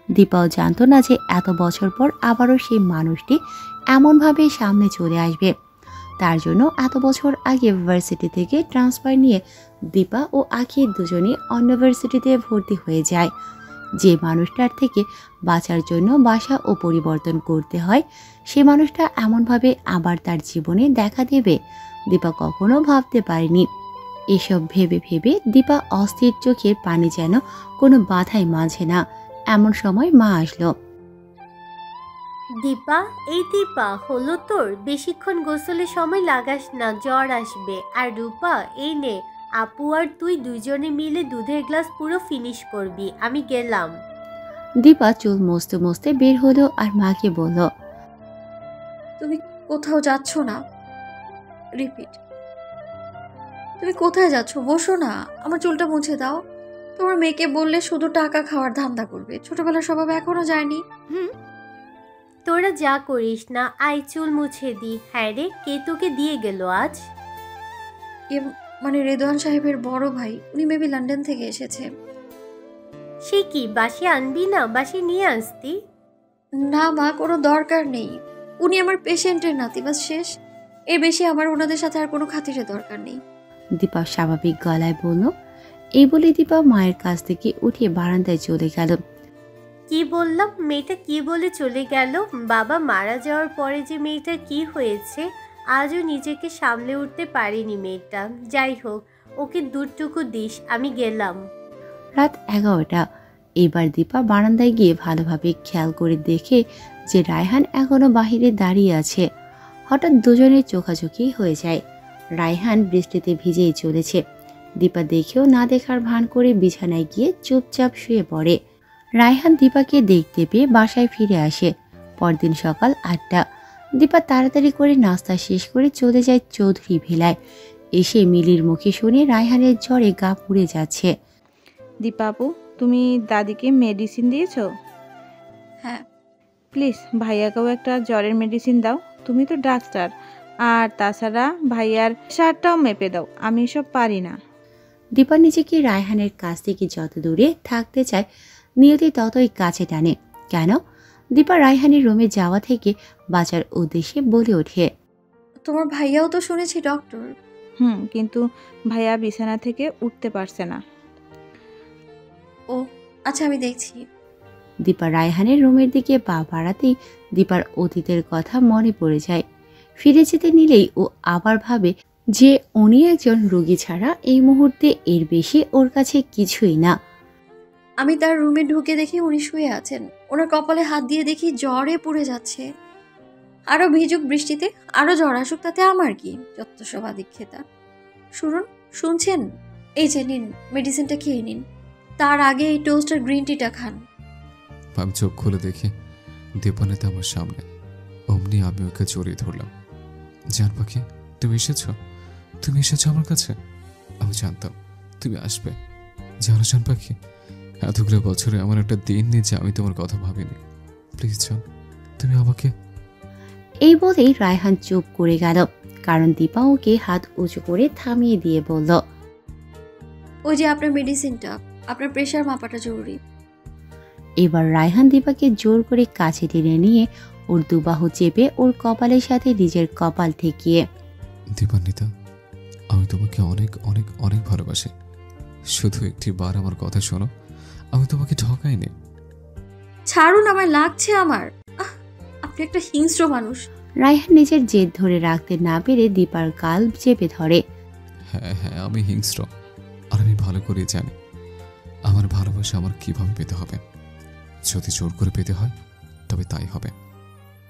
দীপাও জানতো না যে এত বছর পর আবারও সেই মানুষটি এমনভাবে সামনে চলে আসবে। তার জন্য এত বছর আগে ভার্সিটি থেকে ট্রান্সফার নিয়ে দীপা ও আখি দুজনে অন্য ভার্সিটিতে ভর্তি হয়ে যায়। যে মানুষটার থেকে বাঁচার জন্য বাসা ও পরিবর্তন করতে হয়, সে মানুষটা এমনভাবে আবার তার জীবনে দেখা দেবে দীপা কখনো ভাবতে পারেনি। এসব ভেবে ভেবে দীপা অস্থির চোখের পানি যেন কোনো বাধাই মাঝে না। এমন সময় মা আসলো। দীপা, এই দীপা, হলো তোর? বেশিক্ষণ গোসলে সময় লাগাস না, জ্বর আসবে। আর রূপা, এই নে, আপু আর তুই দুজনে মিলে দুধের গ্লাস পুরো ফিনিশ করবি। আমি গেলাম। দীপা চুল মুছতে মুছতে বের হলো আর মাকে বলল, তুমি কোথাও যাচ্ছ না? রিপিট, তুমি কোথায় যাচ্ছ? বসো না, আমার চুলটা মুছে দাও। তোমার মেয়েকে বললে শুধু টাকা খাওয়ার ধান্দা করবে। ছোটবেলার স্বভাব এখনো যায়নি। তোরা যা করিস না, আই চুল মুছে দি। হ্যাঁ রে, কে তোকে দিয়ে গেল আজ? মানে রেদওয়ান সাহেবের বড় ভাই, উনি মেবি লন্ডন থেকে এসেছে। সে কি, বাসে আনবি না? বাসে নিয়ে আসতি। না মা, কোনো দরকার নেই। উনি আমার পেশেন্টের নাতি, বাস শেষ। এর বেশি আমার ওনাদের সাথে আর কোনো খাতিরের দরকার নেই। দীপা স্বাভাবিক গলায় বলল। এই বলে দীপা মায়ের কাছ থেকে উঠে বারান্দায় চলে গেল। কি বললাম? মেয়েটা কি বলে চলে গেল? বাবা মারা যাওয়ার পরে যে মেয়েটার কি হয়েছে, আজও নিজেকে সামলে উঠতে পারেনি মেয়েটা। যাই হোক, ওকে দুধটুকু দিস। আমি গেলাম। রাত 11টা। এবার দীপা বারান্দায় গিয়ে ভালোভাবে খেয়াল করে দেখে যে রায়হান এখনো বাহিরে দাঁড়িয়ে আছে। হঠাৎ দুজনের চোখাচোখি হয়ে যায়। রায়হান বৃষ্টিতে ভিজেই চলেছে। দীপা দেখেও না দেখার ভান করে বিছানায় গিয়ে চুপচাপ শুয়ে পড়ে। রায়হান দীপাকে দেখতে পেয়ে বাসায় ফিরে আসে। পরদিন সকাল 8টা। দীপা তাড়াতাড়ি করে নাস্তা শেষ করে চলে যায় চৌধুরী ভিলায়। এসে মিলির মুখে শুনে রায়হানের জ্বরে গা পুড়ে যাচ্ছে। দীপা আপু, তুমি দাদিকে মেডিসিন দিয়েছো? হ্যাঁ। প্লিজ ভাইয়াকেও একটা জ্বরের মেডিসিন দাও, তুমি তো ডাক্তার। আর তাছাড়া ভাইয়ার শার্টটাও মেপে দাও, আমি এসব পারি না। দীপা নিজেকে রায়হানের কাছ থেকে যত দূরে থাকতে চায় নিয়তি ততই কাছে টানে। কেন? দীপা রায়হানের রুমে যাওয়া থেকে বাঁচার উদ্দেশ্যে বলে ওঠে, তোমার ভাইয়াও তো শুনেছি ডক্টর। কিন্তু ভাইয়া বিছানা থেকে উঠতে পারছে না। ও আচ্ছা, আমি দেখছি। দীপা রায়হানের রুমের দিকে পা বাড়াতেই দীপার অতীতের কথা মনে পড়ে যায়। ফিরে যেতে নিলেই ও আবার ভাবে যে উনি একজন রোগী ছাড়া এই মুহূর্তে এর বেশি ওর কাছে কিছুই না। আমি তার রুমে ঢুকে দেখি উনি শুয়ে আছেন। ওনার কপালে হাত দিয়ে দেখি জ্বরে পুড়ে যাচ্ছে। আরো ভিজুক বৃষ্টিতে, আরো জ্বর আসুক, তাতে আমার কি? যত সব আদিক্ষেতা। শুনছেন? এই যে নিন, মেডিসিনটা খেয়ে নিন। তার আগে এই টোস্ট আর গ্রিন টিটা খান। আমি চোখ খুলে দেখি দীপানিতা আমার সামনে। অমনি আমি ওকে জড়িয়ে ধরলাম। জান পাখি, তুমি এসেছো আমার কাছে। আমি জানতাম তুমি আসবে। জানো জান পাখি, এতগুলো বছরে এমন একটা দিন নেই যে আমি তোমার কথা ভাবিনি। প্লিজ জান, তুমি আমাকে। এই বলেই রায়হান চুপ করে গেল, কারণ দীপা ওকে হাত উঁচু করে থামিয়ে দিয়ে বলল, ওই যে আপনার মেডিসিনটা, আপনার প্রেশার মাপাটা জরুরি। এবার রায়হান দীপাকে জোর করে কাছে টেনে নিয়ে ওর দুবাহু চেপে ওর কপালের সাথে নিজের কপাল ঠেকিয়ে, দীপান্বিতা, আমি তোমাকে অনেক অনেক অনেক ভালোবাসি। শুধু একটি বার আমার কথা শোনো, আমি তোমাকে ঠকাইনি। ছাড়ুন, আমায় লাগছে আমার। আপনি একটা হিংস্র মানুষ। রায়হান নিজের জেদ ধরে রাখতে না পেরে দীপার গাল চেপে ধরে। হ্যাঁ হ্যাঁ, আমি হিংস্র, আর আমি ভালো করে জানি আমার ভালোবাসা আমার কিভাবে পেতে হবে। যদি জোর করে পেতে হয় তবে তাই হবে।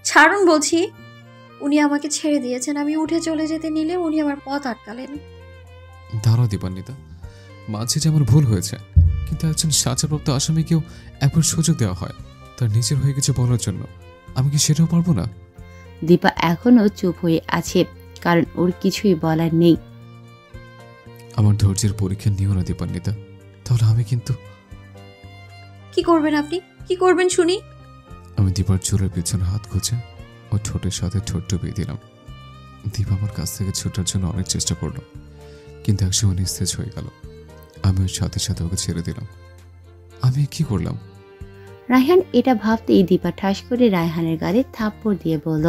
ছাড়ুন বলছি। উনি আমাকে ছেড়ে দিয়েছেন। আমি উঠে চলে যেতে নিলে উনি আমার পথ আটকালেন। দাঁড়াও দীপান্বিতা, মাঝে যে আমার ভুল হয়েছে, কিন্তু একজন সাজাপ্রাপ্ত আসামিকেও একবার সুযোগ দেওয়া হয় তার নিজের হয়ে কিছু বলার জন্য। আমি কি সেটাও পারবো না? দীপা এখনো চুপ হয়ে আছে, কারণ ওর কিছুই বলার নেই। আমার ধৈর্যের পরীক্ষা নিও না দীপান্বিতা, তাহলে আমি কিন্তু। কি করবেন আপনি? কি করবেন শুনি? আমি দীপার চুলের পিছনে হাত খুঁজে ও ঠোঁটের সাথে ঠোঁট ডুবিয়ে দিলাম। দীপা আমার কাছ থেকে ছুটার জন্য অনেক চেষ্টা করলো, কিন্তু একসময় নিস্তেজ হয়ে গেল। আমি ওর সাথে সাথে ওকে ছেড়ে দিলাম। আমি কি করলাম? রায়হান এটা ভাবতেই দীপা ঠাস করে রায়হানের গালে থাপ্পড় দিয়ে বলল,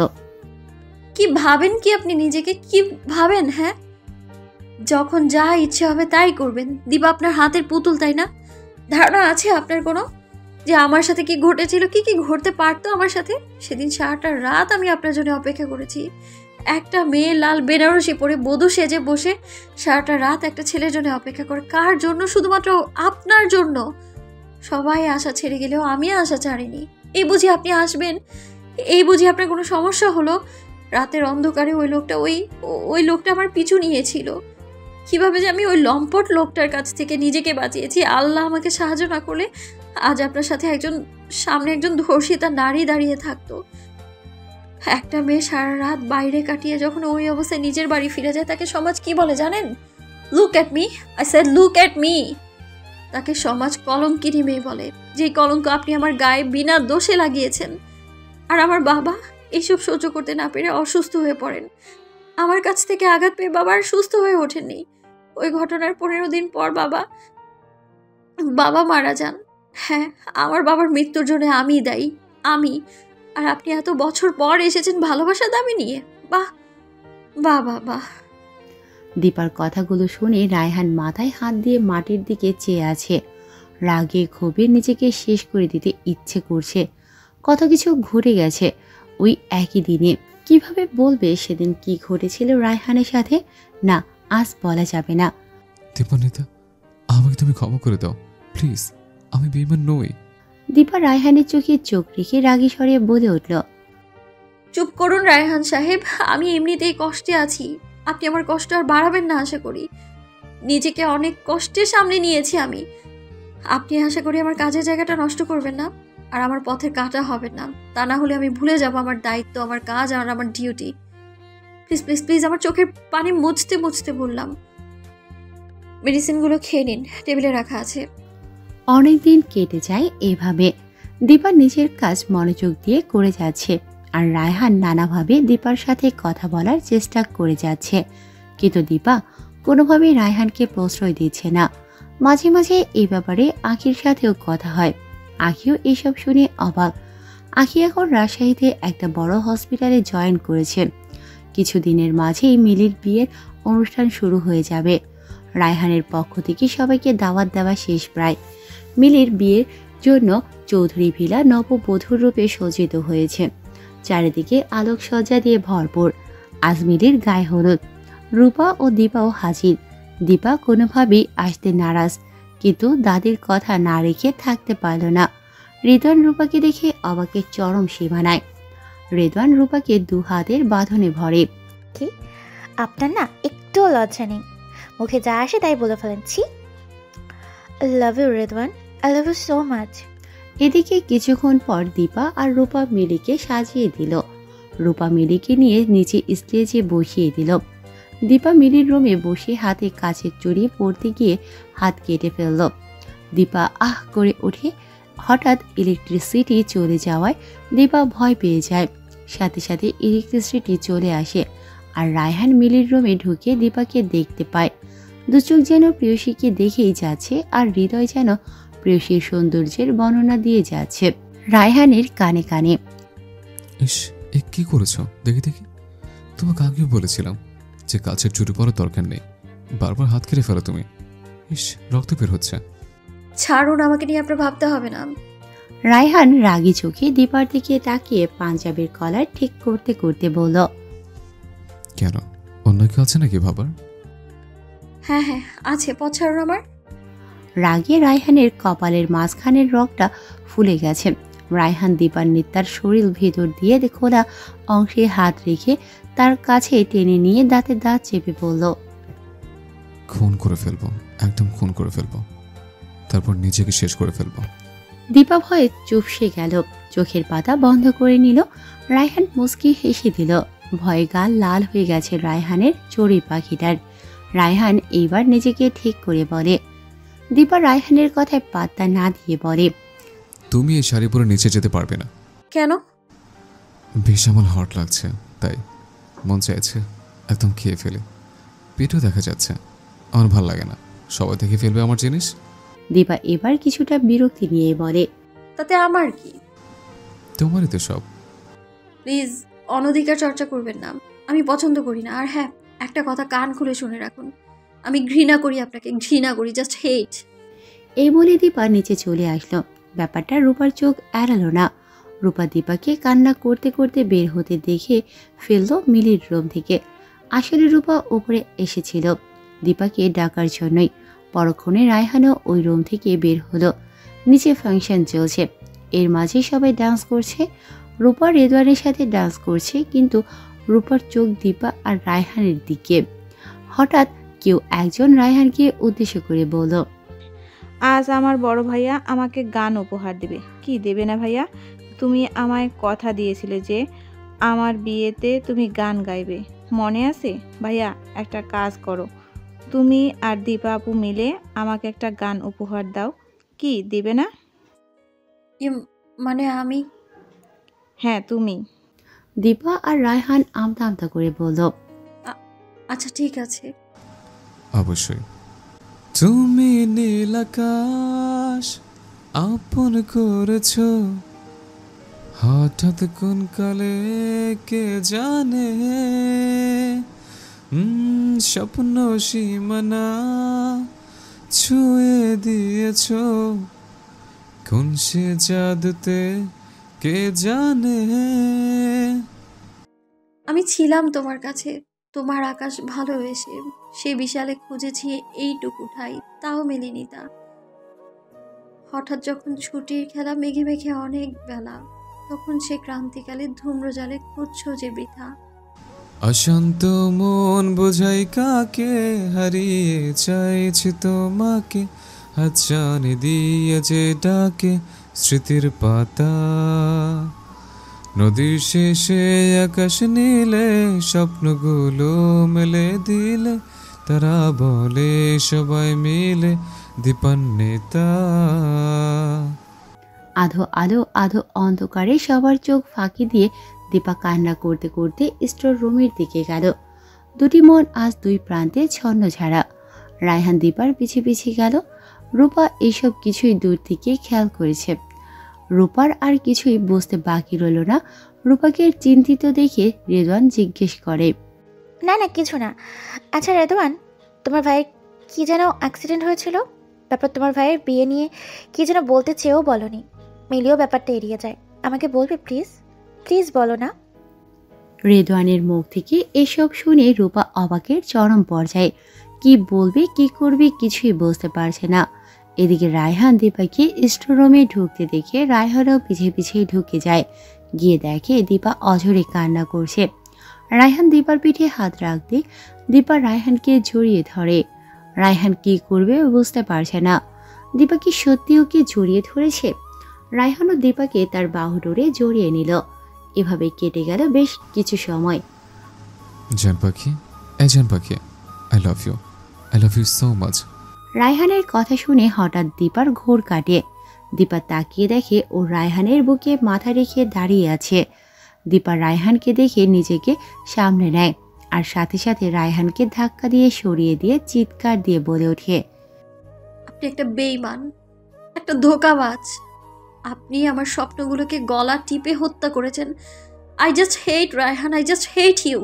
কি ভাবেন কি আপনি নিজেকে? কি ভাবেন? হ্যাঁ, যখন যা ইচ্ছে হবে তাই করবেন। দীপা আপনার হাতের পুতুল, তাই না? ধারণা আছে আপনার কোনো যে আমার সাথে কি ঘটেছিল, কি কি ঘটতে পারতো আমার সাথে? সেদিন সারাটা রাত আমি আপনার জন্য অপেক্ষা করেছি। একটা মেয়ে লাল বেনারসি পরে বধূ সেজে বসে সারাটা রাত একটা ছেলের জন্য অপেক্ষা করে। কার জন্য? শুধুমাত্র আপনার জন্য। সবাই আশা ছেড়ে গেলেও আমি আশা ছাড়িনি। এই বুঝি আপনি আসবেন? এই বুঝি আপনার কোনো সমস্যা হলো? রাতের অন্ধকারে ওই লোকটা আমার পিছু নিয়েছিল। কিভাবে যে আমি ওই লম্পট লোকটার কাছ থেকে নিজেকে বাঁচিয়েছি, আল্লাহ আমাকে সাহায্য না করলে আজ আপনার সাথে সামনে একজন ধর্ষিতা নারী দাঁড়িয়ে থাকতো। একটা মেয়ে সারা রাত বাইরে কাটিয়ে যখন ওই অবস্থায় নিজের বাড়ি ফিরে যায়, তাকে সমাজ কি বলে জানেন? Look at me, I said look at me. তাকে সমাজ কলঙ্কিনী মেয়ে বলে, যেই কলঙ্ক আপনি আমার গায়ে বিনা দোষে লাগিয়েছেন। আর আমার বাবা এইসব সহ্য করতে না পেরে অসুস্থ হয়ে পড়েন। আমার কাছ থেকে আঘাত পেয়ে বাবা আর সুস্থ হয়ে ওঠেননি। ওই ঘটনার 15 দিন পর বাবা মারা যান। হ্যাঁ, আমার বাবার মৃত্যুর জন্য আমি দায়ী, আমি। আর আপনি এত বছর পর এসেছেন ভালোবাসা দাবি নিয়ে। বাহ বাহ বাহ বাহ। দীপার কথাগুলো শুনে রায়হান মাথায় হাত দিয়ে মাটির দিকে চেয়ে আছে। রাগে ক্ষোভে নিজেকে শেষ করে দিতে ইচ্ছে করছে। কত কিছু ঘটে গেছে ওই একই দিনে। কিভাবে বলবে সেদিন কি ঘটেছিল রায়হানের সাথে? না, আজ বলা যাবে না। দীপান্বিতা, আমাকে তুমি ক্ষমা করে দাও প্লিজ, আমি বেঈমান নই। দীপা রায়হানের চোখে চোখ রেখে রাগী স্বরে বলে উঠল, চুপ করুন রায়হান সাহেব, আমি এমনিতেই কষ্টে আছি। আপনি আমার কষ্ট আর বাড়াবেন না আশা করি। নিজেকে অনেক কষ্টে সামনে নিয়েছি আমি। আপনি আশা করি আমার কাজের জায়গাটা নষ্ট করবেন না। আর আমার পথের কাঁটা হবে না। তা না হলে আমি ভুলে যাব আমার দায়িত্ব, আমার কাজ আর আমার ডিউটি। প্লিজ প্লিজ প্লিজ, আমার চোখের পানি মুছতে মুছতে বললাম। মেডিসিনগুলো খেয়ে নিন, টেবিলে রাখা আছে। অনেকদিন কেটে যায় এভাবে। দীপা নিজের কাজ মনোযোগ দিয়ে করে যাচ্ছে, আর রায়হান নানাভাবে দীপার সাথে কথা বলার চেষ্টা করে যাচ্ছে, কিন্তু দীপা কোনোভাবেই রায়হানকে প্রশ্রয় দিচ্ছে না। মাঝে মাঝে এই ব্যাপারে আখির সাথেও কথা হয়। আখিও এসব শুনে অবাক। আখি এখন রাজশাহীতে একটা বড় হসপিটালে জয়েন করেছে। কিছুদিনের মাঝেই মিলির বিয়ের অনুষ্ঠান শুরু হয়ে যাবে। রায়হানের পক্ষ থেকে সবাইকে দাওয়াত দেওয়া শেষ প্রায়। মিলির বিয়ের জন্য চৌধুরী ভিলা নববধূর রূপে সজ্জিত হয়েছে। চারিদিকে আলোকসজ্জা দিয়ে ভরপুর। আজ মিলির গায়ে হলুদ। রূপা ও দীপাও হাজির। দীপা কোনোভাবেই আসতে নারাজ, কিন্তু দাদির কথা না রেখে থাকতে পারল না। রেদওয়ান রূপাকে দেখে অবাকের চরম সীমানায়। রেদওয়ান রূপাকে দু হাতের বাঁধনে ভরে। কি আপনার না একটুও লজ্জা নেই, মুখে যা আসে তাই বলে ফেলেন। ছি, I love you Redwan, I love you so much. এদিকে কিছুক্ষণ পর দীপা আর রূপা মিলিকে সাজিয়ে দিল। রূপা মিলিকে নিয়ে নিচে স্টেজে বসিয়ে দিল। দীপা মিলির রুমে বসে হাতে কাচের চড়ি পড়তে গিয়ে হাত কেটে ফেলল। দীপা আহ করে ওঠে। হঠাৎ ইলেকট্রিসিটি চলে যাওয়ায় দীপা ভয় পেয়ে যায়। সাথে সাথে ইলেকট্রিসিটি চলে আসে, আর রায়হান মিলির রুমে ঢুকে দীপাকে দেখতে পায়। দুচোখ যেন প্রেয়সীকে দেখেই যাচ্ছে, আর হৃদয় যেন প্রেয়সীর সৌন্দর্যের বর্ণনা দিয়ে যাচ্ছে রায়হানের কানে কানে। ইস, এ কি করেছো? দেখি দেখি, তোমাকে আগেও বলেছিলাম যে কাছের চুরি পরার দরকার নেই। বারবার হাত কেটে ফেলো তুমি। ইস, রক্ত বের হচ্ছে। ছাড়ুন, আমাকে নিয়ে আপনার ভাবতে হবে না। রায়হান রাগী চোখে দীপার দিকে তাকিয়ে পাঞ্জাবের কলার ঠিক করতে করতে বলল, কেন, অন্য কেউ আছে নাকি ভাবার? হ্যাঁ হ্যাঁ আছে, পথ ছাড়ুন আমার। রাগে রায়হানের কপালের মাঝখানের রগটা ফুলে গেছে। রায়হান দীপার নিত্যার শরীর ভেতর দিয়ে খোলা অংশে হাত রেখে তার কাছে টেনে নিয়ে দাঁতে দাঁত চেপে বলল, খুন করে ফেলবো, একদম খুন করে ফেলবো, তারপর নিজেকে শেষ করে ফেলবো। দীপা ভয়ে চুপসে গেল, চোখের পাতা বন্ধ করে নিল। রায়হান মুচকি হেসে দিল। ভয়ে গাল লাল হয়ে গেছে রায়হানের চড়ি পাখিটার। রায়হান এইবার নিজেকে ঠিক করে বলে। দীপা রায়হানের কথায় পাত্তা না দিয়ে বলে, তুমি এই শাড়ি পরে নিচে যেতে পারবে না। কেন? বেশ আমার হট লাগছে, তাই মন চাইছে একদম খেয়ে ফেলে। পেটও দেখা যাচ্ছে, আমার ভাল লাগে না, সবাই দেখে ফেলবে আমার জিনিস। দীপা এবার কিছুটা বিরক্তি নিয়ে বলে, তাতে আমার কি? তোমারই তো সব। প্লিজ অনধিকার চর্চা করবেন না, আমি পছন্দ করি না। আর হ্যাঁ, একটা কথা কান খুলে শুনে রাখুন, আমি ঘৃণা করি আপনাকে, ঘৃণা করি, জাস্ট হেট। এই বলে দীপা নিচে চলে আসলো। ব্যাপারটা রূপার চোখ এড়ালো না। রূপা দীপাকে কান্না করতে করতে বের হতে দেখে ফেললো মিলির রুম থেকে। আসলে রূপা উপরে এসেছিল দীপাকে ডাকার জন্যই। পরক্ষণে রায়হানও ওই রুম থেকে বের হলো। নিচে ফাংশন চলছে, এর মাঝে সবাই ডান্স করছে। রূপা রেদওয়ানের সাথে ডান্স করছে, কিন্তু রূপার চোখ দীপা আর রায়হানের দিকে। হঠাৎ কেউ একজন রায়হানকে উদ্দেশ্য করে বলল, আজ আমার বড় ভাইয়া আমাকে গান উপহার দেবে। কি দেবে না ভাইয়া? তুমি আমায় কথা দিয়েছিলে যে আমার বিয়েতে তুমি গান গাইবে, মনে আছে ভাইয়া? একটা কাজ করো, তুমি আর দীপা আপু মিলে আমাকে একটা গান উপহার দাও। কি দেবে না? মানে আমি? হ্যাঁ তুমি। দীপা আর রায়হান আমতা আমতা করে বলল, আচ্ছা ঠিক আছে। অবশ্যই। তুমি নীল আকাশ আপন করেছ, হঠাৎ কোন কালে কে জানে, স্বপ্ন সীমানা ছুঁয়ে দিয়েছ, কোন সে জাদুতে কে জানে। আমি ছিলাম তোমার কাছে, তোমার আকাশ ভালোবেসে, সে বিশালে খুঁজেছি এইটুকু ঠাই, তাও মেলেনি তা। হঠাৎ যখন ছুটির খেলা মেঘে মেঘে অনেক বেলা, তখন সে ক্রান্তিকালে ধূম্রজালে খুঁজছ যে বৃথা। অশান্ত মন বোঝাই কাকে, হারিয়ে চাইছি তোমাকে, হাতছানি দিয়ে যে ডাকে, স্মৃতির পাতা নদীর শেষে আকাশ নীলে স্বপ্নগুলো মেলে দিলে তারা বলে সবাই মিলে দীপান্বিতা। আধো আলো আধো অন্ধকারে সবার চোখ ফাঁকি দিয়ে দীপা কান্না করতে করতে স্টোর রুমের দিকে গেল। দুটি মন আজ দুই প্রান্তে ছন্ন ঝাড়া। রায়হান দীপার পিছে পিছে গেল। রূপা এইসব কিছুই দূর থেকে খেয়াল করেছে। রূপার আর কিছুই বুঝতে বাকি রইল না। রূপাকে চিন্তিত দেখে রেদওয়ান জিজ্ঞেস করে, না না কিছু না। আচ্ছা রেদওয়ান, তোমার ভাইয়ের কি যেন অ্যাক্সিডেন্ট হয়েছিল? তারপর তোমার ভাইয়ের বিয়ে নিয়ে কি যেন বলতে চেয়েও বলনি। মিলিও ব্যাপারটা এড়িয়ে যায়। আমাকে বলবে প্লিজ? প্লিজ বলো না। রেদওয়ানের মুখ থেকে এসব শুনে রূপা অবাকের চরম পর্যায়ে। কি বলবে কি করবে কিছুই বুঝতে পারছে না। এদিকে রায়হান দীপাকে স্টোররুমে ঢুকতে দেখে রায়হানও পিছে পিছে ঢুকে যায়। গিয়ে দেখে দীপা অঝরে কান্না করছে। রায়হান দীপার পিঠে হাত রাখতে দীপা রায়হানকে জড়িয়ে ধরে। রায়হান কি করবে বুঝতে পারছে না। দীপা কি সত্যি ওকে জড়িয়ে ধরেছে? রায়হানও দীপাকে তার বাহু ডোরে জড়িয়ে নিল। এভাবে কেটে গেল বেশ কিছু সময়। জান পাখি, জান পাখি, I love you so much. রায়হানের কথা শুনে হঠাৎ দীপার ঘোর কাটে। দীপা তাকিয়ে দেখে ও রায়হানের বুকে মাথা রেখে দাঁড়িয়ে আছে। দীপা রায়হানকে দেখে নিজেকে সামনে নেয় আর সাথে সাথে রায়হানকে ধাক্কা দিয়ে সরিয়ে দিয়ে চিৎকার দিয়ে বলে ওঠে, আপনি একটা বেঈমান, একটা ধোঁকাবাজ। আপনি আমার স্বপ্নগুলোকে গলা টিপে হত্যা করেছেন। I just hate Raihan, I just hate you.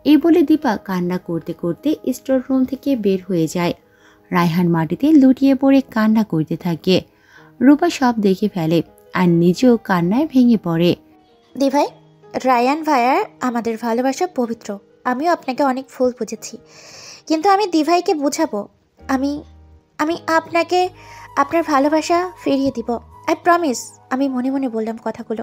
এই বলে দীপা কান্না করতে করতে স্টোর রুম থেকে বের হয়ে যায়। রায়হান মাটিতে লুটিয়ে পড়ে কান্না করতে থাকে। রূপা সব দেখে ফেলে আর নিজেও কান্নায় ভেঙে পড়ে। দি ভাই, রায়ান ভাইয়ার আমাদের ভালোবাসা পবিত্র। আমিও আপনাকে অনেক ভুল বুঝেছি, কিন্তু আমি দিভাইকে বুঝাবো। আমি আমি আপনাকে আপনার ভালোবাসা ফিরিয়ে দিব। I promise. আমি মনে মনে বললাম কথাগুলো।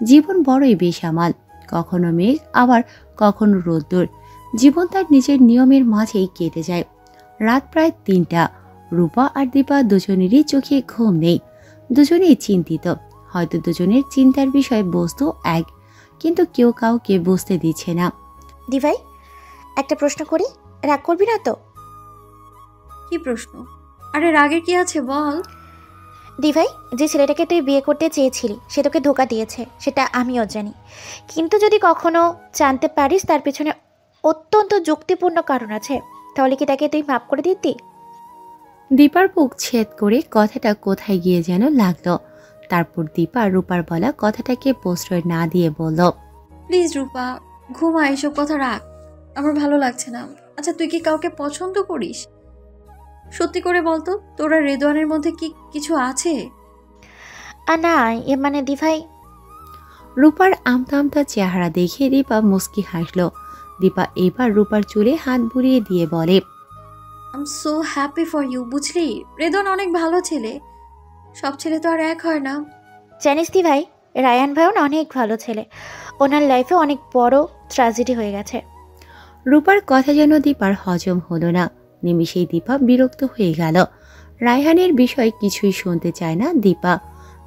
জীবন বড়ই বেসামাল, কখনো মেঘ আবার কখনো রোদ্দুর। জীবন তার নিজের নিয়মের মাঝেই কেটে যায়। রাত প্রায় ৩টা। রূপা আর দীপা দুজনেরই চোখে ঘুম নেই। দুজনেই চিন্তিত। হয়তো দুজনের চিন্তার বিষয় বস্তু এক, কিন্তু কেউ কাউকে বুঝতে দিচ্ছে না। দিভাই, একটা প্রশ্ন করি, রাগ করবি না তো? কি প্রশ্ন? আরে রাগের কি আছে বল। দিভাই, যে ছেলেটাকে তুই বিয়ে করতে চেয়েছিলি সে তোকে ধোকা দিয়েছে, সেটা আমিও জানি। কিন্তু যদি কখনো জানতে পারিস তার পেছনে অত্যন্ত যুক্তিপূর্ণ কারণ আছে, তাহলে কি তাকে তুই মাফ করে দিতি? দীপার বুক ছেদ করে কথাটা কোথায় গিয়ে যেন লাগলো। তারপর দীপা রূপার বলা কথাটাকে প্রশ্রয় না দিয়ে বলল, প্লিজ রূপা, ঘুমা, এসব কথা রাখ। আমার ভালো লাগছে না। আচ্ছা তুই কি কাউকে পছন্দ করিস? সত্যি করে বলতো, তোরা রেদওয়ানের মধ্যে কি কিছু আছে? না, এ মানে দিভাই। রূপার আমতা আমতা চেহারা দেখে দীপা মুস্কি হাসলো। দীপা এবার রূপার চুলে হাত বুলিয়ে দিয়ে বলে, I am so happy for you. বুঝলি, রেদওয়ান অনেক ভালো ছেলে। সব ছেলে তো আর এক হয় না। জানিস দিভাই, রায়ান ভাইও অনেক ভালো ছেলে। ওনার লাইফে অনেক বড় ট্র্যাজেডি হয়ে গেছে। রূপার কথা যেন দীপার হজম হলো না। নিমিষেই দীপা বিরক্ত হয়ে গেল। রায়হানের বিষয় কিছুই শুনতে চায় না দীপা।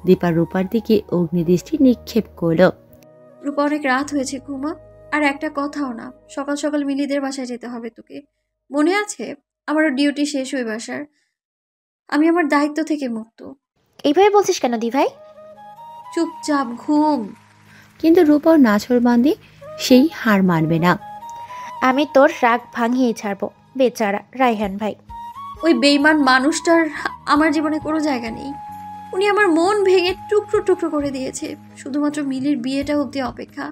দীপা রূপার দিকে অগ্নিদৃষ্টি নিক্ষেপ করল। রূপা, অনেক রাত হয়েছে, ঘুমা। আর একটা কথাও না, সকাল সকাল মিলিদের বাসায় যেতে হবে তোকে। মনে আছে? আমারও ডিউটি শেষ ওই বাসার। আমি আমার দায়িত্ব থেকে মুক্ত। এইভাবে বলছিস কেন দিভাই? চুপচাপ ঘুম। কিন্তু রূপাও নাছোড়বান্দি, সেই হার মানবে না। আমি তোর রাগ ভাঙিয়ে ছাড়বো। বেচারা রায়হান ভাই। ওই বেইমান মানুষটার আমার জীবনে কোনো জায়গা নেই। উনি আমার মন ভেঙে টুকরো টুকরো করে দিয়েছে। শুধুমাত্র মিলির বিয়েটা অবধি অপেক্ষা,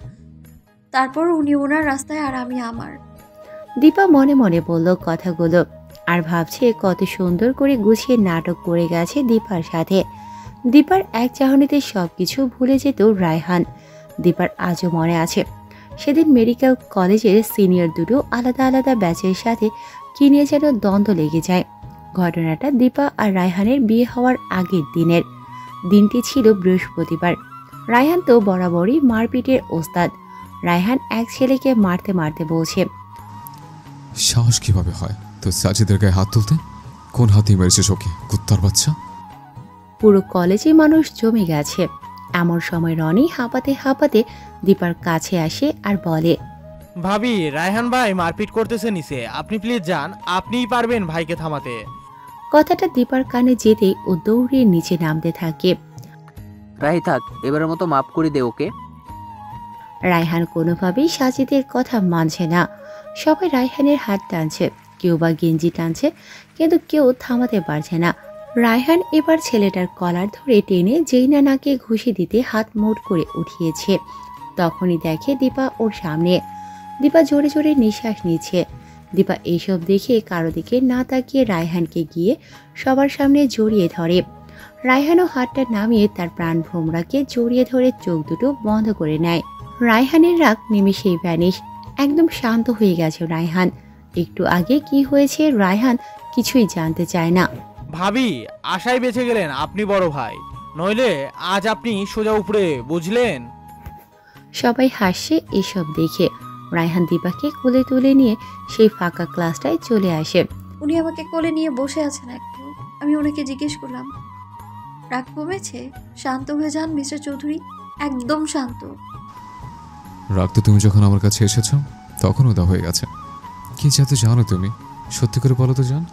তারপর উনি ওনার রাস্তায় আর আমি আমার। দীপা মনে মনে বলল কথাগুলো আর ভাবছে কত সুন্দর করে গুছিয়ে নাটক করে গেছে দীপার সাথে। দীপার এক চাহনিতে সবকিছু ভুলে যেত রায়হান। দীপার আজও মনে আছে সেদিন মেডিকেল কলেজের সিনিয়র দুটো আলাদা আলাদা ব্যাচের সাথে কি নিয়ে যেন দ্বন্দ্ব লেগে যায়। ঘটনাটা দীপা আর রায়হানের বিয়ে হওয়ার আগের দিনের। দিনটি ছিল বৃহস্পতিবার। রায়হান তো বরাবরই মারপিটের ওস্তাদ। রায়হান এক ছেলেকে মারতে মারতে বলছে, সাহস কিভাবে হয় তোর সাজিদের গায়ে হাত তুলতে? কোন হাতেই মেরেছিস ওকে, কুত্তার বাচ্চা? পুরো কলেজে মানুষ জমে গেছে। এমন সময় রনি হাঁপাতে হাঁপাতে দীপার কাছে আসে আর বলে, ভাবি, রায়হান ভাই মারপিট করতেছে নিচে, আপনি প্লিজ যান, আপনিই পারবেন ভাইকে থামাতে। কথাটা দীপার কানে যেতেই ও দৌড়ে নিচে নামতে থাকে। রাহি থাক, এবারের মতো মাফ করে দে ওকে। রায়হান কোনোভাবেই সাজিদের কথা মানছে না। সবাই রায়হানের হাত টানছে, কেউ বা গেঞ্জি টানছে, কিন্তু কেউ থামাতে পারছে না। রায়হান এবার ছেলেটার কলার ধরে টেনে যেই না নাকে ঘুষি দিতে হাত মোট করে উঠিয়েছে, তখনই দেখে দীপা ওর সামনে। দীপা জোরে জোরে নিঃশ্বাস নিচ্ছে। দীপা এইসব দেখে কারো দিকে না তাকিয়ে রায়হানকে গিয়ে সবার সামনে জড়িয়ে ধরে। রায়হানও হাতটা নামিয়ে তার প্রাণ ভোমরাকে জড়িয়ে ধরে চোখ দুটো বন্ধ করে নেয়। রায়হানের রাগ নিমিষেই ভ্যানিশ। একদম শান্ত হয়ে গেছে রায়হান। একটু আগে কি হয়েছে রায়হান কিছুই জানতে চায় না। ভাবি, আশায় বেঁচে গেলেন আপনি বড় ভাই, নইলে আজ আপনি সোজা উপরে, বুঝলেন? সবাই হাসছে এসব দেখে। রায়হান দীপাকে কোলে তুলে নিয়ে সেই ফাঁকা ক্লাসটায় চলে আসে। উনি আমাকে কোলে নিয়ে বসে আছেন একটু। আমি ওনাকে জিজ্ঞেস করলাম, রাগ কমেছে? শান্ত হয়ে যান মিস্টার চৌধুরী, একদম শান্ত। রাগ তো তুমি যখন আমার কাছে এসেছো তখন ওটা হয়ে গেছে। কি যাতে জানো তুমি, সত্যি করে বলো তো জান।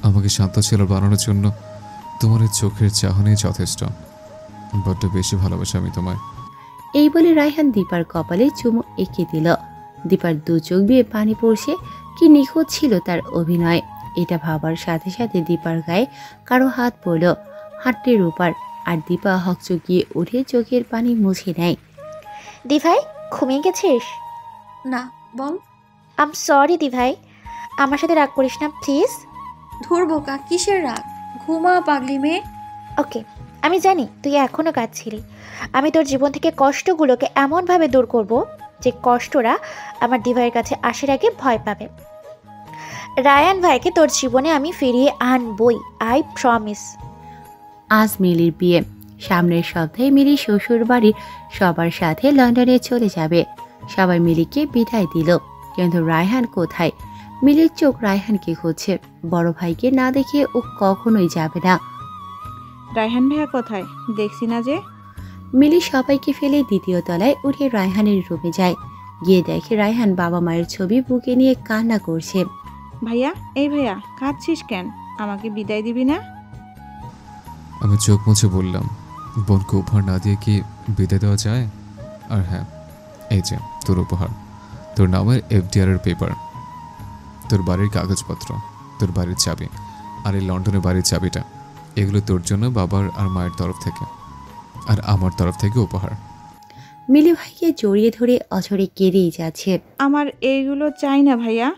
আমাকে শান্ত ছিল বানানোর জন্য তোমার এই চোখের চাহনি যথেষ্ট। বড্ড বেশি ভালোবাসি আমি তোমায়। এই বলে রায়হান দীপার কপালে চুমু এঁকে দিল। দীপার দু চোখ দিয়ে পানি পড়ছে। কি নিখুঁত ছিল তার অভিনয়। এটা ভাবার সাথে সাথে দীপার গায়ে কারো হাত পড়ল, হাতটির উপর, আর দীপা হকচকিয়ে উঠে চোখের পানি মুছে নেয়। দিভাই, ঘুমিয়ে গেছিস? না, বল। আম সরি দিভাই, আমার সাথে রাগ করিস না প্লিজ। ধুর বোকা, কিসের রাগ? ঘুমা পাগলি মেয়ে। ওকে, আমি জানি তুই এখনো কাঁদছিলি। আমি তোর জীবন থেকে কষ্টগুলোকে এমনভাবে দূর করব যে কষ্টরা আমার দিভাইয়ের কাছে আসার আগে ভয় পাবে। রায়ান ভাইকে তোর জীবনে আমি ফিরিয়ে আনবই, আই প্রমিস। আজ মিলির বিয়ে। সামনের সপ্তাহে মিলি শ্বশুর বাড়ির সবার সাথে লন্ডনে চলে যাবে। সবাই মিলিকে বিদায় দিল, কিন্তু রায়হান কোথায়? মিলির চোখ রায়হানকে খুঁজছে। বড় ভাইকে না দেখে ও কখনোই যাবে না। রায়হান ভাইয়া কোথায়? দেখছি না যে। মিলি সবাইকে ফেলে দ্বিতীয় তলায় উঠে রায়হানের রুমে যায়। গিয়ে দেখে রায়হান বাবা মায়ের ছবি বুকে নিয়ে কান্না করছে। ভাইয়া, এই ভাইয়া, কাঁদছিস কেন? আমাকে বিদায় দিবি না? আমি চোখ মুছে বললাম, বোনকে উপহার না দিয়ে কি বিদায় দেওয়া যায়? আর হ্যাঁ, এই যে তোর উপহার, তোর নামের FDR এর পেপার, তোর বাড়ির কাগজপত্র, তোর বাড়ির চাবি, আর এই লন্ডনের বাড়ির চাবিটা, এগুলো তোর জন্য বাবার আর মায়ের তরফ থেকে, আর আমার তরফ থেকে উপহার। মিলি ভাইকে জড়িয়ে ধরে অঝরে কেঁদেই যাচ্ছে। আমার এইগুলো চাই না ভাইয়া,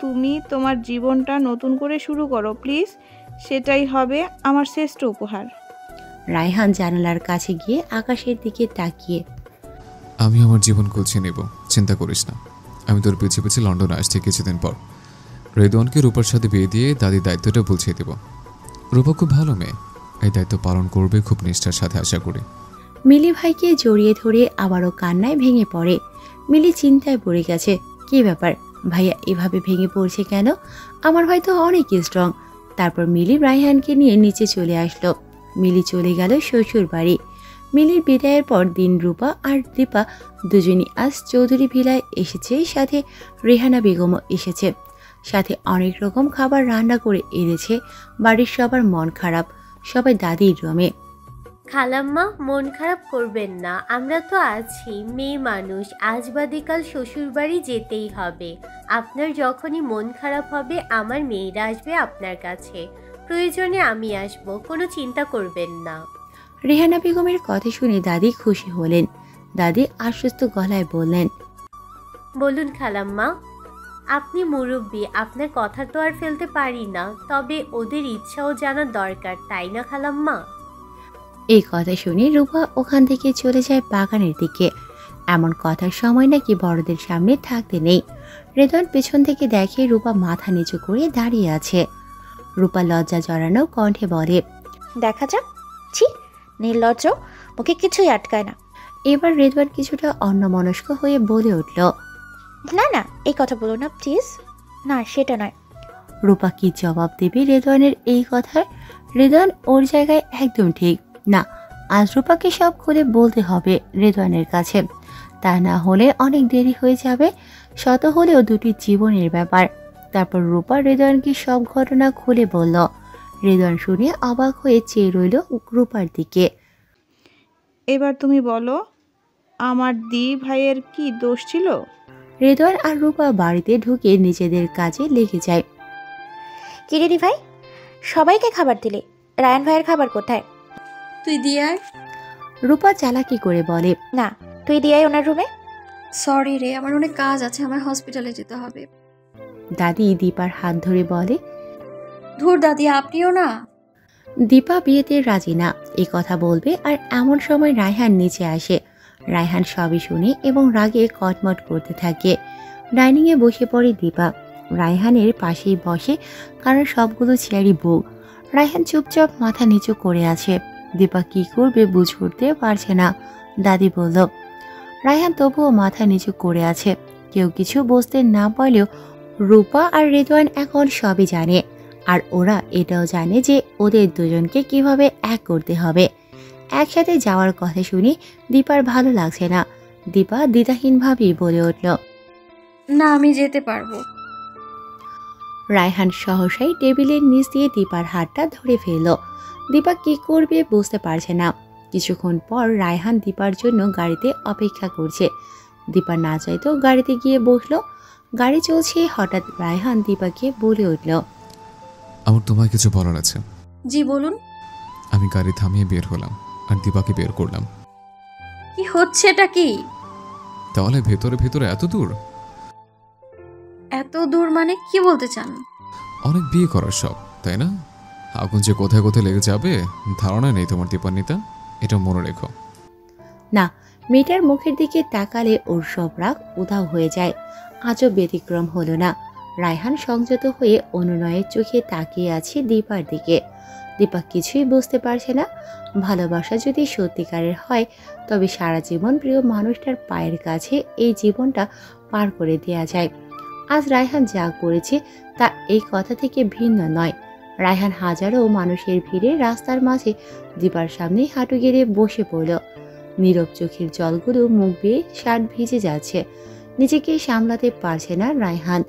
তুমি তোমার জীবনটা নতুন করে শুরু করো প্লিজ, সেটাই হবে আমার শ্রেষ্ঠ উপহার। রায়হান জানালার কাছে গিয়ে আকাশের দিকে তাকিয়ে, আমি আমার জীবন গুছিয়ে নেব, চিন্তা করিস না। আমি তোর পিছিয়ে পিছিয়ে লন্ডনে আসছি কিছুদিন পর। রেদওয়ানকে রূপার সাথে বিয়ে দিয়ে দাদির দায়িত্বটা বুঝিয়ে দেব। রূপা খুব ভালো মেয়ে, এই দায়িত্ব পালন করবে খুব নিষ্ঠার সাথে আশা করি। মিলি ভাইকে জড়িয়ে ধরে আবারও কান্নায় ভেঙে পড়ে। মিলি চিন্তায় পড়ে গেছে। কি ব্যাপার, ভাইয়া এভাবে ভেঙে পড়ছে কেন? আমার ভাই তো অনেক স্ট্রং। তারপর মিলি রায়হানকে নিয়ে নিচে চলে আসলো। মিলি চলে গেল শ্বশুর বাড়ি। মিলির বিদায়ের পর দিন রূপা আর দীপা দুজনই আজ চৌধুরী ভিলায় এসেছে। সাথে রেহানা বেগমও এসেছে। সাথে অনেক রকম খাবার রান্না করে এনেছে। বাড়ির সবার মন খারাপ, সবাই দাদির রুমে। খালাম্মা, মন খারাপ করবেন না, আমরা তো আছি, মেয়ে মানুষ, আজ বাদে কাল শ্বশুর বাড়ি যেতেই হবে। আপনার যখনই মন খারাপ হবে আমার মেয়েরা আসবে আপনার কাছে, প্রয়োজনে আমি আসব, কোনো চিন্তা করবেন না। রেহানা বেগমের কথা শুনে দাদি খুশি হলেন। দাদি আশ্বস্ত গলায় বললেন, বলুন খালাম্মা। আপনি মুরব্বী, আপনার কথা তো আর ফেলতে পারি না, তবে ওদের ইচ্ছাও জানা দরকার, তাই না খালাম্মা? এই কথা শুনে রূপা ওখান থেকে চলে যায় বাগানের দিকে। এমন কথার সময় নাকি বড়দের সামনে থাকতে নেই। রেদওয়ান পেছন থেকে দেখে রূপা মাথা নিচু করে দাঁড়িয়ে আছে। রূপা লজ্জা জড়ানো কণ্ঠে বলে, দেখা যাক। ছি, নির্লজ্জ, মুখে কিছুই আটকায় না। এবার রেদওয়ান কিছুটা অন্যমনস্ক হয়ে বলে উঠল, না না, এই কথা বলো না প্লিজ। না, সেটা নয়। রূপা কি জবাব দেবে রেদওয়ানের এই কথায়? রেদওয়ান ওর জায়গায় একদম ঠিক না। আজ রূপাকে সব খুলে বলতে হবে রেদওয়ানের কাছে, তা না হলে অনেক দেরি হয়ে যাবে। শত হলেও দুটি জীবনের ব্যাপার। তারপর রূপা রেদওয়ানকে সব ঘটনা খুলে বলল। রেদওয়ান শুনে অবাক হয়ে চেয়ে রইল রূপার দিকে। এবার তুমি বলো, আমার দি ভাইয়ের কি দোষ ছিল? রেদওয়ান আর রূপা বাড়িতে ঢুকে নিজেদের কাজে লেগে যায়। কিরে দি ভাই, সবাইকে খাবার দিলে, রায়ান ভাইয়ের খাবার কোথায়? তুই দিয়ে আয়। রূপা চালাকি করে বলে। না, তুই দিয়ে আয় ওনার রুমে। সরি রে, আমার অনেক কাজ আছে, আমার হসপিটালে যেতে হবে। দাদি দীপার হাত ধরে বলে। ধুর দাদি, আপনিও না। দীপা বিয়েতে রাজি না এই কথা বলবে, আর এমন সময় রায়হান নিচে আসে। রায়হান সবই শুনে এবং রাগে কটমট করতে থাকে। ডাইনিংয়ে বসে পড়ে দীপা। রায়হানের পাশেই বসে, কারণ সবগুলো চেয়ারই বুক। রায়হান চুপচাপ মাথা নিচু করে আছে। দীপা কি করবে বুঝে উঠতে পারছে না। দাদি বলল। রায়হান তবুও মাথা নিচু করে আছে। কেউ কিছু বুঝতে না পারলেও রূপা আর রেদওয়ান এখন সবই জানে, আর ওরা এটাও জানে যে ওদের দুজনকে কিভাবে এক করতে হবে। একসাথে যাওয়ার কথা শুনে দীপার ভালো লাগছে না। দীপা দ্বিধাহীনভাবেই বলে উঠল, না, আমি যেতে পারবো। রায়হান সহসাই টেবিলের নিচ দিয়ে দীপার হাতটা ধরে ফেলল। দীপা কি করবে বুঝতে পারছে না। কিছুক্ষণ পর রায়হান দীপার জন্য গাড়িতে অপেক্ষা করছে। দীপা না চাইতেও গাড়িতে গিয়ে বসলো। গাড়ি চলছে, হঠাৎ রায়হান দীপাকে বলে উঠল, আমার তোমায় কিছু বলার আছে। জি বলুন। আমি গাড়ি থামিয়ে বের হলাম আর দীপাকে বের করলাম। কি হচ্ছে এটা কি? তাহলে ভেতরে ভেতরে এত দূর? এত দূর মানে কি বলতে চান? অনেক বিয়ে করার সব, তাই না? আগুন যে কোথায় কোথায় লেগে যাবে ধারণা নেই তোমার দীপান্বিতা, এটা মনে রেখো। না, মেয়েটার মুখের দিকে তাকালে ওর সব রাগ উধাও হয়ে যায়। আজও ব্যতিক্রম হলো না। রায়হান সংযত হয়ে অনুনয়ের চোখে তাকিয়ে আছে দীপার দিকে। দীপা কিছুই বুঝতে পারছে না। ভালোবাসা যদি সত্যিকারের হয়, তবে সারা জীবন প্রিয় মানুষটার পায়ের কাছে এই জীবনটা পার করে দেয়া যায়। আজ রায়হান যা করেছে তা এই কথা থেকে ভিন্ন নয়। রায়হান হাজারো মানুষের ভিড়ে রাস্তার মাঝে দীপার সামনে হাঁটু গেড়ে বসে পড়ল। নীরব চোখের জলগুলো মুখ বেয়ে শার্ট ভিজে যাচ্ছে। নিজেকে সামলাতে পারছে না রায়হান।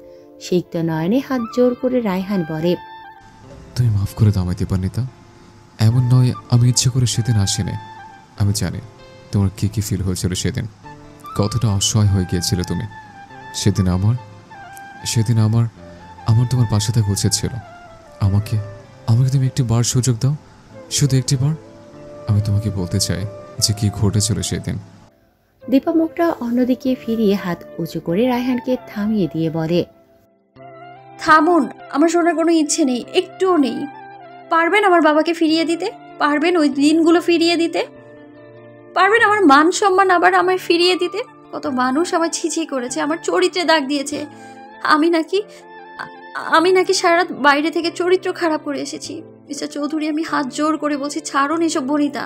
সিক্ত নয়নে হাত জোর করে রায়হান বলে, তুমি মাফ করে দাও আমায় দীপান্বিতা। এমন নয় আমি ইচ্ছে করে সেদিন আসিনি। আমি জানি তোমার কি কি ফিল হয়েছিল সেদিন, কতটা অসহায় হয়ে গিয়েছিল তুমি। সেদিন আমার তোমার পাশে থাকা উচিত ছিল। আমাকে তুমি একটি বার সুযোগ দাও, শুধু একটি বার। আমি তোমাকে বলতে চাই যে কি ঘটেছিল সেদিন। দীপা মুখটা অন্যদিকে ফিরিয়ে হাত উঁচু করে রায়হানকে থামিয়ে দিয়ে বলে, থামুন, আমার শোনার কোনো ইচ্ছে নেই, একটুও নেই। পারবেন আমার বাবাকে ফিরিয়ে দিতে? পারবেন ওই দিনগুলো ফিরিয়ে দিতে? পারবেন আমার মান সম্মান আবার আমায় ফিরিয়ে দিতে? কত মানুষ আমার ছিছি করেছে, আমার চরিত্রে দাগ দিয়েছে। আমি নাকি সারা রাত বাইরে থেকে চরিত্র খারাপ করে এসেছি। মিস্টার চৌধুরী, আমি হাত জোর করে বলছি, ছাড়ুন এসব বনিতা।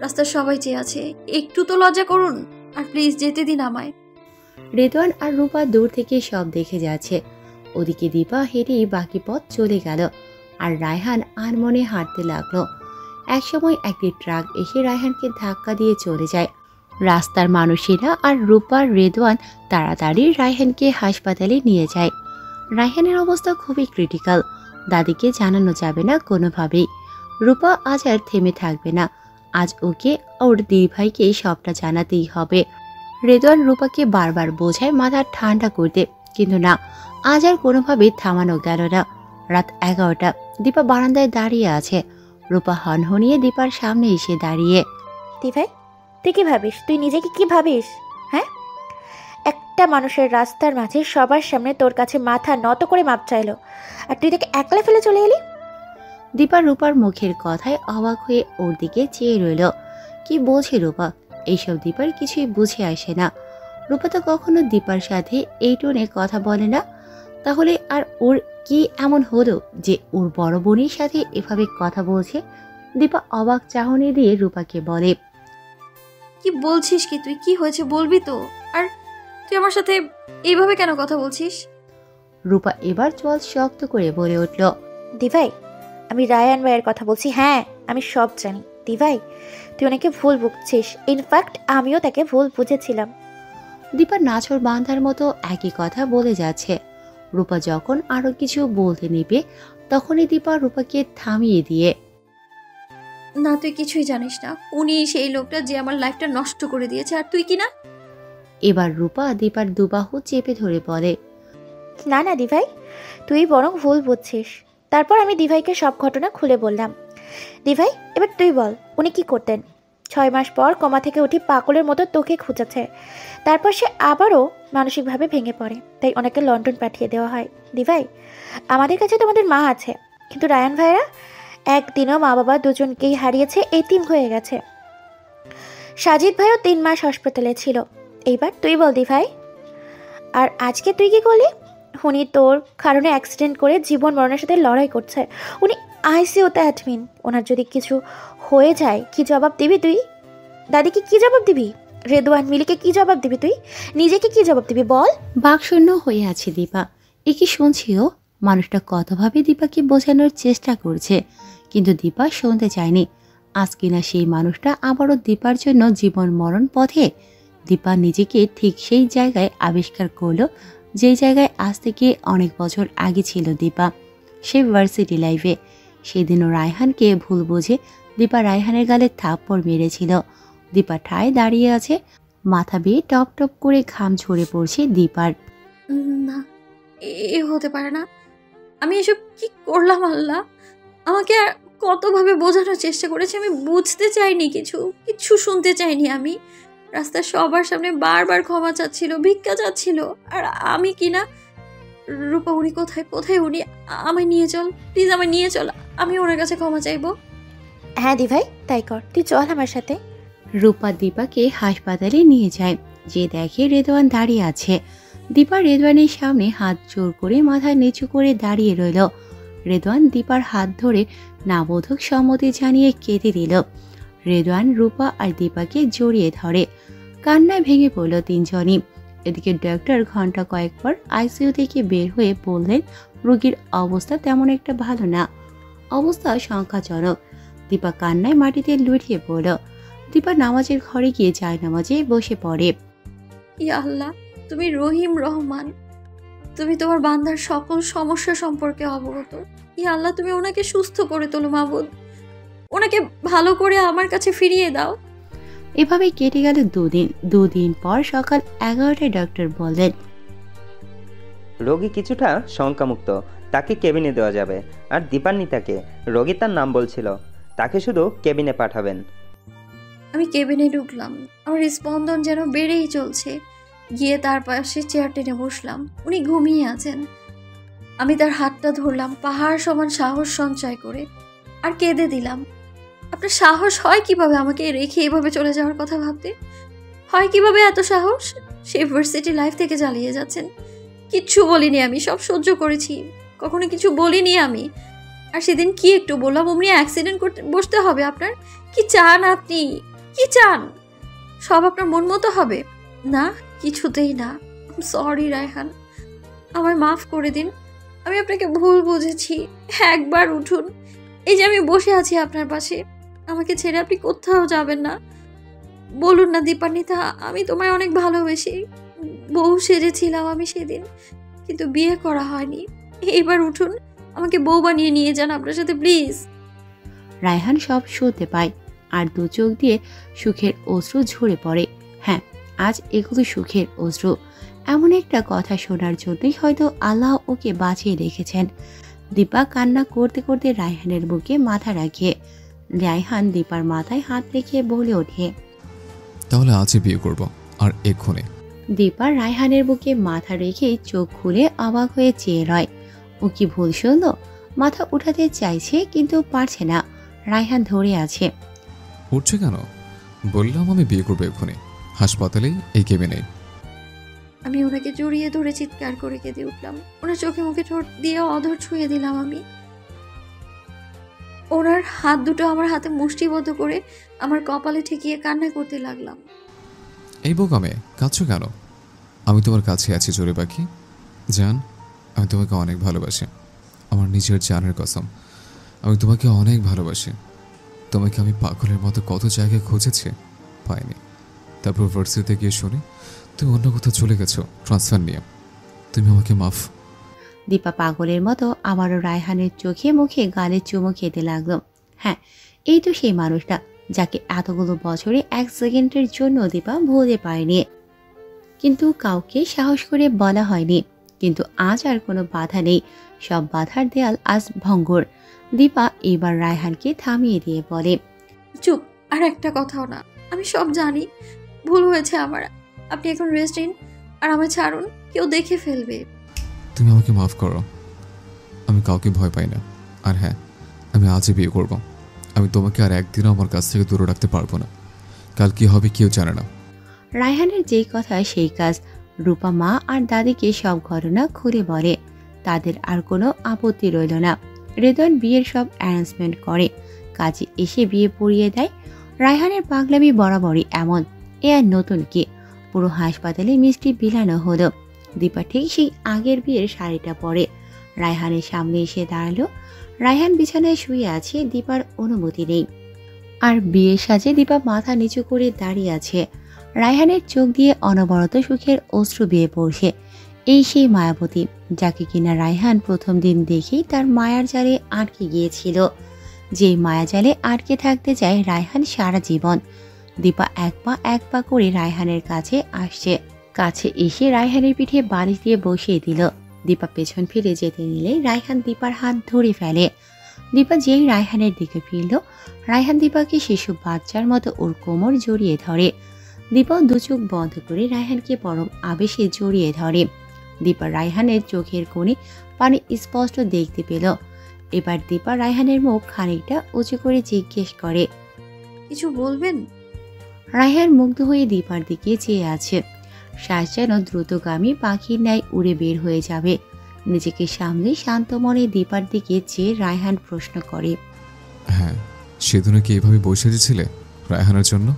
রাস্তার সবাই চেয়ে আছে, একটু তো লজ্জা করুন, আর প্লিজ যেতে দিন আমায়। রেদওয়ান আর রূপা দূর থেকে সব দেখে যাচ্ছে। ওদিকে দীপা হেঁটেই বাকি পথ চলে গেল, আর রায়হান আনমনে হাঁটতে লাগলো। একসময় একটি ট্রাক এসে রায়হানকে ধাক্কা দিয়ে চলে যায়। রাস্তার মানুষেরা আর রূপা রেদওয়ান তাড়াতাড়ি রায়হানকে হাসপাতালে নিয়ে যায়। রায়হানের অবস্থা খুবই ক্রিটিক্যাল। দাদিকে জানানো যাবে না কোনোভাবেই। রূপা আজ আর থেমে থাকবে না। আজ ওকে ওর দিদি ভাইকে সবটা জানাতেই হবে। রেদওয়ান রূপাকে বারবার বোঝায় মাথা ঠান্ডা করতে, কিন্তু না, আজ আর কোনোভাবেই থামানো গেল না। রাত 11টা। দীপা বারান্দায় দাঁড়িয়ে আছে। রূপা হনহনিয়ে দীপার সামনে এসে দাঁড়িয়ে, দি ভাই, তুই কি ভাবিস? তুই নিজেকে কি ভাবিস? হ্যাঁ, একটা মানুষের রাস্তার মাঝে সবার সামনে তোর কাছে মাথা নত করে মাপ চাইলো, আর তুই তাকে একলা ফেলে চলে এলি। দীপা রূপার মুখের কথায় অবাক হয়ে ওর দিকে চেয়ে রইল। কি বোঝে রূপা? এইসব দীপার কিছুই বুঝে আসে না। রূপা তো কখনো দীপার সাথে এই টোনে কথা বলে না। তাহলে আর ওর কি এমন হলো যে ওর বড় বোনের সাথে এভাবে কথা বলছে? দীপা অবাক চাহনি দিয়ে রূপাকে বলে, কি বলছিস কি তুই? কি হয়েছে বলবি তো? আর তুই আমার সাথে এইভাবে কেন কথা বলছিস? রূপা এবার চোয়াল শক্ত করে বলে উঠল, দিভাই, আমি রায়ান ভাইয়ের কথা বলছি। হ্যাঁ, আমি সব জানি। দিভাই, তুই ওনাকে ভুল বুঝছিস। ইনফ্যাক্ট আমিও তাকে ভুল বুঝেছিলাম। দীপা নাছর বান্ধার মতো একই কথা বলে যাচ্ছে। রূপা যখন আরো কিছু বলতে নেবে তখনই দীপা রূপাকে থামিয়ে দিয়ে, না, তুই কিছুই জানিস না। উনি সেই লোকটা যে আমার লাইফটা নষ্ট করে দিয়েছে, আর তুই কি না। এবার রূপা দীপার দুবাহু চেপে ধরে বলে, না না দিভাই, তুই বরং ভুল বুঝছিস। তারপর আমি দিভাইকে সব ঘটনা খুলে বললাম। দিভাই, এবার তুই বল, উনি কি করতেন? 6 মাস পর কোমা থেকে উঠি পাগলের মতো তোকে খুঁজেছে। তারপর সে আবারও মানসিকভাবে ভেঙে পড়ে, তাই ওনাকে লন্ডন পাঠিয়ে দেওয়া হয়। দিভাই, আমাদের কাছে তোমাদের মা আছে, কিন্তু রায়ান ভাইয়েরা একদিনও মা বাবা দুজনকেই হারিয়েছে, এতিম হয়ে গেছে। সাজিদ ভাইও 3 মাস হাসপাতালে ছিল। এইবার তুই বল দিভাই। আর আজকে তুই কি করলি? উনি তোর কারণে অ্যাক্সিডেন্ট করে জীবন মরণের সাথে লড়াই করছে। উনি আইসিইউতে অ্যাডমিন। ওনার যদি কিছু হয়ে যায় কি জবাব দিবি তুই? দাদিকে কি জবাব দিবি? রেদওয়ান, মিলিকে কি জবাব দিবি তুই? নিজেকে কি জবাব দিবি বল? বাকশূন্য হয়ে আছে দীপা। এ কি শুনছিও? মানুষটা কতভাবে দীপাকে বোঝানোর চেষ্টা করছে, কিন্তু দীপা শুনতে চায়নি। আজ কিনা সেই মানুষটা আবারও দীপার জন্য জীবন মরণ পথে। দীপা নিজেকে ঠিক সেই জায়গায় আবিষ্কার করলো যেই জায়গায় আজ থেকে অনেক বছর আগে ছিল দীপা, সে ভার্সিটি লাইফে। সেদিনও রায়হানকে ভুল বুঝে দীপা রায়হানের গালে থাপ্পড় মেরেছিল। দীপা ঠায় দাঁড়িয়ে আছে, মাথা বেয়ে টপ টপ করে ঘাম ঝরে পড়ছে দীপার। না, এ হতে পারে না। আমি এসব কি করলাম আল্লাহ? আমাকে আর কতভাবে বোঝানোর চেষ্টা করেছে। আমি বুঝতে চাইনি, কিছু শুনতে চাইনি। আমি রাস্তার সবার সামনে বারবার ক্ষমা চাচ্ছিল, ভিক্ষা চাচ্ছিল, আর আমি কি না। রূপা, উনি কোথায় উনি? আমায় নিয়ে চল প্লিজ, আমায় নিয়ে চল। আমি ওনার কাছে ক্ষমা চাইবো। হ্যাঁ দিভাই, তাই কর, তুই চল আমার সাথে। রূপা দীপাকে হাসপাতালে নিয়ে যায়। যে দেখে রেদওয়ান দাঁড়িয়ে আছে। দীপা রেদওয়ানের সামনে হাত জোর করে মাথা নিচু করে দাঁড়িয়ে রইল। রেদওয়ান দীপার হাত ধরে নাবোধক সম্মতি জানিয়ে কেঁদে দিল। রেদওয়ান রূপা আর দীপাকে জড়িয়ে ধরে। কান্নায় ভেঙে পড়ল তিনজনই। এদিকে ডক্টর ঘন্টা কয়েক পর আইসিইউ থেকে বের হয়ে বললেন রোগীর অবস্থা তেমন একটা ভালো না, অবস্থা সংখ্যাজনক। দীপা কান্নায় মাটিতে লুটিয়ে পড়ল। দীপা নামাজের ঘরে গিয়ে জায়নামাজে বসে পড়ে। ইয়া আল্লাহ, তুমি রহিম রহমান, তুমি তোমার বান্দার সকল সমস্যা সম্পর্কে অবগত। ইয়া আল্লাহ, তুমি ওনাকে সুস্থ করে তোলো মাবুদ, ওনাকে ভালো করে আমার কাছে ফিরিয়ে দাও। এভাবে কেটে গেল 2 দিন। 2 দিন পর সকাল 11টায় ডক্টর বললেন, রোগী কিছুটা শঙ্কামুক্ত, তাকে কেবিনে দেওয়া যাবে। আর দীপান্বিতাকে, রোগী তার নাম বলছিল, তাকে শুধু কেবিনে পাঠাবেন। আমি কেবিনে ঢুকলাম, আমার স্পন্দন যেন বেড়েই চলছে। গিয়ে তার পাশে চেয়ার টেনে বসলাম। উনি ঘুমিয়ে আছেন। আমি তার হাতটা ধরলাম, পাহাড় সমান সাহস সঞ্চয় করে, আর কেঁদে দিলাম। আপনার সাহস হয় কিভাবে আমাকে রেখে এভাবে চলে যাওয়ার কথা ভাবতে? হয় কিভাবে এত সাহস? সে ভার্সিটি লাইফ থেকে জ্বালিয়ে যাচ্ছেন। কিচ্ছু বলিনি আমি, সব সহ্য করেছি, কখনো কিছু বলিনি আমি। আর সেদিন কি একটু বললাম, অমনি অ্যাক্সিডেন্ট করতে বসতে হবে আপনার? কি চান আপনি? কি চান? সব আপনার মন মতো হবে? না, কিছুতেই না। সরি রায়হান, আমায় মাফ করে দিন। আমি আপনাকে ভুল বুঝেছি। একবার উঠুন, এই যে আমি বসে আছি আপনার পাশে, আমাকে ছেড়ে আপনি কোথাও যাবেন না। বলুন না দীপান্বিতা, আমি তোমায় অনেক ভালোবেসি। বউ সেজেছিলাম আমি সেদিন, কিন্তু বিয়ে করা হয়নি। এইবার উঠুন, আমাকে বউ বানিয়ে নিয়ে যান আপনার সাথে প্লিজ। রায়হান সব শুনতে পায়, আর 2 চোখ দিয়ে সুখের অশ্রু ঝরে পড়ে। হ্যাঁ, আজ এগুলো সুখের অশ্রু। এমন একটা কথা শোনার জন্যই হয়তো আল্লাহ ওকে বাঁচিয়ে রেখেছেন। দীপা কান্না করতে করতে রায়হানের বুকে মাথা রাখে। রায়হান দীপার মাথায় হাত রেখে বলে ওঠে, তাহলে আজই বিয়ে করব, আর এক্ষুনি। দীপা রায়হানের বুকে মাথা রেখে চোখ খুলে অবাক হয়ে চেয়ে রয়। ও কি ভুল শুনল? মাথা উঠাতে চাইছে কিন্তু পারছে না। রায়হান ধরে আছে। উঠছে কেন? বললাম আমি বিয়ে করবো এক্ষুনি, হাসপাতালেই, এই কেবিনে। আমি ওনাকে জড়িয়ে ধরে চিৎকার করে কেঁদে উঠলাম। ওনার চোখে মুখে ঠোঁট দিয়ে অধর ছুঁয়ে দিলাম আমি। ওনার হাত দুটো আমার হাতে মুষ্টিবদ্ধ করে আমার কপালে ঠেকিয়ে কান্না করতে লাগলাম। এই বোকামে, কাঁদছো কেন? আমি তোমার কাছে আছি জোরে পাখি। জান, আমি তোমাকে অনেক ভালোবাসি, আমার নিজের জানের কসম। আমি তোমাকে অনেক ভালোবাসি। তোমাকে আমি পাগলের মতো কত জায়গায় খুঁজেছি, পাইনি। তারপর ভার্সিটিতে গিয়ে শুনি তুমি অন্য কোথাও চলে গেছো ট্রান্সফার নিয়ে। তুমি আমাকে মাফ। দীপা পাগলের মতো আবারও রায়হানের চোখে মুখে গালে চুমু খেতে লাগলো। হ্যাঁ, এই তো সেই মানুষটা যাকে এতগুলো বছরে 1 সেকেন্ডের জন্য দীপা ভুলতে পারেনি, কিন্তু কাউকে সাহস করে বলা হয়নি। কিন্তু আজ আর কোনো বাধা নেই, সব বাধার দেয়াল আজ ভঙ্গুর। দীপা এবার রায়হানকে থামিয়ে দিয়ে বলে, চুপ, আর একটা কথাও না। আমি সব জানি, ভুল হয়েছে আমার। আপনি এখন রেস্ট নিন আর আমায় ছাড়ুন, কেউ দেখে ফেলবে। তুমি আমাকে মাফ করো, আমি কাউকে ভয় পাই না। আর হ্যাঁ, আমি আজই বিয়ে করব। আমি তোমাকে আর একদিনও আমার কাছ থেকে দূরে রাখতে পারবো না। কাল কি হবে কেউ জানে না। রায়হানের যেই কথা সেই কাজ। রূপা মা আর দাদিকে সব ঘটনা খুলে বলে। তাদের আর কোনো আপত্তি রইল না। রেদওয়ান বিয়ের সব অ্যারেঞ্জমেন্ট করে, কাজে এসে বিয়ে পড়িয়ে দেয়। রায়হানের পাগলামি বরাবরই এমন, এ আর নতুন কি। পুরো হাসপাতালে মিষ্টি বিলানো হলো। দীপা ঠিক সেই আগের বিয়ের শাড়িটা পরে রায়হানের সামনে এসে দাঁড়ালো। রায়হান বিছানায় শুয়ে আছে, দীপার অনুমতি নেই। আর বিয়ের সাজে দীপা মাথা নিচু করে দাঁড়িয়ে আছে। রায়হানের চোখ দিয়ে অনবরত সুখের অশ্রু বেয়ে পড়ছে। এই সেই মায়াবতী যাকে কিনা রায়হান প্রথম দিন দেখেই তার মায়ার জালে আটকে গিয়েছিল। যে মায়াজালে আটকে থাকতে চায় রায়হান সারা জীবন। দীপা এক পা করে রায়হানের কাছে আসছে। কাছে এসে রায়হানের পিঠে বালিশ দিয়ে বসিয়ে দিল। দীপা পেছন ফিরে যেতে নিলে রায়হান দীপার হাত ধরে ফেলে। দীপা যেই রায়হানের দিকে ফিরল, রায়হান দীপাকে শিশু বাচ্চার মতো ওর কোমর জড়িয়ে ধরে। দীপা দু চোখ বন্ধ করে রায়হানকে পরম আবেশে জড়িয়ে ধরে। দীপা রায়হানের চোখের কোণে পানি স্পষ্ট দেখতে পেল। এবার দীপা রায়হানের মুখ খানিকটা উঁচু করে জিজ্ঞেস করে, কিছু বলবেন? রায়হান মুগ্ধ হয়ে দীপার দিকে চেয়ে আছে। শ্বাস যেন দ্রুতগামী পাখির ন্যায় উড়ে বের হয়ে যাবে। নিজেকে সামলে শান্ত মনে দীপার দিকে চেয়ে রায়হান প্রশ্ন করে, হ্যাঁ, সেদিনও কি এভাবে বসে দিয়েছিলে রায়হানের জন্য?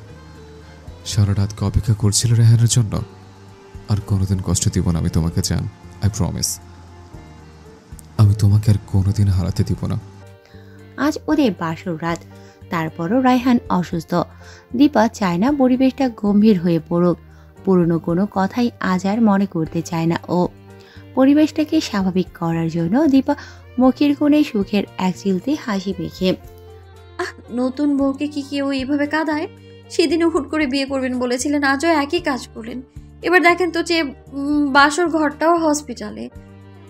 সারা রাতকে অপেক্ষা করছিল রায়হানের জন্য? আর কোনোদিন কষ্ট দিব না আমি তোমাকে, জান। আই প্রমিস, আমি তোমাকে আর কোনোদিন হারাতে দিব না। আজ ওদের বাসর রাত, তারপরও রায়হান অসুস্থ। দীপা চায় না পরিবেশটা গম্ভীর হয়ে পড়ুক। পুরনো কোনো কথাই আজ আর মনে করতে চায় না ও। পরিবেশটাকে স্বাভাবিক করার জন্য দীপা মুখের কোণে সুখের এক চিলতে হাসি মেখে, নতুন বউকে কি কেউ এইভাবে কাঁদায়? সেদিনও হুট করে বিয়ে করবেন বলেছিলেন, আজও একই কাজ করলেন। এবার দেখেন তো যে বাসর ঘরটাও হসপিটালে।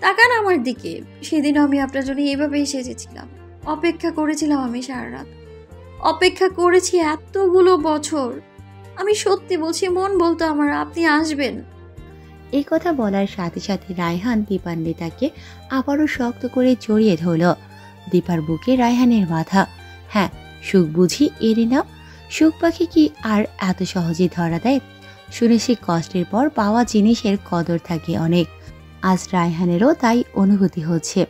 তাকান আমার দিকে। সেদিনও আমি আপনার জন্য এইভাবেই সেজেছিলাম, অপেক্ষা করেছিলাম। আমি সারা রাত অপেক্ষা করেছি, এতগুলো বছর। আমি সত্যি বলছি, মন বলতো আমার আপনি আসবেন। এই কথা বলার সাথে সাথে রায়হান দীপার নেতাকে আবারও শক্ত করে জড়িয়ে ধরল। দীপার বুকে রায়হানের মাথা। হ্যাঁ, সুখ বুঝি এরই নাম। সুখ পাখি কি আর এত সহজে ধরা দেয়? শুনেছি কষ্টের পর পাওয়া জিনিসের কদর থাকে অনেক। আজ রায়হানেরও তাই অনুভূতি হচ্ছে।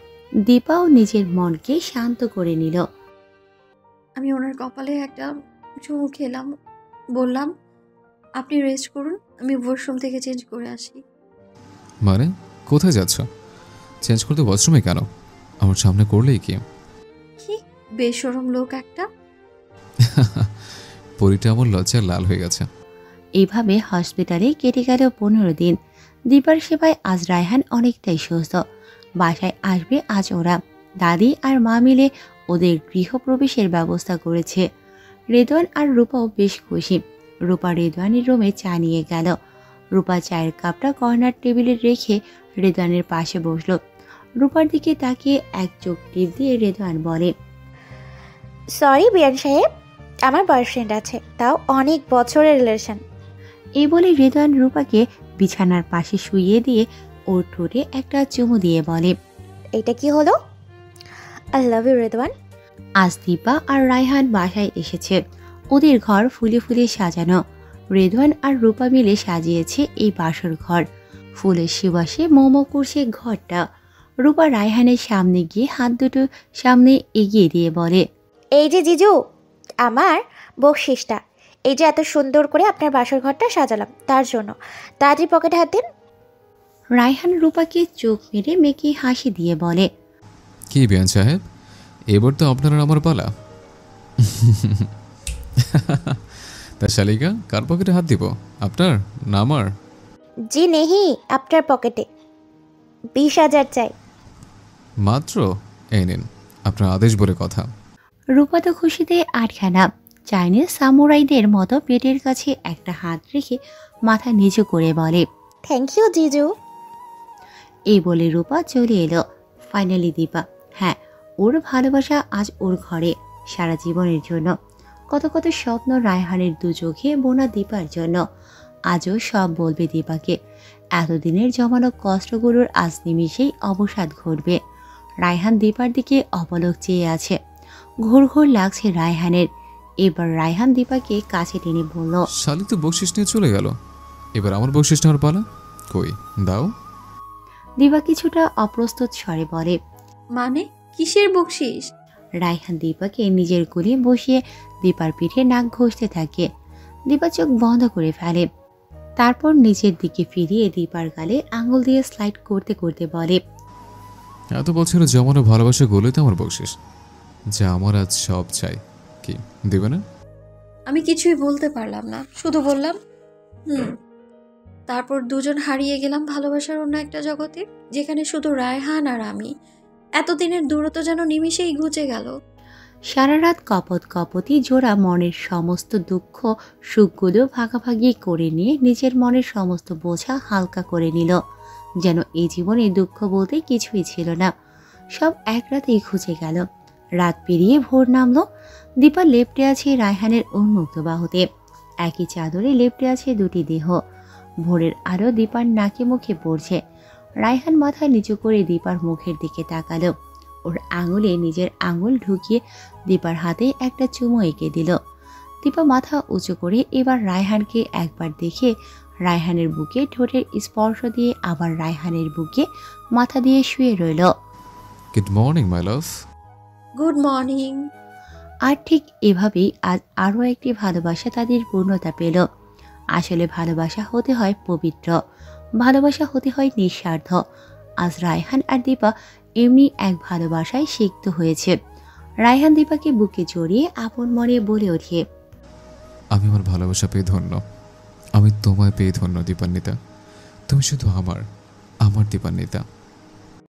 দীপাও নিজের মনকে শান্ত করে নিল। আমি ওনার কপালে একটা চুমু খেলাম, বললাম আপনি রেস্ট করুন, আমি ওয়াশরুম থেকে চেঞ্জ করে আসি। মানে কোথায় যাচ্ছ? চেঞ্জ করতে ওয়াশরুমে কেন? আমার সামনে করলেই কি? কি বেশরম লোক একটা। পরিটা আমার লজ্জায় লাল হয়ে গেছে। এইভাবে হসপিটালে কেটে গেল 15 দিন। দীপার সেবায় আজ রায়হান অনেকটাই সুস্থ। বাসায় আসবে আজ ওরা। দাদি আর মা মিলে ওদের গৃহপ্রবেশের ব্যবস্থা করেছে। রেদওয়ান আর রূপাও বেশ খুশি। রূপা রেদওয়ানের রুমে চা নিয়ে গেল। রূপা চায়ের কাপটা কর্নার টেবিলে রেখে রেদওয়ানের পাশে বসল। রূপার দিকে তাকিয়ে এক চোখ টিপ দিয়ে রেদওয়ান বলে, সরি বিয়ান সাহেব, আমার বয়ফ্রেন্ড আছে, তাও অনেক বছরের রিলেশন। এই বলে রেদওয়ান রূপাকে বিছানার পাশে শুইয়ে দিয়ে ওর ঠোঁটে একটা চুমু দিয়ে বলে, এটা কি হলো? I love you Redwan. আজ দীপা আর রায়হান বাসায় এসেছে। ওদের ঘর ফুলে ফুলে সাজানো। রেদওয়ান আর রূপা মিলে সাজিয়েছে এই বাসর ঘর। ফুলের সুবাসে মোমো করছে ঘরটা। রূপা রায়হানের সামনে গিয়ে হাত দুটো সামনে এগিয়ে দিয়ে বলে, এই যে জিজু, আমার বকশিসটা। এই যে এত সুন্দর করে আপনার বাসর ঘরটা সাজালাম তার জন্য। তাড়াতাড়ি পকেটে হাত দিন। রায়হান রূপাকে চোখ মেরে মেকি হাসি দিয়ে বলে, কি বিয়ান সাহেব, এবার তো আপনার আর আমার পালা। তা শালিকা, কার পকেটে হাত দিব, আপনার না আমার? জি নেহি, আপনার পকেটে 20,000 চাই। মাত্র? এই নিন, আপনার আদেশ বলে কথা। রূপা তো খুশিতে আটখানা। চাইনিজ সামুরাইদের মতো পেটের কাছে একটা হাত রেখে মাথা নিচু করে বলে, থ্যাংক ইউ জিজু। এই বলে রূপা চলে এলো। ফাইনালি দীপা, হ্যাঁ, ওর ভালোবাসা আজ ওর ঘরে সারা জীবনের জন্য। কত কত স্বপ্ন রায়হানের দু চোখে বোনা দীপার জন্য। আজও সব বলবে দীপাকে। এতদিনের জমানো কষ্টগুলোর আজ নিমিষেই অবসাদ ঘটবে। রায়হান দীপার দিকে অপলক চেয়ে আছে। ঘোর ঘোর লাগছে রায়হানের। এবার রায়হান দীপাকে কাছে টেনে বলল, শালি তো বকশিস নিয়ে চলে গেল, এবার আমার বকশিস নেওয়ার পালা। কই দাও। দীপা কিছুটা অপ্রস্তুত স্বরে বলে, মানে কিসের বকশিস? রায়হান দীপাকে নিজের কোলে বসিয়ে দীপার পিঠে নাক ঘষতে থাকে। দীপা চোখ বন্ধ করে ফেলে। তারপর নিচের দিকে ফিরিয়ে দীপার গালে আঙুল দিয়ে স্লাইড করতে করতে বলে, এত বছরের জমানো ভালোবাসা গুলোই তো আমার বকশিস, যা আমার আজ সব চাই। কি দেবে না? আমি কিছুই বলতে পারলাম না, শুধু বললাম তারপর দুজন হারিয়ে গেলাম ভালোবাসার অন্য একটা জগতে, যেখানে শুধু রায়হান আর আমি। এতদিনের দূরত্ব যেন নিমিষেই ঘুচে গেল। সারা রাত কপত কপতি জোড়া মনের সমস্ত দুঃখ সুখগুলো ভাগাভাগি করে নিয়ে নিজের মনের সমস্ত বোঝা হালকা করে নিল। যেন এই জীবনে দুঃখ বলতে কিছুই ছিল না, সব এক রাতেই ঘুচে গেল। রাত পেরিয়ে ভোর নামলো। দীপা লেপ্টে আছে রায়হানের উন্মুক্ত বাহুতে। একই চাদরে লেপ্টে আছে দুটি দেহ। ভোরের আলো দীপার নাকে মুখে পড়ছে। রায়হান মাথা নিচু করে দীপার মুখের দিকে তাকালো। ওর আঙুলে নিজের আঙুল ঢুকিয়ে দীপার হাতে একটা চুমো এঁকে দিল। দীপা মাথা উঁচু করে এবার রায়হানকে একবার দেখে রায়হানের বুকে ঠোঁটের স্পর্শ দিয়ে আবার রায়হানের বুকে মাথা দিয়ে শুয়ে রইল। Good morning my love. Good morning. আর ঠিক এভাবেই আজ আরও একটি ভালোবাসা তাদের পূর্ণতা পেল। আসলে ভালোবাসা হতে হয় পবিত্র, ভালোবাসা হতে হয় নিঃস্বার্থ। আজ রায়হান আর দীপা এমনি এক ভালোবাসায় সিক্ত হয়েছে। রায়হান দীপাকে বুকে জড়িয়ে আপন মনে বলে ওঠে, আমি আমার ভালোবাসা পেয়ে ধন্য, আমি তোমায় পেয়ে ধন্য দীপান্বিতা। তুমি শুধু আমার দীপান্বিতা।